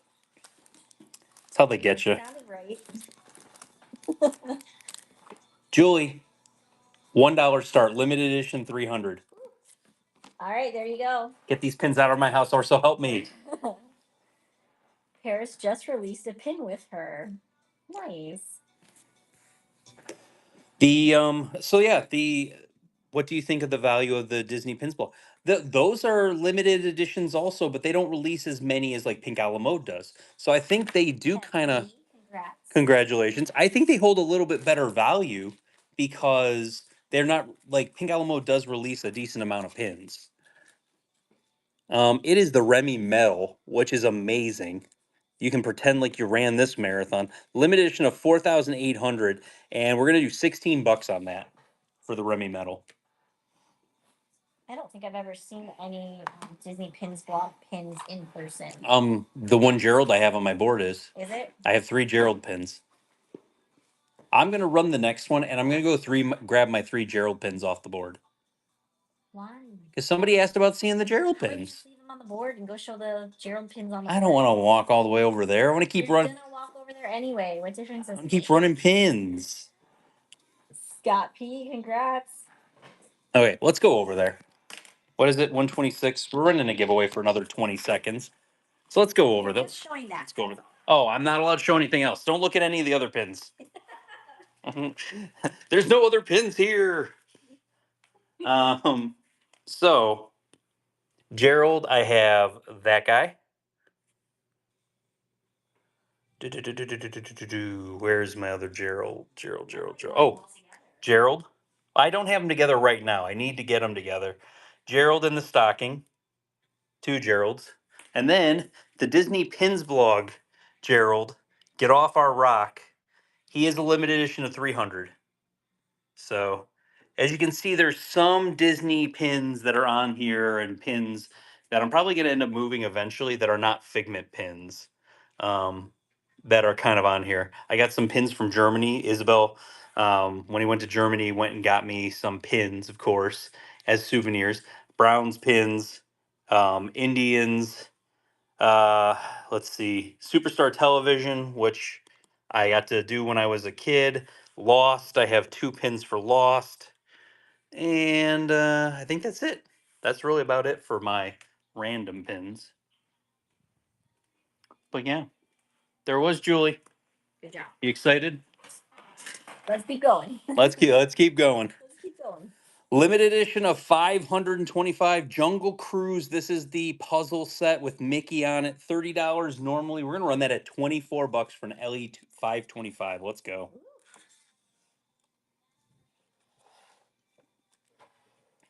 That's how they get you. Sounded right. Julie, $1 start, limited edition 300. All right, there you go. Get these pins out of my house, or so help me. Paris just released a pin with her. Nice. The what do you think of the value of the Disney pins block? Those are limited editions also, but they don't release as many as like Pink a la Mode does. So I think they do kind of. Congrats. Congratulations. I think they hold a little bit better value because they're not like Pink a la Mode does release a decent amount of pins. It is the Remy medal, which is amazing. You can pretend like you ran this marathon. Limited edition of 4,800, and we're gonna do $16 on that for the Remy medal. I don't think I've ever seen any Disney pins block pins in person. The one Gerald I have on my board is. Is it? I have 3 Gerald pins. I'm gonna run the next one, and I'm gonna go grab my 3 Gerald pins off the board. Why? Because somebody asked about seeing the Gerald pins. Just leave them on the board and go show the Gerald pins on the I board. don't want to walk all the way over there. I want to keep running. You're gonna walk over there anyway. What difference does it make? Keep running pins. Scott P, congrats. Okay, let's go over there. What is it? 126. We're running a giveaway for another 20 seconds. So let's go over this. Showing that. Let's go over that. Oh, I'm not allowed to show anything else. Don't look at any of the other pins. There's no other pins here. So Gerald, I have that guy. Where's my other Gerald? Gerald. Oh, Gerald. I don't have them together right now. I need to get them together. Gerald in the stocking. 2 Geralds. And then the Disney Pins blog, Gerald, Get Off Our Rock. He is a limited edition of 300. So, as you can see, there's some Disney pins that are on here and pins that I'm probably going to end up moving eventually that are not Figment pins, that are kind of on here. I got some pins from Germany. Isabel, when he went to Germany, went and got me some pins, of course, as souvenirs. Browns pins, Indians, let's see, Superstar Television, which I got to do when I was a kid. Lost, I have 2 pins for Lost. And I think that's it. That's really about it for my random pins. But yeah, there was Julie. Good job. You excited? Let's keep going. Let's keep going. Let's keep going. Limited edition of 525 Jungle Cruise. This is the puzzle set with Mickey on it. $30 normally. We're gonna run that at $24 for an LE 525. Let's go.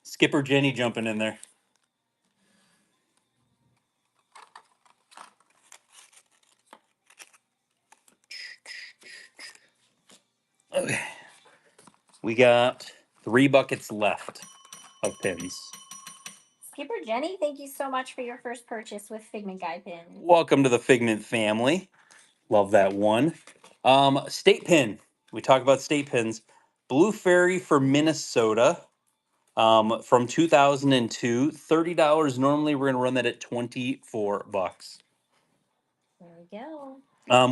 Skipper Jenny jumping in there. Okay. We got 3 buckets left of pins. Skipper Jenny, thank you so much for your first purchase with Figment Guy pins. Welcome to the Figment family. Love that one. State pin. We talk about state pins. Blue Fairy for Minnesota. From 2002, $30. Normally, we're gonna run that at 24 bucks. There we go.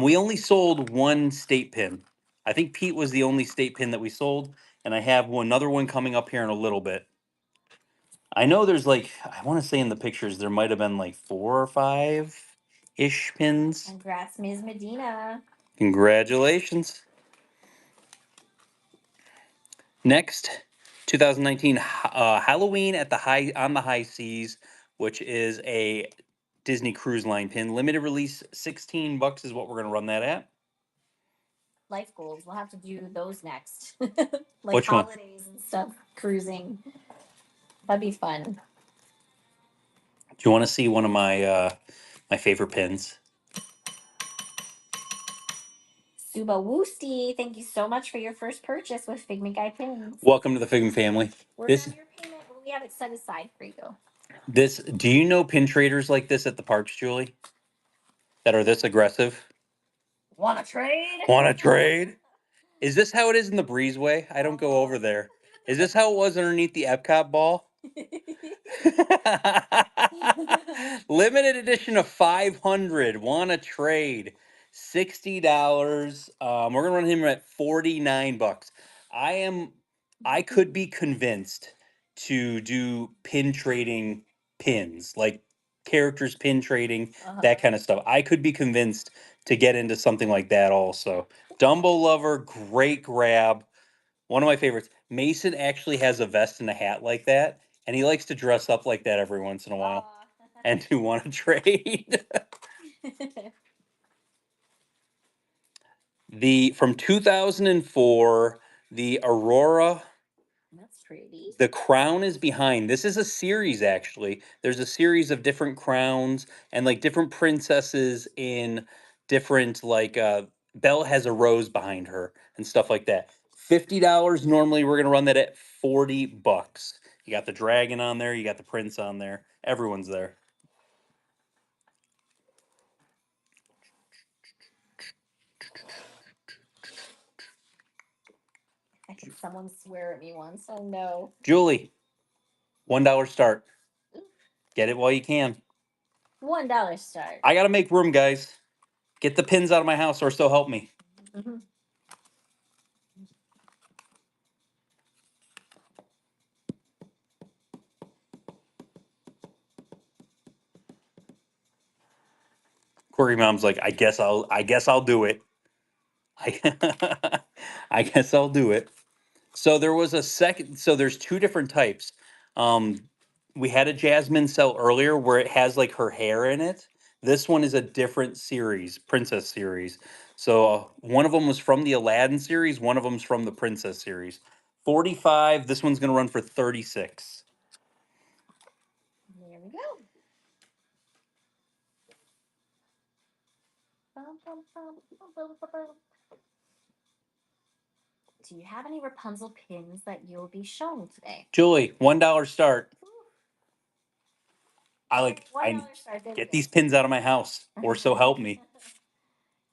We only sold one state pin. I think Pete was the only state pin that we sold, and I have another one coming up here in a little bit. I know there's like, I want to say in the pictures there might have been like 4 or 5 ish pins. Congrats, Ms. Medina. Congratulations. Next, 2019 Halloween at the high seas, which is a Disney Cruise Line pin. Limited release, 16 bucks is what we're gonna run that at. Life goals. We'll have to do those next. Like Which one? holidays and stuff, cruising. That'd be fun. Do you want to see one of my favorite pins? Suba Woosty, thank you so much for your first purchase with Figment Guy pins. Welcome to the Figment family. Work This on your payment, but we have it set aside for you. do you know pin traders like this at the parks, Julie? That are this aggressive? Want to trade? Want to trade? Is this how it is in the breezeway? I don't go over there. Is this how it was underneath the Epcot ball? Limited edition of 500. Want to trade? $60. We're gonna run him at 49 bucks. I could be convinced to do pin trading pins, like characters pin trading, that kind of stuff. I could be convinced to get into something like that also. Dumbo Lover, great grab. One of my favorites. Mason actually has a vest and a hat like that, and he likes to dress up like that every once in a while. And to want to trade. The from 2004, the Aurora. That's pretty. The crown is behind. This is a series actually. There's a series of different crowns and like different princesses in different like Belle has a rose behind her and stuff like that. $50 normally we're going to run that at 40 bucks. You got the dragon on there, you got the prince on there. Everyone's there. I had someone swear at me once. Oh no. Julie, $1 start. Get it while you can. $1 start. I got to make room, guys. Get the pins out of my house or so help me. Mm-hmm. Query Mom's like, I guess I'll do it. I guess I'll do it. So there was a second. So there's two different types. Um, we had a Jasmine cell earlier where it has like her hair in it. This one is a different series, princess series. So one of them was from the Aladdin series. One of them's from the princess series. 45. This one's gonna run for 36. There we go. Do you have any Rapunzel pins that you'll be showing today? Julie, $1 start. I $1 start. get these pins out of my house, or so help me.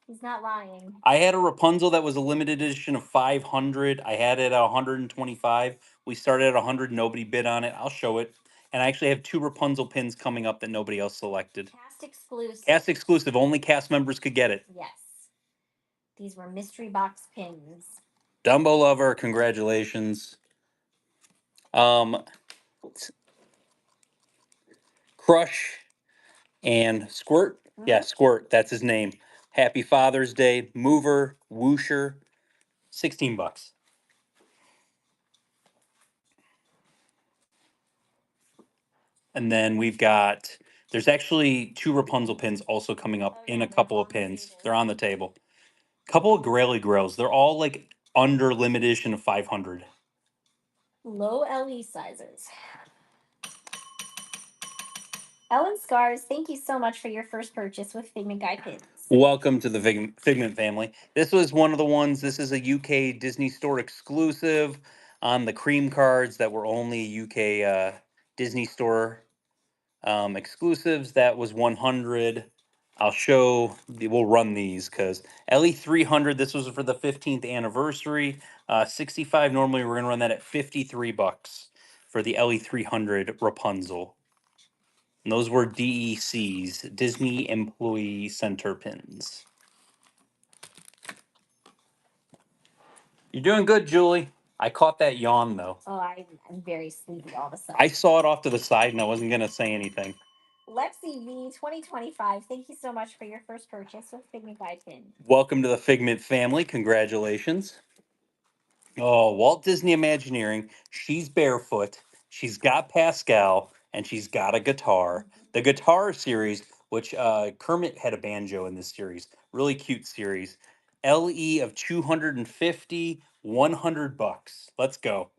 He's not lying. I had a Rapunzel that was a limited edition of 500. I had it at 125. We started at 100. Nobody bid on it. I'll show it. And I actually have two Rapunzel pins coming up that nobody else selected. Cast exclusive. Cast exclusive. Only cast members could get it. Yes. These were mystery box pins. Dumbo Lover, congratulations. Crush and Squirt. Yeah, Squirt. That's his name. Happy Father's Day. Mover, Woosher, 16 bucks. And then we've got, there's actually two Rapunzel pins also coming up in a couple of pins. They're on the table. Couple of Graily Grails. They're all like under limited edition of 500. Low LE sizes. Ellen Scars, thank you so much for your first purchase with Figment Guy pins. Welcome to the Figment family. This was one of the ones, this is a UK Disney Store exclusive on the cream cards that were only UK Disney Store Exclusives, that was 100. We'll run these because LE 300, this was for the 15th anniversary. 65, normally we're going to run that at 53 bucks for the LE 300 Rapunzel. And those were DECs, Disney Employee Center pins. You're doing good, Julie. I caught that yawn, though. Oh, I'm very sleepy all of a sudden. I saw it off to the side and I wasn't going to say anything. Lexi V 2025. Thank you so much for your first purchase with Figment by Pin. Welcome to the Figment family. Congratulations. Oh, Walt Disney Imagineering. She's barefoot. She's got Pascal, and she's got a guitar. The guitar series, which Kermit had a banjo in this series. Really cute series. LE of 250, 100 bucks. Let's go.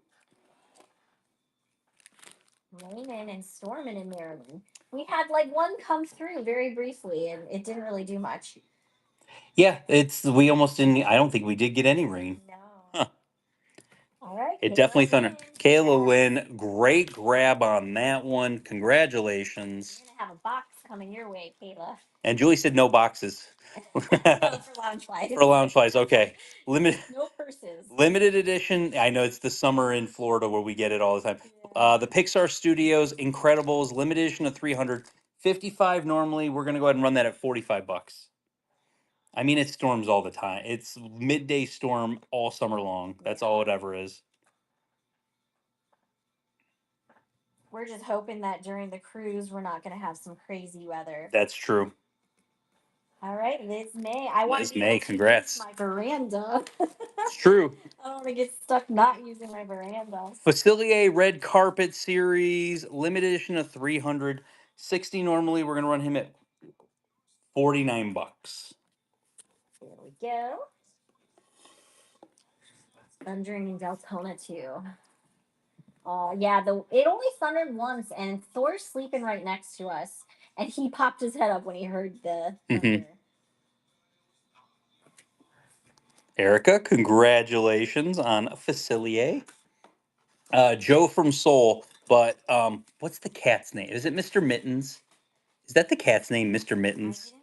Raining and storming in Maryland. We had like one come through very briefly, and it didn't really do much. Yeah, we almost didn't. I don't think we did get any rain. No. Huh. All right. It Kayla definitely thundered. Lynn, Kayla congrats. Lynn, great grab on that one. Congratulations. You're gonna have a box coming your way, Kayla. And Julie said no boxes. No, for Loungeflies. For Loungeflies, okay. No purses. Limited edition. I know it's the summer in Florida where we get it all the time. Yeah. The Pixar Studios Incredibles limited edition of 355 normally. We're gonna go ahead and run that at 45 bucks. I mean, it storms all the time. It's midday storm all summer long. That's all it ever is. We're just hoping that during the cruise we're not going to have some crazy weather. That's true. All right, Liz May. I want Liz to be May, able to congrats. use my veranda. It's true. I don't want to get stuck not using my veranda. Facilier Red Carpet Series, limited edition of 360 normally. We're going to run him at 49 bucks. There we go. Thundering in Deltona too. Oh yeah, it only thundered once, and Thor's sleeping right next to us, and he popped his head up when he heard the thunder. Erica, congratulations on Facilier. Joe from Seoul, but what's the cat's name? Is it Mr. Mittens? Is that the cat's name, Mr. Mittens?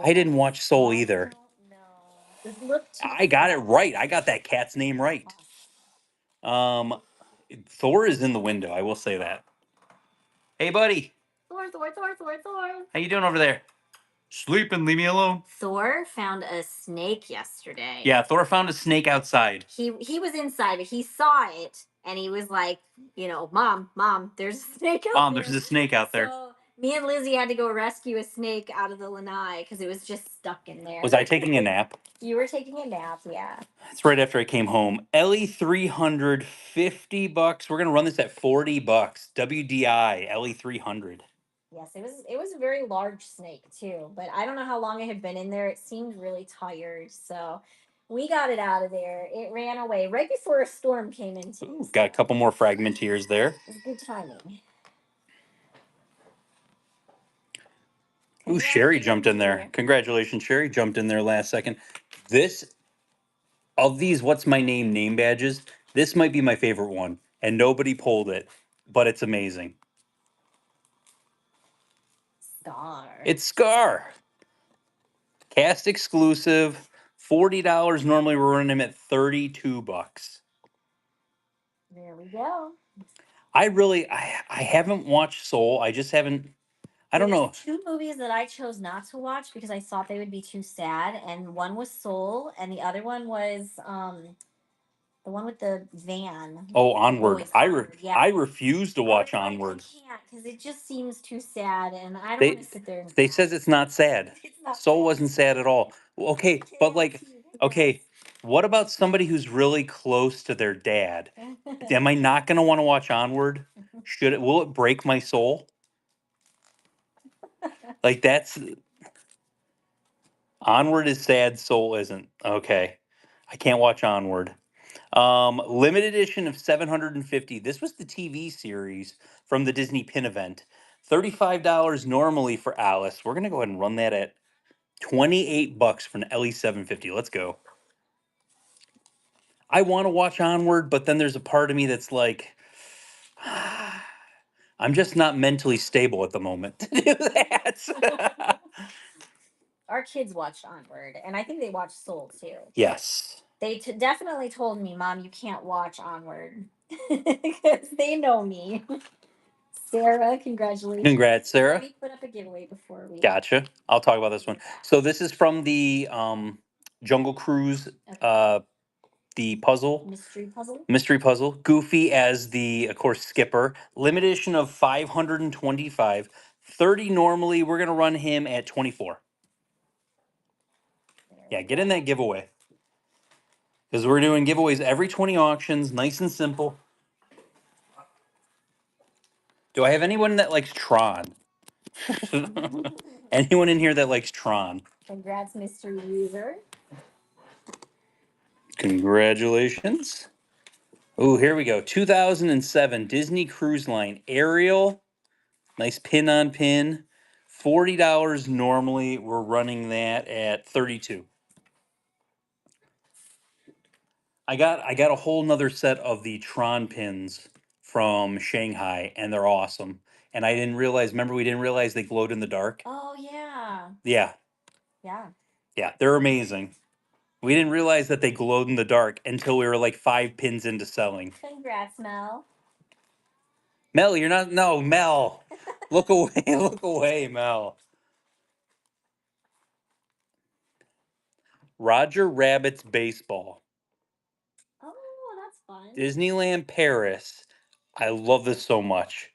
I didn't watch Soul either. I got it right. I got that cat's name right. Thor is in the window. I will say that. Hey, buddy. Thor. How you doing over there? Sleeping. Leave me alone. Thor found a snake yesterday. Yeah, Thor found a snake outside. He was inside, but he saw it, and he was like, Mom, there's a snake out there. Mom, there's a snake out there. So me and Lizzie had to go rescue a snake out of the lanai because it was just stuck in there. Was I taking a nap? You were taking a nap, yeah. That's right after I came home. LE 300, 50 bucks. We're gonna run this at 40 bucks. WDI LE 300. Yes, it was a very large snake too, but I don't know how long it had been in there. It seemed really tired, so we got it out of there. It ran away right before a storm came in too. Ooh, got a couple more fragmenteers there. It was good timing. Ooh, Sherry jumped in there. Congratulations, Sherry jumped in there last second. Of these What's My name badges, this might be my favorite one. And nobody pulled it, but it's amazing. Scar. It's Scar. Cast exclusive, $40. Normally we're running him at 32 bucks. There we go. I haven't watched Soul. I just haven't. I don't know. 2 movies that I chose not to watch because I thought they would be too sad, and one was Soul, and the other one was the one with the van. Oh, Onward. Yeah. I refuse to watch Onward. I can't because it just seems too sad, and I don't want to sit there. They says it's not sad. It's not Soul sad. wasn't sad at all. Okay, but like, okay, what about somebody who's really close to their dad? Am I not going to want to watch Onward? Will it break my soul? Like Onward is sad, Soul isn't. Okay. I can't watch Onward. Limited edition of 750. This was the TV series from the Disney Pin event. $35 normally for Alice. We're going to go ahead and run that at 28 bucks for an LE 750. Let's go. I want to watch Onward, but then there's a part of me that's like, I'm just not mentally stable at the moment to do that. Our kids watched Onward, and I think they watched Soul too. Yes. They definitely told me, "Mom, you can't watch Onward," because they know me. Sarah, congratulations. Congrats, Let Sarah. me put up a giveaway before we. Gotcha. I'll talk about this one. So this is from the Jungle Cruise, Okay. the puzzle. Mystery puzzle. Goofy as the, of course, skipper. Limited edition of 525. 30 normally. We're going to run him at 24. Yeah, get in that giveaway. Because we're doing giveaways every 20 auctions. Nice and simple. Do I have anyone that likes Tron? Anyone in here that likes Tron? Congrats, mystery user. Congratulations. Oh, here we go. 2007 Disney Cruise Line Ariel. Nice pin on pin. $40 normally. We're running that at 32. I got a whole nother set of the Tron pins from Shanghai, and they're awesome. And I didn't realize, remember we didn't realize they glowed in the dark? Oh yeah. Yeah. Yeah. Yeah, they're amazing. We didn't realize that they glowed in the dark until we were like 5 pins into selling. Congrats, Mel. Mel, you're not, no, Mel. Look away, look away, Mel. Roger Rabbit's Baseball. Oh, that's fun. Disneyland Paris. I love this so much.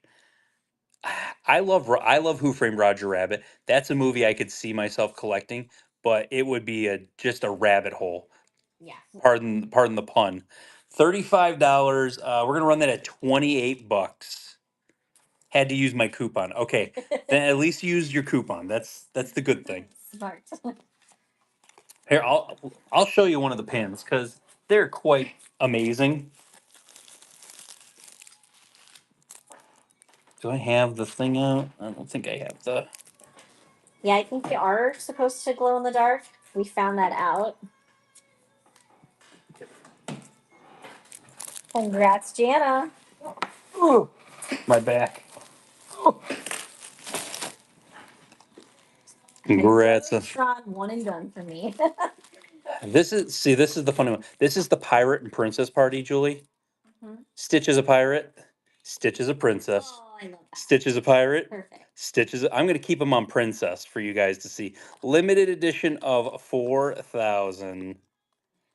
I love Who Framed Roger Rabbit. That's a movie I could see myself collecting, but it would be just a rabbit hole. Yeah. Pardon the pun. $35. We're gonna run that at 28 bucks. Had to use my coupon. Okay, then at least use your coupon. That's the good thing. Smart. Here, I'll show you one of the pins because they're quite amazing. Do I have the thing out? I don't think I have the. Yeah, I think they are supposed to glow in the dark. We found that out. Congrats, Jana. Ooh, my back. Congrats. Tron, one and done for me. This is the funny one. This is the pirate and princess party, Julie. Mhm. Stitch is a pirate. Stitch is a princess. Oh, I love that. Stitch is a pirate. Perfect. Stitch is. I'm gonna keep them on princess for you guys to see. Limited edition of 4,000.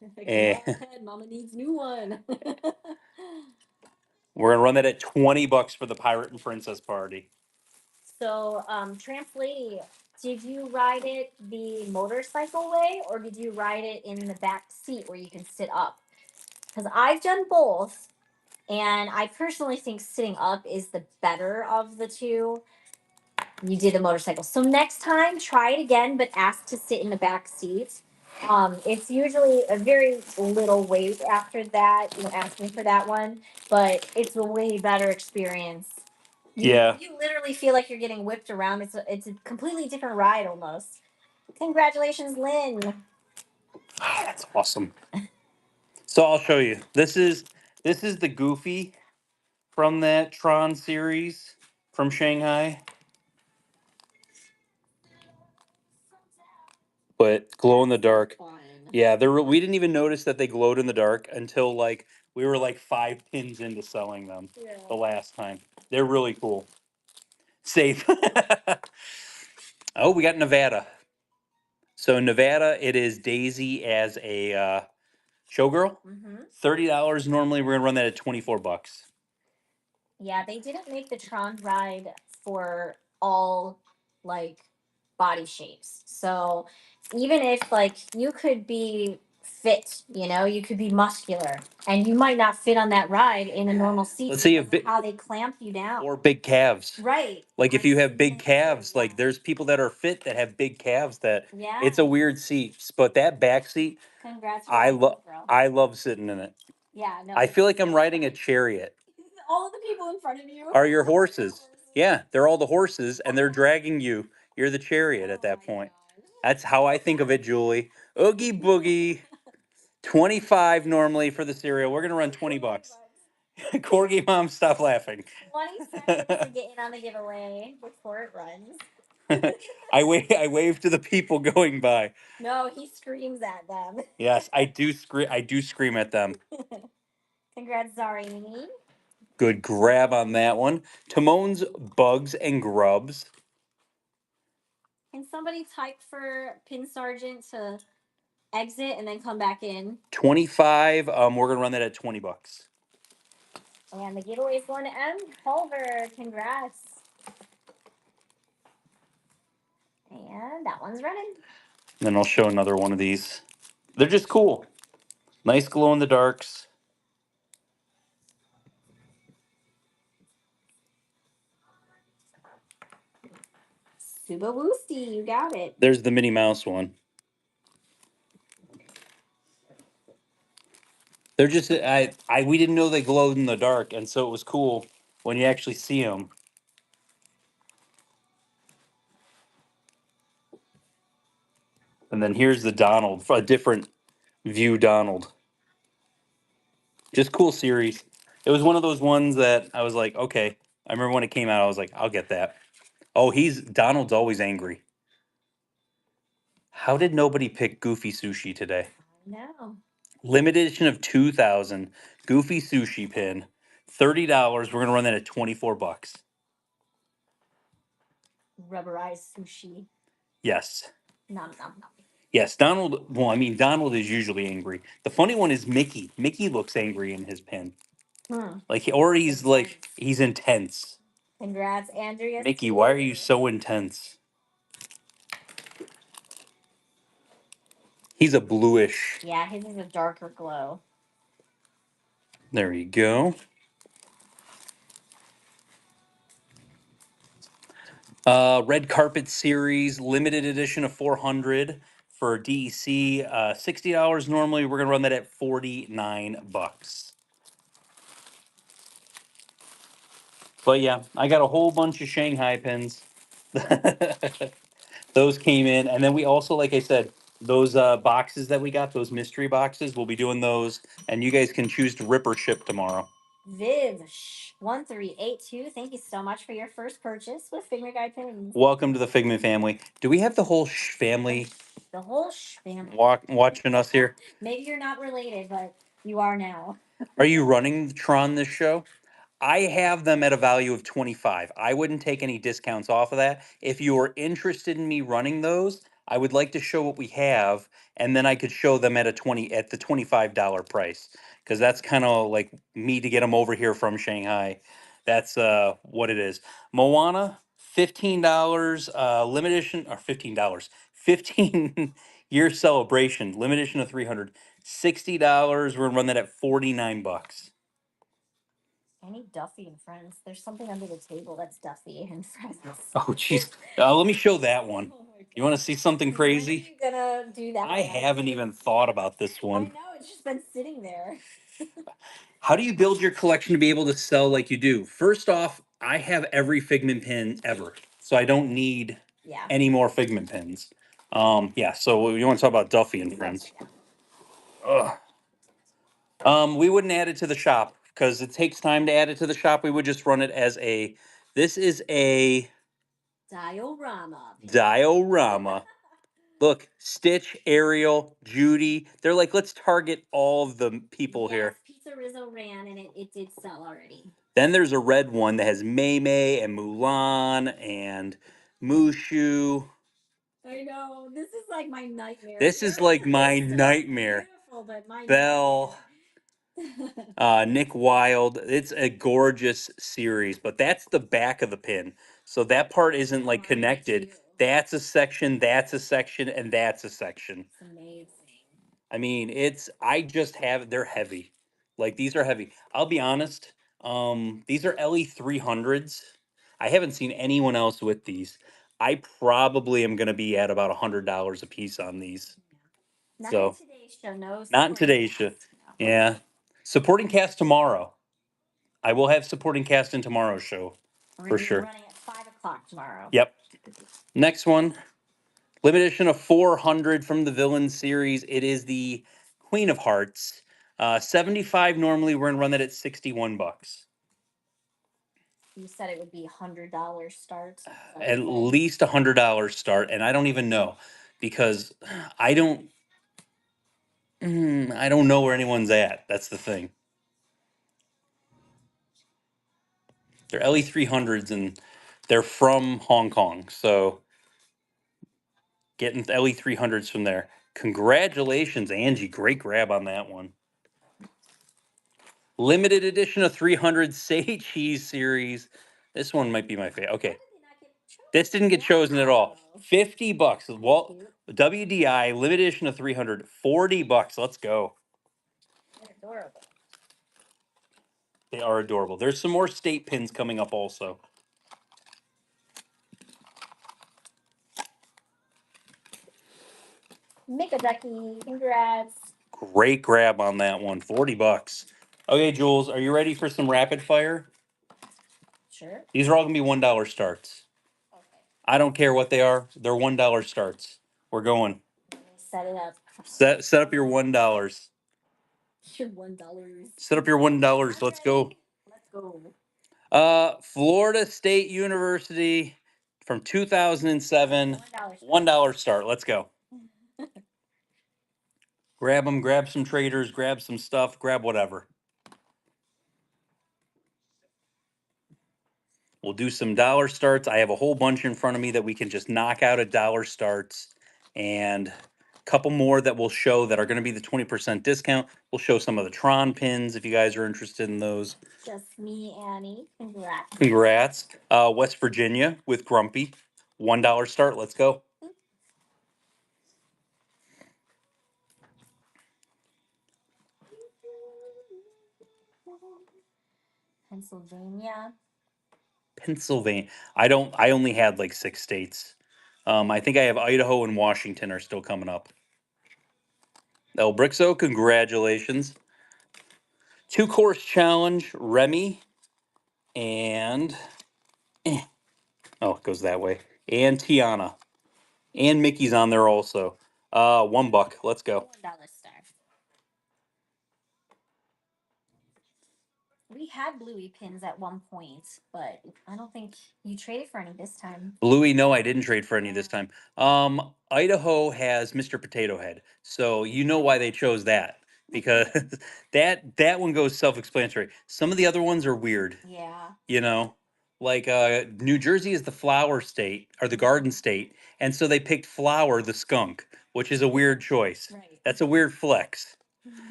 Go And ahead, Mama needs new one. we're gonna run that at 20 bucks for the pirate and princess party. So, Translate, did you ride it the motorcycle way or did you ride it in the back seat where you can sit up? Because I've done both, and I personally think sitting up is the better of the two. You did the motorcycle. So next time, try it again, but ask to sit in the back seat. It's usually a very little wait after that, asking for that one, but it's a way better experience. Yeah. You literally feel like you're getting whipped around. It's a completely different ride almost. Congratulations, Lynn. That's awesome. So I'll show you. This is the Goofy from that Tron series from Shanghai. But glow in the dark. Fun. Yeah, we didn't even notice that they glowed in the dark until like we were like 5 pins into selling them the last time. They're really cool. Safe. Oh, we got Nevada. So Nevada, it is Daisy as a showgirl. $30 normally. We're gonna run that at 24 bucks. Yeah, they didn't make the Tron ride for all like body shapes. So even if like you could be fit, you could be muscular and you might not fit on that ride in a normal seat. Let's say you have how they clamp you down. or big calves. Right. Like if you have big calves, like there's people that are fit that have big calves that it's a weird seat. But that back seat, Congrats, I love sitting in it. Yeah, no. I feel like I'm riding a chariot. All of the people in front of you Are your horses. Yeah, they're all the horses and they're dragging you. You're the chariot at that point. That's how I think of it, Julie. Oogie boogie. 25 normally for the cereal. We're gonna run 20 bucks. Corgi mom, stop laughing. 20 seconds to get in on the giveaway before it runs. I wave to the people going by. No, he screams at them. Yes, I do scream. I do scream at them. Congrats, Zarini. Good grab on that one. Timon's Bugs and Grubs. Can somebody type for Pin Sergeant to exit and then come back in? 25. We're gonna run that at $20. And the giveaway is going to M. Culver. Congrats. And that one's running. Then I'll show another one of these. They're just cool. Nice glow in the darks. Suba Woosty, you got it. There's the Minnie Mouse one. They're just we didn't know they glowed in the dark, and so it was cool when you actually see them. And then here's the Donald, a different view Donald. Just cool series. It was one of those ones that I was like, okay. I remember when it came out, I was like, I'll get that. Oh, Donald's always angry. How did nobody pick Goofy Sushi today? No. Limited edition of 2000 Goofy Sushi pin, $30. We're gonna run that at $24. Rubberized sushi. Yes. Nom nom nom. Yes, Donald. Well, I mean, Donald is usually angry. The funny one is Mickey. Mickey looks angry in his pin. Or he's intense. Congrats, Andrea. Mickey, why are you so intense? He's a bluish. Yeah, his is a darker glow. There you go. Red Carpet Series, limited edition of 400 for DEC. $60 normally. We're gonna run that at $49. But yeah, I got a whole bunch of Shanghai pins. Those came in, and then we also, like I said, those boxes that we got, those mystery boxes, we'll be doing those, and you guys can choose to rip or ship tomorrow. Viv1382, thank you so much for your first purchase with Figment Guide pins. Welcome to the Figment family. Do we have the whole family? The whole family watching us here? Maybe you're not related, but you are now. Are you running Tron this show? I have them at a value of 25. I wouldn't take any discounts off of that. If you are interested in me running those, I would like to show what we have, and then I could show them at the $25 price, because that's kind of like me to get them over here from Shanghai. That's what it is. Moana, $15, limited edition, or $15, 15-year celebration, limited edition of 300, $60. We're gonna run that at $49. I need Duffy and Friends. There's something under the table that's Duffy and Friends. Oh, jeez. Let me show that one. You want to see something crazy? When are you gonna do that? I haven't even thought about this I one. know, it's just been sitting there. How do you build your collection to be able to sell like you do? First off, I have every Figment pin ever, so I don't need any more Figment pins. Yeah, so you want to talk about Duffy and Friends? Ugh. We wouldn't add it to the shop because it takes time to add it to the shop. We would just run it as a. This is a diorama. Diorama. Look, Stitch, Ariel, Judy. They're like, let's target all of the people here. Pizza Rizzo ran and it did sell already. Then there's a red one that has Mei Mei and Mulan and Mushu. I know. This is like my nightmare. This is like my nightmare. But my Belle. Nick Wilde. It's a gorgeous series, but that's the back of the pin. So that part isn't like connected. That's a section, that's a section, and that's a section. It's amazing. I mean, I just have, they're heavy. Like, these are heavy. I'll be honest. These are LE 300s. I haven't seen anyone else with these. I probably am going to be at about $100 a piece on these. Not So, in today's show, no. not in today's show. Yeah. Supporting cast tomorrow. I will have supporting cast in tomorrow's show. For sure. Running at 5:00 tomorrow. Yep. Next one. Limited edition of 400 from the Villain series. It is the Queen of Hearts. $75 normally. We're gonna run that at $61. You said it would be $100 start. So At least $100 start, and I don't even know because I don't. I don't know where anyone's at. That's the thing. They're LE300s and they're from Hong Kong. So getting LE300s from there. Congratulations, Angie. Great grab on that one. Limited edition of 300 Say Cheese series. This one might be my favorite. Okay. This didn't get chosen at all. $50. Well, WDI limited edition of 300. $40. Let's go. They're adorable. They are adorable. There's some more state pins coming up also. Make a ducky. Congrats. Great grab on that one. $40. Okay, Jules, are you ready for some rapid fire? Sure. These are all gonna be $1 starts. Okay. I don't care what they are. They're $1 starts. We're going. Let me set it up. Set up your $1. Your $1. Set up your $1. Let's go. Let's go. Florida State University from 2007. $1 start. Let's go. Grab them. Grab some traders. Grab some stuff. Grab whatever. We'll do some dollar starts. I have a whole bunch in front of me that we can just knock out at dollar starts, and a couple more that we'll show that are going to be the 20% discount. We'll show some of the Tron pins if you guys are interested in those. Just me, Annie. Congrats. Congrats. West Virginia with Grumpy. $1 start. Let's go. Pennsylvania. Pennsylvania. I only had like 6 states. I think I have Idaho and Washington are still coming up. El Brixo, congratulations. 2-course challenge, Remy, and oh, it goes that way. And Tiana. And Mickey's on there also. $1. Let's go. $1 star. We had Bluey pins at one point, but I don't think you traded for any this time. Bluey, no, I didn't trade for any this time. Idaho has Mr. Potato Head, so you know why they chose that, because that one goes self-explanatory. Some of the other ones are weird. Yeah. You know, like New Jersey is the flower state or the garden state, and so they picked Flower the skunk, which is a weird choice. Right. That's a weird flex.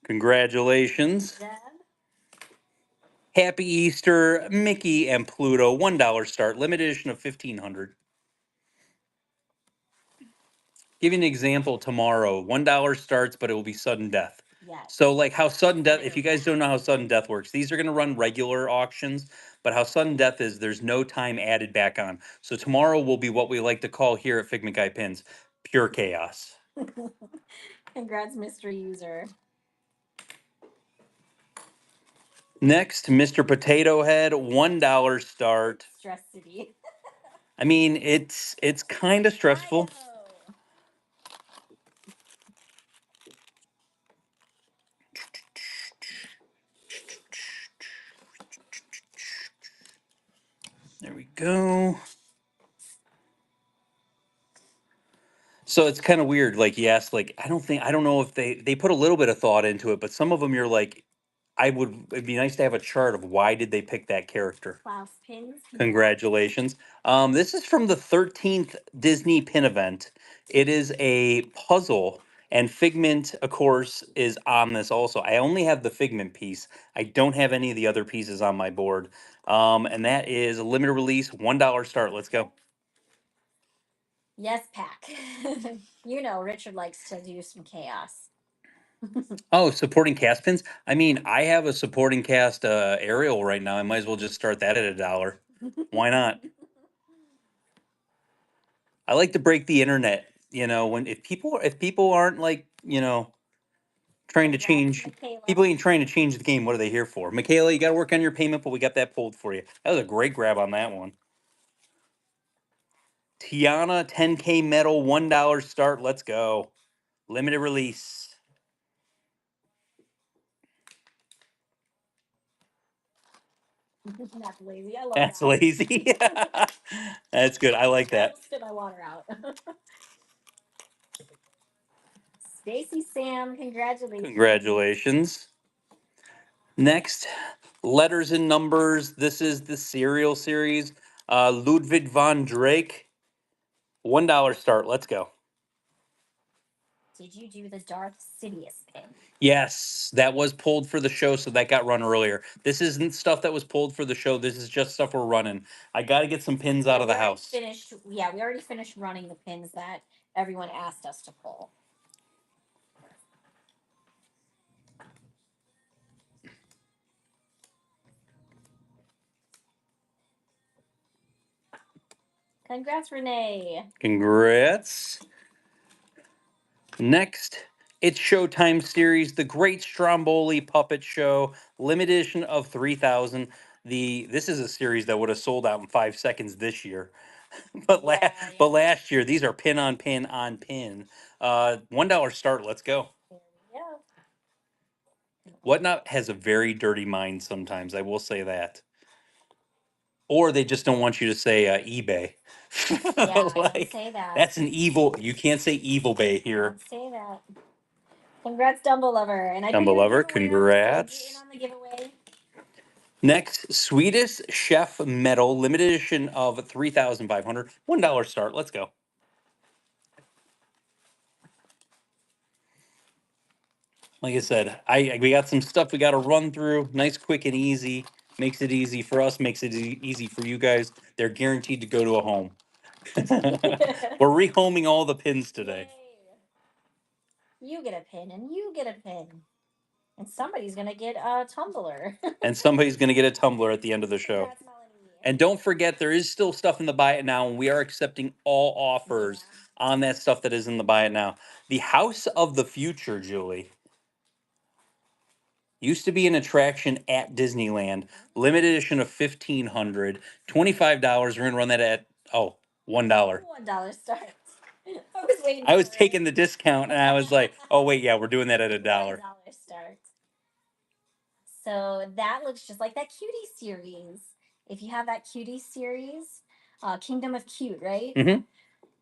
Congratulations. Deb. Happy Easter, Mickey and Pluto. $1 start, limited edition of 1,500. Give you an example tomorrow. $1 starts, but it will be sudden death. Yes. So, like how sudden death, if you guys don't know how sudden death works, these are going to run regular auctions, but how sudden death is, there's no time added back on. So, tomorrow will be what we like to call here at Figment Guy Pins pure chaos. Congrats, Mr. User. Next, Mr. Potato Head, $1 start. Stress City. I mean, it's kind of stressful. Idaho. There we go. So it's kind of weird. Like you asked, like I don't know if they put a little bit of thought into it, but some of them you're like, it'd be nice to have a chart of why did they pick that character. Klaus pins. Congratulations. This is from the 13th Disney Pin event. It is a puzzle, and Figment, of course, is on this also. I only have the Figment piece. I don't have any of the other pieces on my board. And that is a limited release, $1 start. Let's go. Yes, Pack. You know, Richard likes to do some chaos. Oh, supporting cast pins. I mean, I have a supporting cast Ariel right now. I might as well just start that at $1. Why not? I like to break the internet. You know, when if people aren't like trying to change, Michaela. people ain't trying to change the game. What are they here for? Michaela, you got to work on your payment, but we got that pulled for you. That was a great grab on that one. Tiana 10K medal $1 start. Let's go. Limited release. That's lazy. I love That's that. lazy. That's good. I like I that. almost spit my water out. Stacy Sam, congratulations. Congratulations. Next, letters and numbers. This is the cereal series. Ludwig von Drake. $1 start. Let's go. Did you do the Darth Sidious pin? Yes, that was pulled for the show, so that got run earlier. This isn't stuff that was pulled for the show. This is just stuff we're running. I got to get some pins out of the house. Finished. Yeah, we already finished running the pins that everyone asked us to pull. Congrats, Renee. Congrats. Next, it's Showtime series, The Great Stromboli Puppet Show, limited edition of 3,000. This is a series that would have sold out in 5 seconds this year. But last year, these are pin on pin on pin. $1 start. Let's go. There we go. Whatnot has a very dirty mind sometimes. I will say that. Or they just don't want you to say eBay. Yeah, don't say that. That's an evil. You can't say evil bay here. Don't say that. Congrats, Dumble Lover. And I Dumble Lover, congrats. Get in on the giveaway. Next, Swedish Chef Medal, limited edition of 3,500. $1 start. Let's go. Like I said, we got some stuff we got to run through. Nice, quick, and easy. Makes it easy for us. Makes it easy for you guys. They're guaranteed to go to a home. We're rehoming all the pins today. Yay. You get a pin, and you get a pin. And somebody's going to get a tumbler. And somebody's going to get a tumbler at the end of the show. Congrats, Melanie. And don't forget, there is still stuff in the Buy It Now, and we are accepting all offers on that stuff that is in the Buy It Now. The House of the Future, Julie, used to be an attraction at Disneyland. Limited edition of 1,500. $25. We're going to run that at, $1. $1 start. I was taking the discount, and I was like, oh, wait, yeah, we're doing that at $1. $1 start. So that looks just like that Cutie series. If you have that Cutie series, Kingdom of Cute, right? Mm-hmm.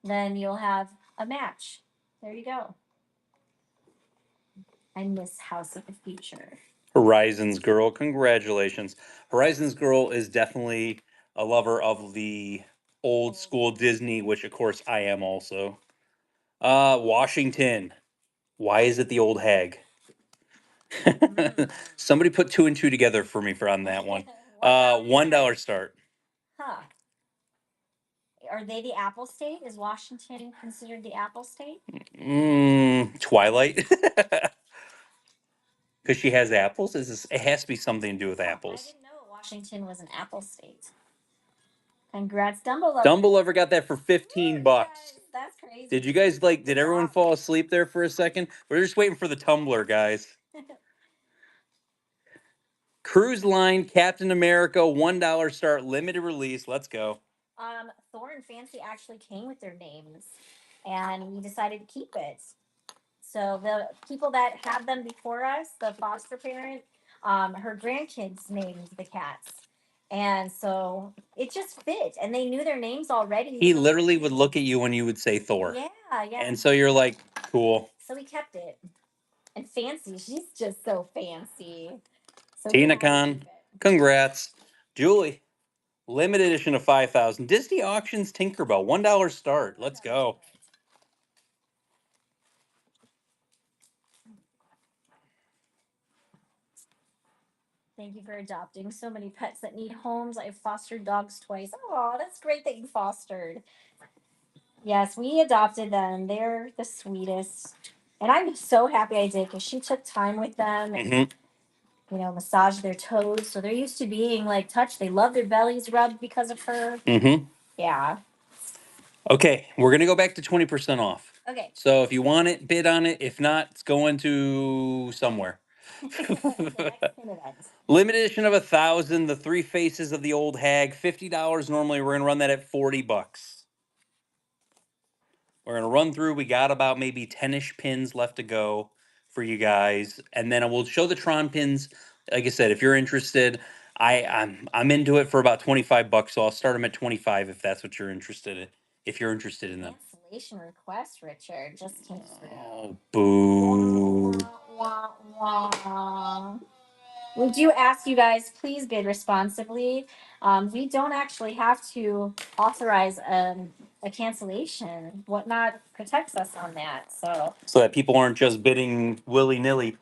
Then you'll have a match. There you go. I miss House of the Future. Horizons Girl, congratulations. Horizons Girl is definitely a lover of the old school Disney, which of course I am also. Washington. Why is it the old hag? Somebody put 2 and 2 together for me on that one. $1 start. Huh. Are they the Apple State? Is Washington considered the Apple State? Twilight. Because she has apples. It has to be something to do with apples. I didn't know Washington was an Apple State. Congrats, Dumble. Dumble Lover got that for 15 bucks. That's crazy. Did you guys did everyone fall asleep there for a second? We're just waiting for the tumbler, guys. Cruise Line, Captain America, $1 start, limited release. Let's go. Thor and Fancy actually came with their names, and we decided to keep it. So the people that had them before us, the foster parent, her grandkids named the cats. And so it just fit, and they knew their names already. He literally would look at you when you would say Thor. Yeah. And so you're like, cool. So we kept it. And Fancy, she's just so fancy. So Tina Khan, congrats. Julie, limited edition of 5,000. Disney Auctions Tinkerbell, $1 start. Let's go. Thank you for adopting so many pets that need homes. I've fostered dogs twice. Oh, that's great that you fostered. Yes, we adopted them. They're the sweetest. And I'm so happy I did because she took time with them and, massaged their toes. So they're used to being touched. They love their bellies rubbed because of her. Yeah. Okay, we're going to go back to 20% off. Okay. So if you want it, bid on it. If not, it's going to somewhere. Limited edition of 1,000, the 3 faces of the old hag, $50 normally. We're going to run that at $40. We're going to run through. We got about maybe 10-ish pins left to go for you guys. And then I will show the Tron pins. Like I said, if you're interested, I'm into it for about 25 bucks, so I'll start them at 25 if that's what you're interested in. If you're interested in them. Cancellation request, Richard. Just came through. Oh, boo. Wah, wah, wah. We do ask you guys, please bid responsibly. We don't actually have to authorize a cancellation. Whatnot protects us on that. So that people aren't just bidding willy-nilly.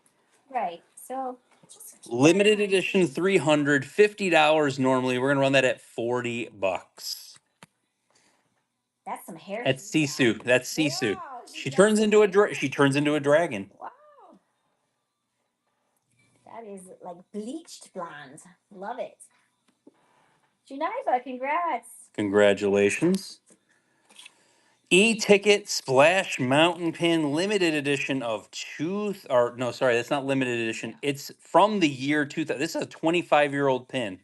right. So just Limited edition 300, $50 normally. We're gonna run that at 40 bucks. That's some hair. That's Sisu. That's Sisu. Wow, She turns into a dragon. Wow. That is like bleached blonde. Love it. Juniva, congrats. Congratulations. E-ticket splash mountain pin limited edition of that's not limited edition. It's from the year 2000. This is a 25-year-old pin.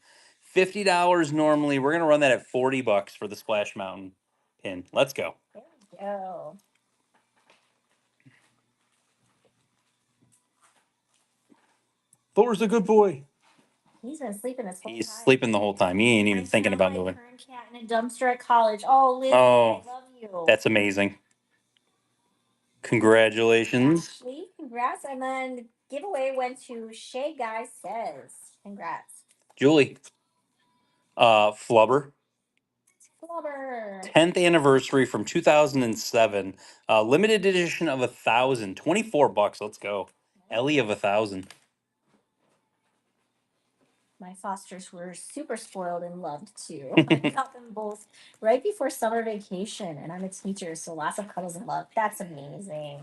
$50 normally. We're gonna run that at 40 bucks for the splash mountain pin. Let's go. There we go. Thor's a good boy. He's been sleeping this whole time. He's sleeping the whole time. He ain't even thinking about moving. Current cat in a dumpster at college. Oh, Lizzie, Oh, I love you. that's amazing. Congratulations. Ashley, congrats. And then giveaway went to Shay Guy Says. Congrats. Julie. Flubber. Flubber. 10th anniversary from 2007. Limited edition of 1,000. 24 bucks. Let's go. Ellie of 1,000. My fosters were super spoiled and loved too. I got them both right before summer vacation, and I'm a teacher, so lots of cuddles and love. That's amazing.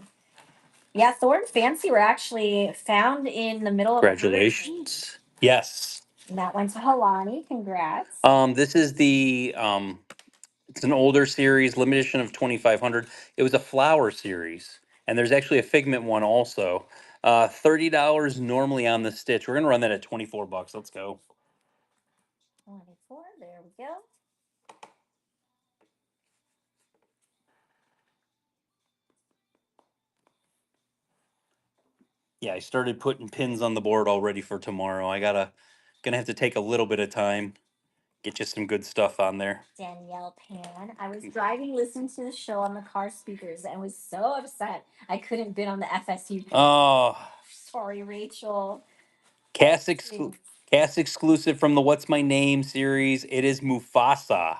Yeah, Thor and Fancy were actually found in the middle of Congratulations. Yes. And that went to Halani. Congrats. This is the it's an older series, limited edition of 2,500. It was a flower series, and there's actually a Figment one also. $30 normally on the stitch. We're gonna run that at 24 bucks. Let's go. 24. There we go. Yeah, I started putting pins on the board already for tomorrow. Gonna have to take a little bit of time, get you some good stuff on there. Danielle Pan. I was driving, listening to the show on the car speakers, and was so upset I couldn't bid on the FSU. Oh, sorry, Rachel. Cast exclusive from the What's My Name series. It is Mufasa.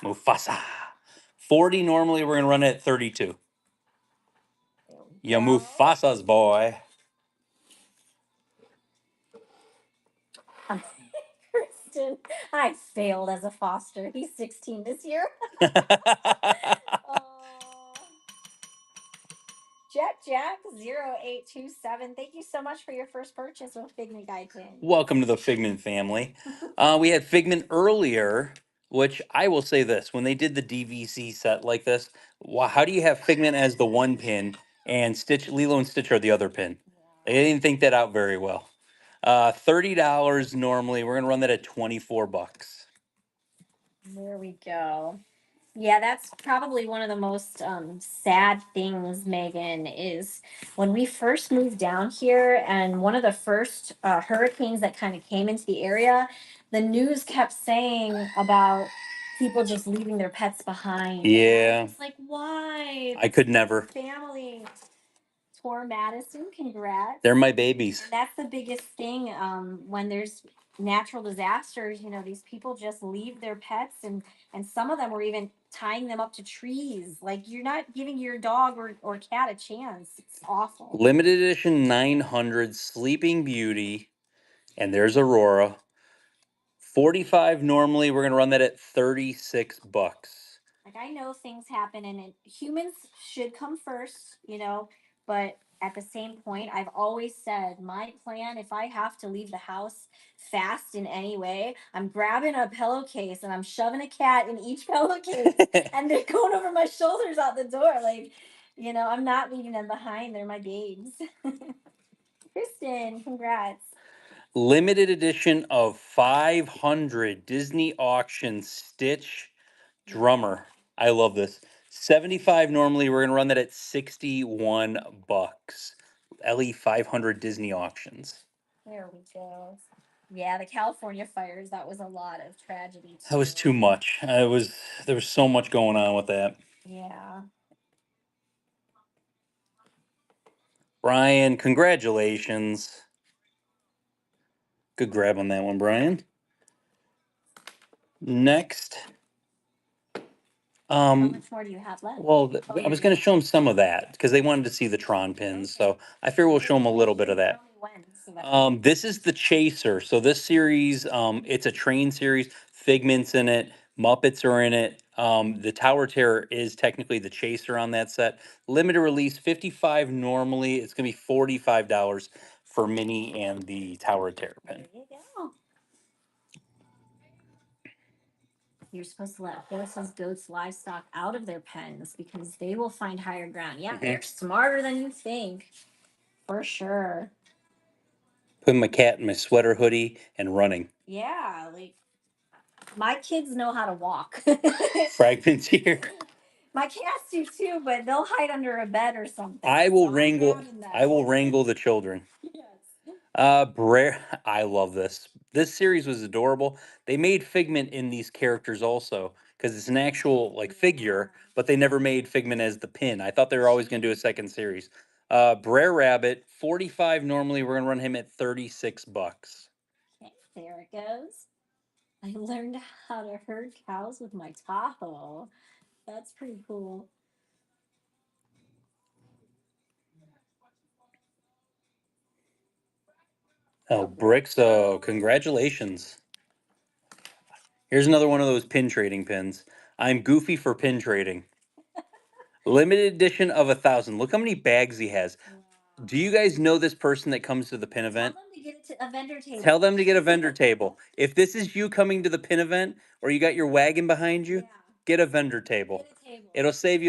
Mufasa. 40 normally. We're gonna run it at 32. Yeah, Mufasa's boy. Kristen, I failed as a foster. He's 16 this year. Jack0827. Thank you so much for your first purchase with Figment Guide Pin. Welcome to the Figment family. We had Figment earlier, which I will say this: when they did the DVC set like this, how do you have Figment as the one pin and Lilo and Stitch are the other pin? They didn't think that out very well. $30 normally. We're gonna run that at 24 bucks. There we go. Yeah, that's probably one of the most sad things, Megan, is when we first moved down here and one of the first hurricanes that kind of came into the area, the news kept saying about people just leaving their pets behind. Yeah. It's like, why? I could never. Family. Tor Madison, congrats. They're my babies. And that's the biggest thing when there's natural disasters, these people just leave their pets and some of them were even tying them up to trees. Like, you're not giving your dog or cat a chance. It's awful. Limited edition 900 Sleeping Beauty, and there's Aurora. 45 normally. We're gonna run that at 36 bucks. Like, I know things happen and humans should come first, but at the same point, I've always said my plan, if I have to leave the house fast in any way, I'm grabbing a pillowcase and I'm shoving a cat in each pillowcase and they're going over my shoulders out the door. Like, I'm not leaving them behind. They're my babes. Kristen, congrats. Limited edition of 500 Disney auction Stitch drummer. I love this. 75 normally. We're gonna run that at 61 bucks. LE 500 Disney auctions. There we go. Yeah, the California fires, that was a lot of tragedy That was too. too much. There was so much going on with that. Yeah. Brian, congratulations. Good grab on that one, Brian. Next. How much more do you have left? Well, Oh, I you're was going to done. show them some of that because they wanted to see the Tron pins. Okay. So I figure we'll show them a little bit of that. Tell me when, so that This is the Chaser. So this series, it's a train series. Figment's in it. Muppets are in it. The Tower Terror is technically the Chaser on that set. Limited release, 55 normally. It's gonna be $45 for Minnie and the Tower Terror pin. there you go. You're supposed to let horses, goats, livestock out of their pens because they will find higher ground. Yeah, they're smarter than you think, for sure. Putting my cat in my sweater hoodie and running. Yeah, like my kids know how to walk. Fragments here. My cats do too, but they'll hide under a bed or something. I will So I'm wrangle. proud in that. I will wrangle the children. Yes. Brer, I love this. This series was adorable. They made Figment in these characters also because it's an actual like figure, but they never made Figment as the pin. I thought they were always going to do a second series. Brer Rabbit, 45 normally. We're gonna run him at 36 bucks. Okay, there it goes. I learned how to herd cows with my Tahoe. That's pretty cool. Oh, Brixo, congratulations. Here's another one of those pin trading pins. I'm goofy for pin trading. Limited edition of 1,000. Look how many bags he has. Wow. Do you guys know this person that comes to the pin event? Tell them to get it to a vendor table. Tell them to get a vendor table. If this is you coming to the pin event or you got your wagon behind you, Yeah. get a vendor table. Get a table. It'll save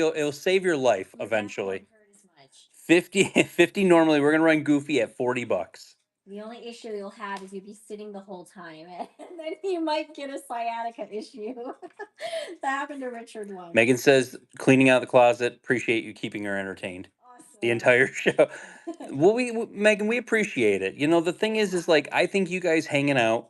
your life Your back eventually. won't hurt as much. 50 normally. We're gonna run Goofy at 40 bucks. The only issue you'll have is you'll be sitting the whole time, and then you might get a sciatica issue. That happened to Richard once. Megan says, cleaning out the closet. Appreciate you keeping her entertained the Awesome. entire show. Well, Megan, we appreciate it. You know, the thing is like I think you guys hanging out,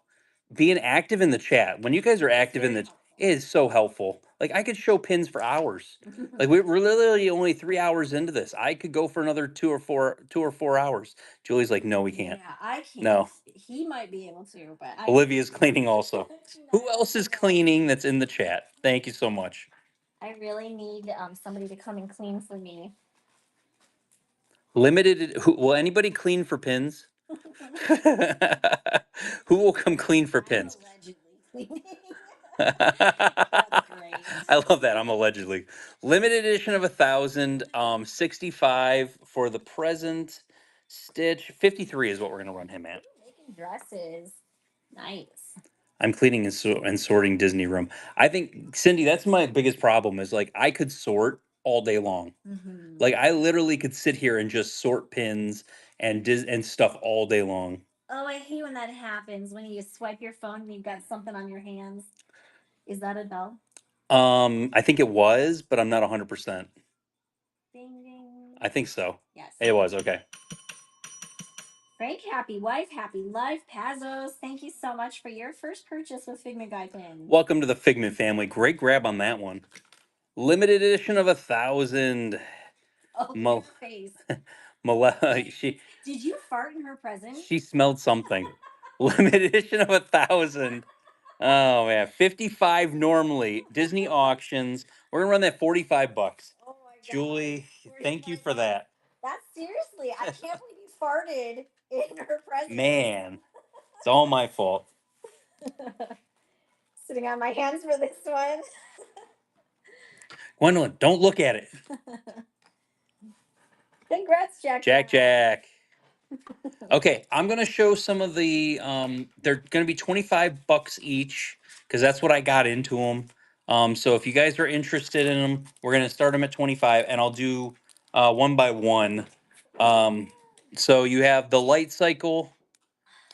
being active in the chat. When you guys are active in the, it is so helpful. Like I could show pins for hours. Like we're literally only 3 hours into this. I could go for another 2 or 4 hours. Julie's like, no, we can't. Yeah, I can't. No. He might be able to, but I Olivia's cleaning also. Who No, else is no. cleaning that's in the chat? Thank you so much. I really need somebody to come and clean for me. Limited. Will anybody clean for pins? Who will come clean for pins? Allegedly cleaning. That's great. I love that. I'm allegedly limited edition of 1,000. 65 for the present. Stitch 53 is what we're gonna run him at. Making dresses, nice. I'm cleaning and sorting Disney room. I think Cindy, that's my biggest problem. Is like I could sort all day long. Mm-hmm. Like I literally could sit here and just sort pins and stuff all day long. Oh, I hate when that happens. When you swipe your phone and you've got something on your hands. Is that a bell? I think it was, but I'm not 100%. Ding ding. I think so. Yes. It was okay. Frank happy, wife happy, life Pazos. Thank you so much for your first purchase with Figment Guy pins. Welcome to the Figment family. Great grab on that one. Limited edition of 1,000. Oh, Mal- your face. Did you fart in her presence? She smelled something. Limited edition of 1,000. Oh man, 55 normally. Disney auctions. We're gonna run that 45 bucks. Oh my god. Julie, thank you for that. That's seriously, I can't believe you farted in her presence. Man, it's all my fault. Sitting on my hands for this one. Gwendolyn, don't look at it. Congrats, Jack. Jack. Okay, I'm gonna show some of the. They're gonna be 25 bucks each because that's what I got into them. So if you guys are interested in them, we're gonna start them at 25, and I'll do one by one. So you have the light cycle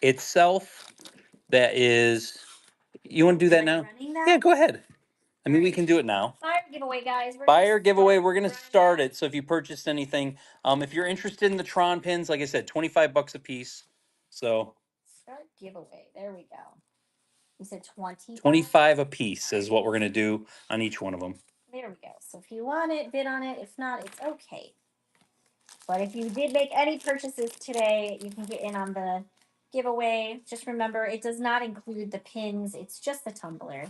itself. That is. You want to do that now? Yeah, go ahead. I mean, we can do it now. Fire giveaway, guys. Buyer giveaway. We're gonna start it. So if you purchased anything, if you're interested in the Tron pins, like I said, 25 bucks a piece. So Start giveaway. There we go. You said 25? 25 a piece is what we're going to do on each one of them. There we go. So if you want it, bid on it. If not, it's okay. But if you did make any purchases today, you can get in on the giveaway. Just remember, it does not include the pins. It's just the tumbler.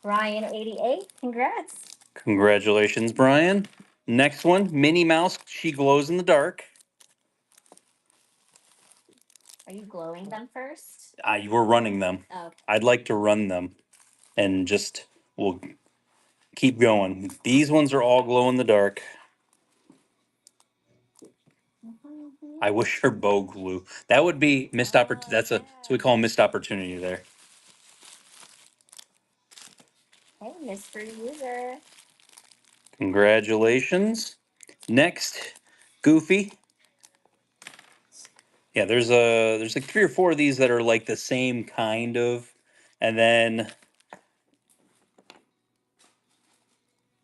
Brian 88, congrats. Congratulations, Brian. Next one, Minnie Mouse. She glows in the dark. Are you glowing them first? You were running them. Okay. I'd like to run them and just we'll keep going. These ones are all glow in the dark. I wish her bow glue. That would be missed opportunity. That's what we call a missed opportunity there. Hey, mystery user. Congratulations. Next, Goofy. Yeah, there's like 3 or 4 of these that are like the same kind of, and then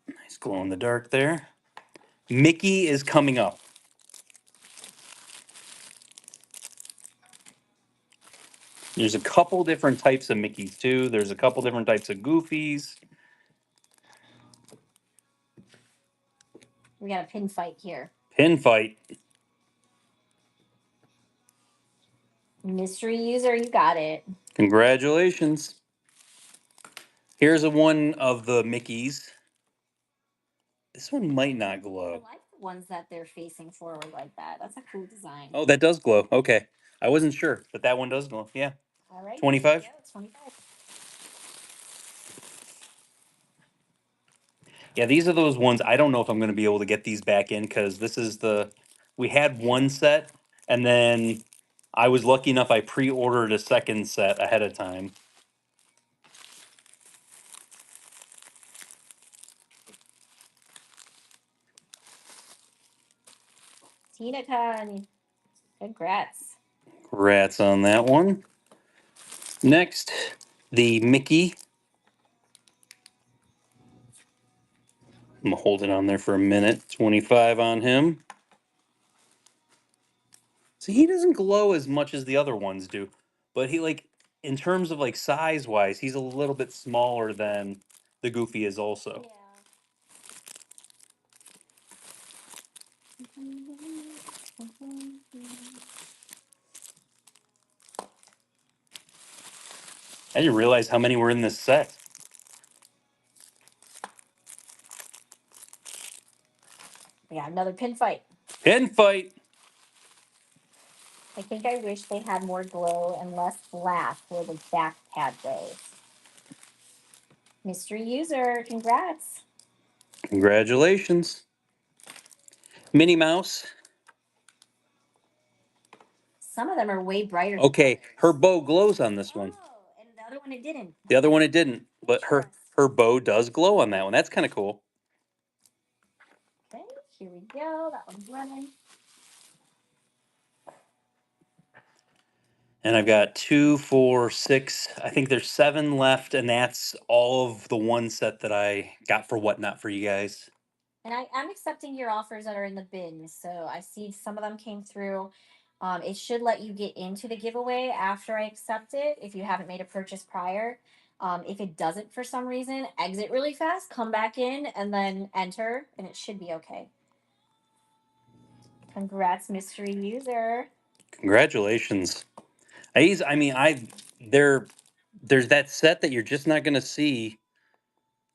nice glow in the dark there. Mickey is coming up. There's a couple different types of Mickeys too. There's a couple different types of Goofies. We got a pin fight here. Pin fight. Mystery user, you got it. Congratulations. Here's a one of the Mickeys. This one might not glow. I like the ones that they're facing forward like that. That's a cool design. Oh, that does glow. Okay. I wasn't sure, but that one does glow. Yeah. All right. 25? Yeah, it's 25. Yeah, these are those ones. I don't know if I'm going to be able to get these back in because we had one set and then I was lucky enough I pre-ordered a second set ahead of time. Tina Khan, congrats. Rats on that one. Next, the Mickey. I'm gonna hold it on there for a minute. 25 on him. See, he doesn't glow as much as the other ones do, but he like in terms of like size wise, he's a little bit smaller than the Goofy is also. Yeah. I didn't realize how many were in this set. We got another pin fight. Pin fight. I think I wish they had more glow and less black where the back pad goes. Mystery user, congrats. Congratulations. Minnie Mouse. Some of them are way brighter. Okay, her bow glows on this one. Oh, and the other one it didn't. The other one it didn't, but her bow does glow on that one. That's kind of cool. Okay, here we go. That one's running. And I've got 2, 4, 6. I think there's 7 left, and that's all of the one set that I got for Whatnot for you guys. And I'm accepting your offers that are in the bin. So I see some of them came through. It should let you get into the giveaway after I accept it if you haven't made a purchase prior. If it doesn't for some reason, exit really fast, come back in, and then enter, and it should be okay. Congrats, mystery user. Congratulations. There's that set that you're just not going to see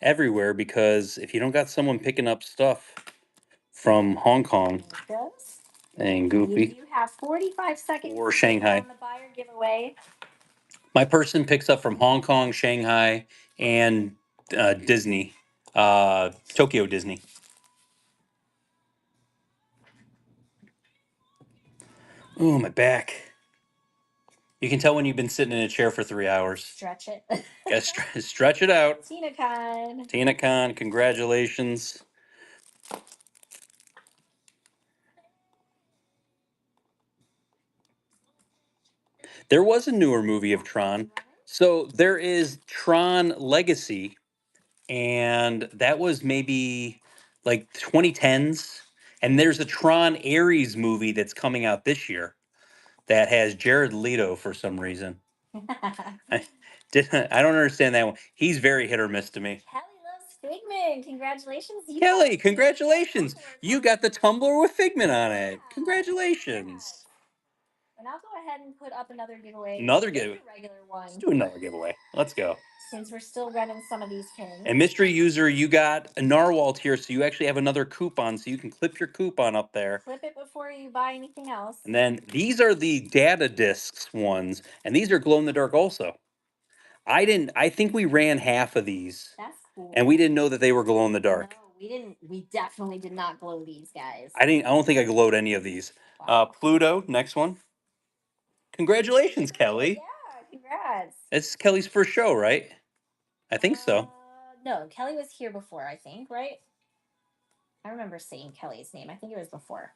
everywhere because if you don't got someone picking up stuff from Hong Kong and Goofy You have 45 seconds or to get Shanghai. on the buyer giveaway. My person picks up from Hong Kong, Shanghai, and Disney, Tokyo Disney. Ooh, my back. You can tell when you've been sitting in a chair for 3 hours. Stretch it. Gotta stretch it out. Tina Khan. Tina Khan, congratulations. There was a newer movie of Tron. So there is Tron Legacy, and that was maybe like 2010s. And there's a Tron Ares movie that's coming out this year. that has Jared Leto for some reason. I I don't understand that one. He's very hit or miss to me. Kelly loves Figment. Congratulations, you Kelly, got congratulations. Tumbler You got the tumbler with Figment on it. Yeah. Congratulations. And I'll go ahead and put up another giveaway. Another Just giveaway. a regular one. Let's do another giveaway. Let's go. Since we're still running some of these pins. And mystery user, you got a narwhal here, so you actually have another coupon, so you can clip your coupon up there. Clip it before you buy anything else. And then these are the data discs ones, and these are glow in the dark also. I think we ran half of these. That's cool. And we didn't know that they were glow in the dark. No, we didn't. We definitely did not glow these guys. I don't think I glowed any of these. Wow. Pluto, next one. Congratulations, Kelly. Yeah, congrats. It's Kelly's first show, right? I think so. No, Kelly was here before, I think, right? I remember saying Kelly's name. I think it was before.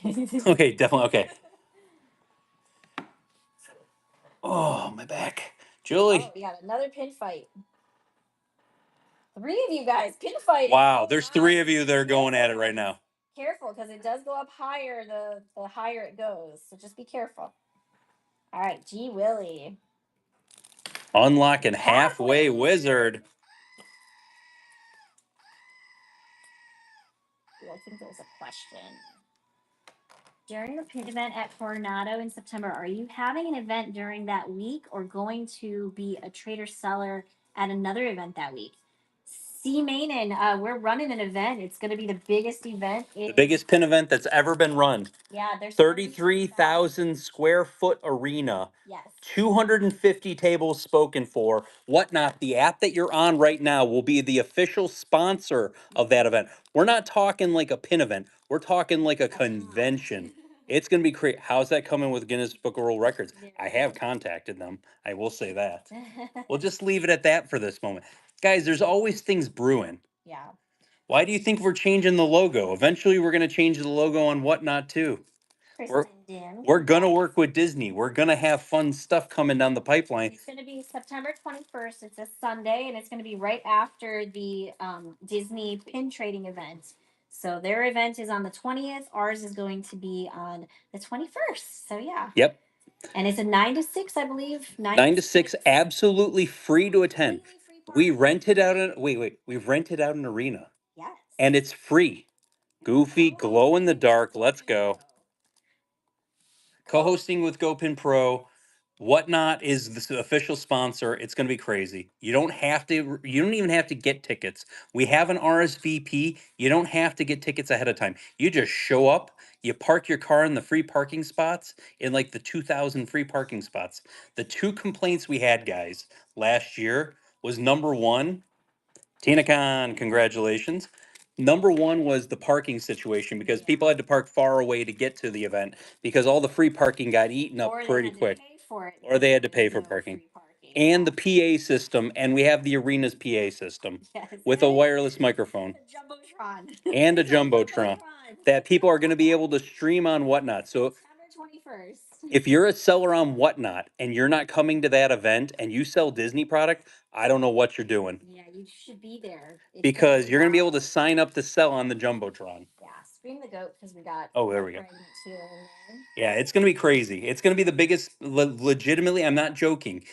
Okay, definitely. Okay. Oh, my back. Julie. Oh, we got another pin fight. 3 of you guys pin fighting. Wow, Oh, there's my. 3 of you that are going at it right now. Careful, because it does go up higher the higher it goes. So just be careful. All right, G Willie. Unlocking Halfway Wizard. I think there was a question. During the pin event at Coronado in September, are you having an event during that week or going to be a trader seller at another event that week? C. Mainen, we're running an event. It's going to be the biggest event. The biggest pin event that's ever been run. Yeah, there's 33,000 square foot arena. Yes. 250 tables spoken for. Whatnot, the app that you're on right now will be the official sponsor of that event. We're not talking like a pin event. We're talking like a convention. It's going to be great. How's that coming with Guinness Book of World Records? I have contacted them. I will say that. We'll just leave it at that for this moment. Guys, there's always things brewing. Yeah. Why do you think we're changing the logo? Eventually, we're going to change the logo on Whatnot too. We're going to work with Disney. We're going to have fun stuff coming down the pipeline. It's going to be September 21st. It's a Sunday, and it's going to be right after the Disney pin trading event. So their event is on the 20th. Ours is going to be on the 21st. So yeah. Yep. And it's a 9 to 6, I believe. 9 to 6, absolutely free to attend. We rented out we've rented out an arena. Yes. And it's free. Goofy, glow in the dark. Let's go. Co-hosting with GoPin Pro. Whatnot is the official sponsor. It's going to be crazy. You don't even have to get tickets. We have an RSVP. You don't have to get tickets ahead of time. You just show up, you park your car in the free parking spots, in like the 2,000 free parking spots. The 2 complaints we had, guys, last year was number 1, Tina Khan, congratulations. Number 1 was the parking situation because people had to park far away to get to the event because all the free parking got eaten up pretty quick. Or they had to pay for parking. And the PA system, and we have the arena's PA system with a wireless microphone. Jumbotron. And a Jumbotron that people are going to be able to stream on Whatnot. So September 21st. if you're a seller on Whatnot and you're not coming to that event and you sell Disney product, I don't know what you're doing. Yeah, you should be there. Because you're going to be able to sign up to sell on the Jumbotron. Yeah, Scream the Goat because we got. Oh, there we go. Yeah, it's going to be crazy. It's going to be the biggest, legitimately, I'm not joking.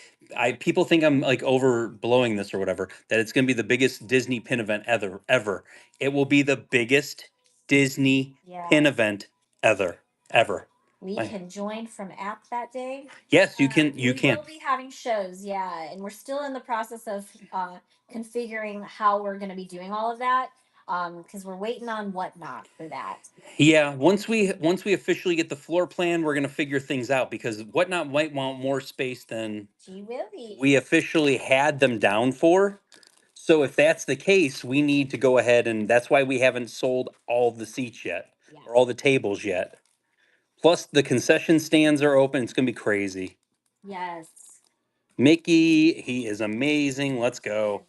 People think I'm like overblowing this or whatever, that it's going to be the biggest Disney pin event ever. It will be the biggest Disney pin event ever. We can join from app that day. Yes, you can. We will be having shows, yeah, and we're still in the process of configuring how we're going to be doing all of that, because we're waiting on Whatnot for that. Yeah, once we officially get the floor plan, we're going to figure things out because Whatnot might want more space than we officially had them down for. So if that's the case, we need to go ahead, and that's why we haven't sold all the seats yet or all the tables yet. Plus, the concession stands are open. It's going to be crazy. Yes. Mickey, he is amazing. Let's go.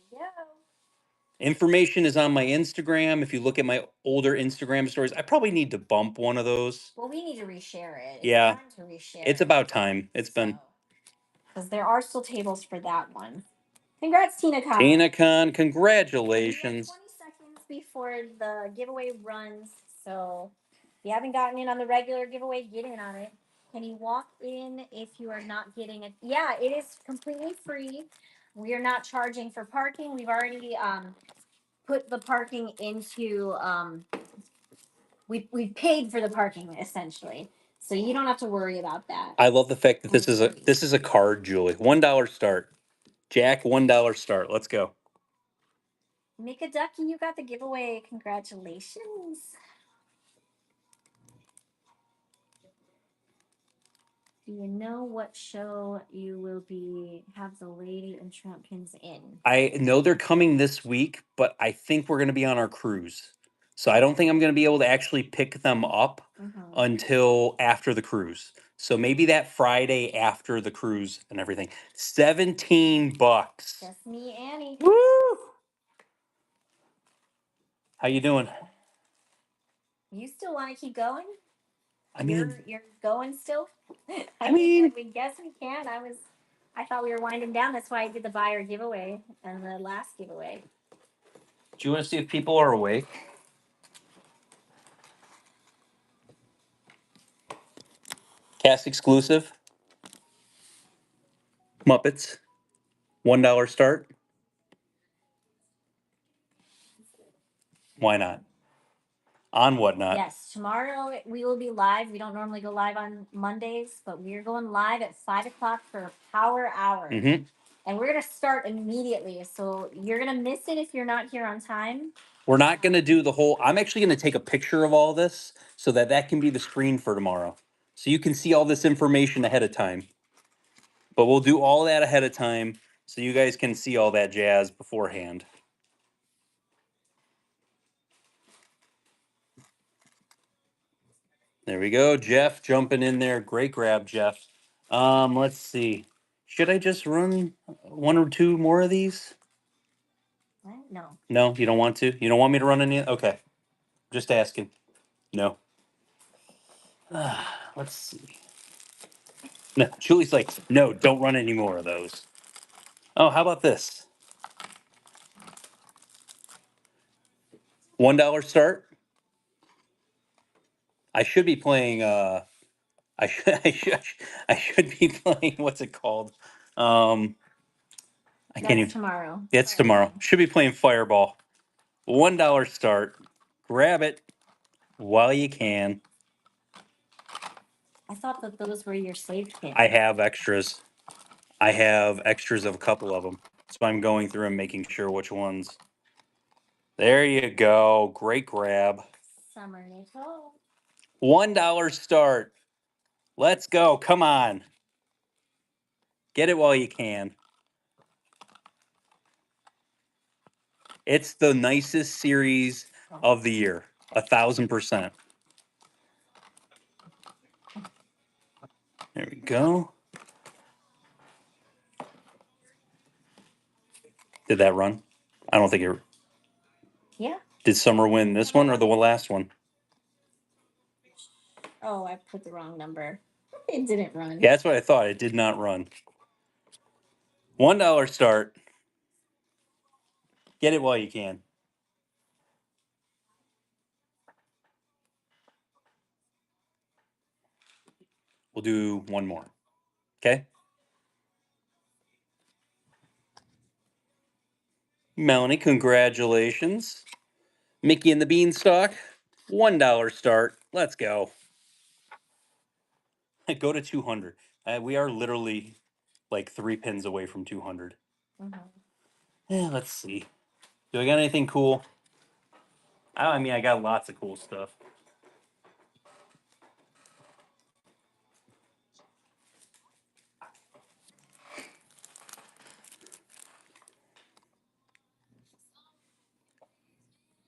Information is on my Instagram. If you look at my older Instagram stories, I probably need to bump one of those. Well, we need to reshare it. Yeah. It's time to reshare it's about time. It's been. Because there are still tables for that one. Congrats, Tina Khan. Tina Khan, congratulations. 20 seconds before the giveaway runs. So if you haven't gotten in on the regular giveaway, get in on it. Can you walk in if you are not getting it? Yeah, it is completely free. We are not charging for parking. We've already put the parking into we paid for the parking essentially. So you don't have to worry about that. I love the fact that this is a card, Julie. $1 start. Jack, $1 start. Let's go. Mika Ducky, you got the giveaway. Congratulations. Do you know what show you will be have the lady and Trump pins in? I know they're coming this week, but I think we're going to be on our cruise. So I don't think I'm going to be able to actually pick them up until after the cruise. So maybe that Friday after the cruise and everything. $17. Just me, Annie. Woo! How you doing? You still want to keep going? I mean, you're going still. I mean, we guess we can. I thought we were winding down. That's why I did the buyer giveaway and the last giveaway. do you want to see if people are awake? Cast exclusive. Muppets. $1 start. Why not? On whatnot. Yes, tomorrow we will be live. We don't normally go live on Mondays, but we're going live at 5 o'clock for a power hour. Mm-hmm. And we're gonna start immediately. So you're gonna miss it if you're not here on time. We're not going to do the whole. I'm actually going to take a picture of all this so that that can be the screen for tomorrow. So you can see all this information ahead of time. But we'll do all that ahead of time so you guys can see all that jazz beforehand. There we go. Jeff jumping in there. Great grab, Jeff. Let's see. Should I just run one or two more of these? What? No. No, you don't want to? You don't want me to run any? Okay. Just asking. No. Let's see. No, Julie's like, no, don't run any more of those. Oh, how about this? $1 start. I should be playing. I should. I should be playing. What's it called? I can't even. Tomorrow. It's tomorrow. Should be playing Fireball. $1 start. Grab it while you can. I thought that those were your saved pins. I have extras. I have extras of a couple of them. So I'm going through and making sure which ones. There you go. Great grab. Summer Nicole. $1 start. Let's go. Come on. Get it while you can. It's the nicest series of the year. 1,000%. There we go. Did that run? I don't think it. Yeah. Did Summer win this one or the last one? Oh, I put the wrong number. It didn't run. Yeah, that's what I thought. It did not run. $1 start. Get it while you can. We'll do one more. Okay? Melanie, congratulations. Mickey and the Beanstalk, $1 start. Let's go. Go to 200. We are literally like 3 pins away from 200. Yeah, let's see. Do I got anything cool? I mean, I got lots of cool stuff.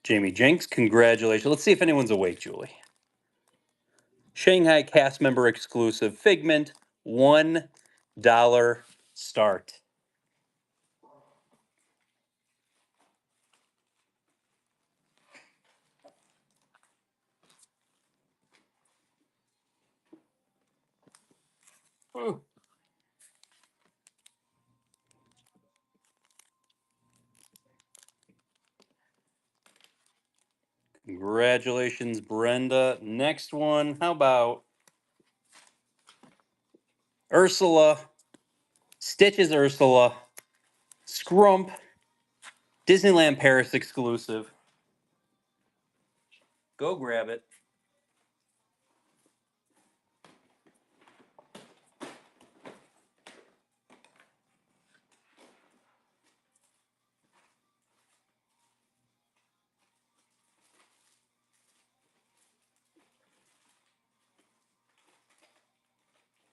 Jamie Jenks, congratulations. Let's see if anyone's awake, Julie. Shanghai cast member exclusive Figment, $1 start. Ooh. Congratulations, Brenda. Next one, how about Ursula? Stitches Ursula. Scrump. Disneyland Paris exclusive. Go grab it.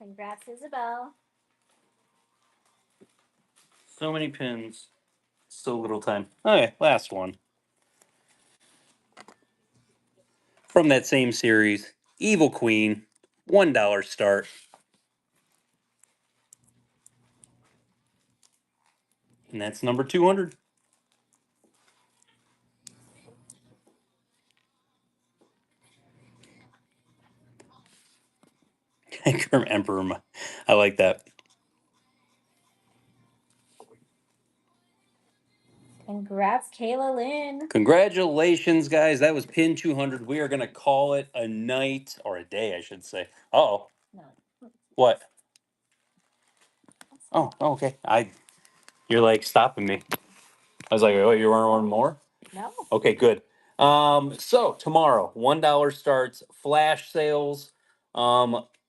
Congrats, Isabel. So many pins. So little time. Okay, last one. From that same series, Evil Queen, $1 start. And that's number 200. Emperor. I like that. Congrats, Kayla Lynn. Congratulations, guys. That was pin 200. We are going to call it a night, or a day, I should say. Uh-oh. No. What? Oh, okay. You're like stopping me. I was like, oh, you want one more? No. Okay, good. So tomorrow, $1 starts, flash sales,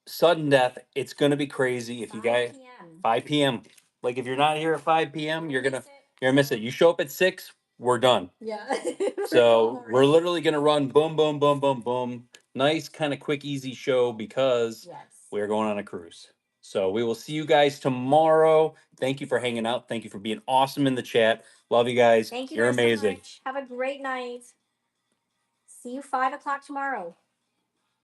sudden death. It's gonna be crazy if you guys 5 p.m. 5 p.m. Like if you're not here at 5 p.m., you're miss gonna it. miss it. You show up at 6, we're done. Yeah. So we're literally gonna run boom, boom, boom, boom, boom. Nice, kind of quick, easy show because Yes. we're going on a cruise. So we will see you guys tomorrow. Thank you for hanging out. Thank you for being awesome in the chat. Love you guys. Thank you You're guys so amazing. much. Have a great night. See you 5 o'clock tomorrow.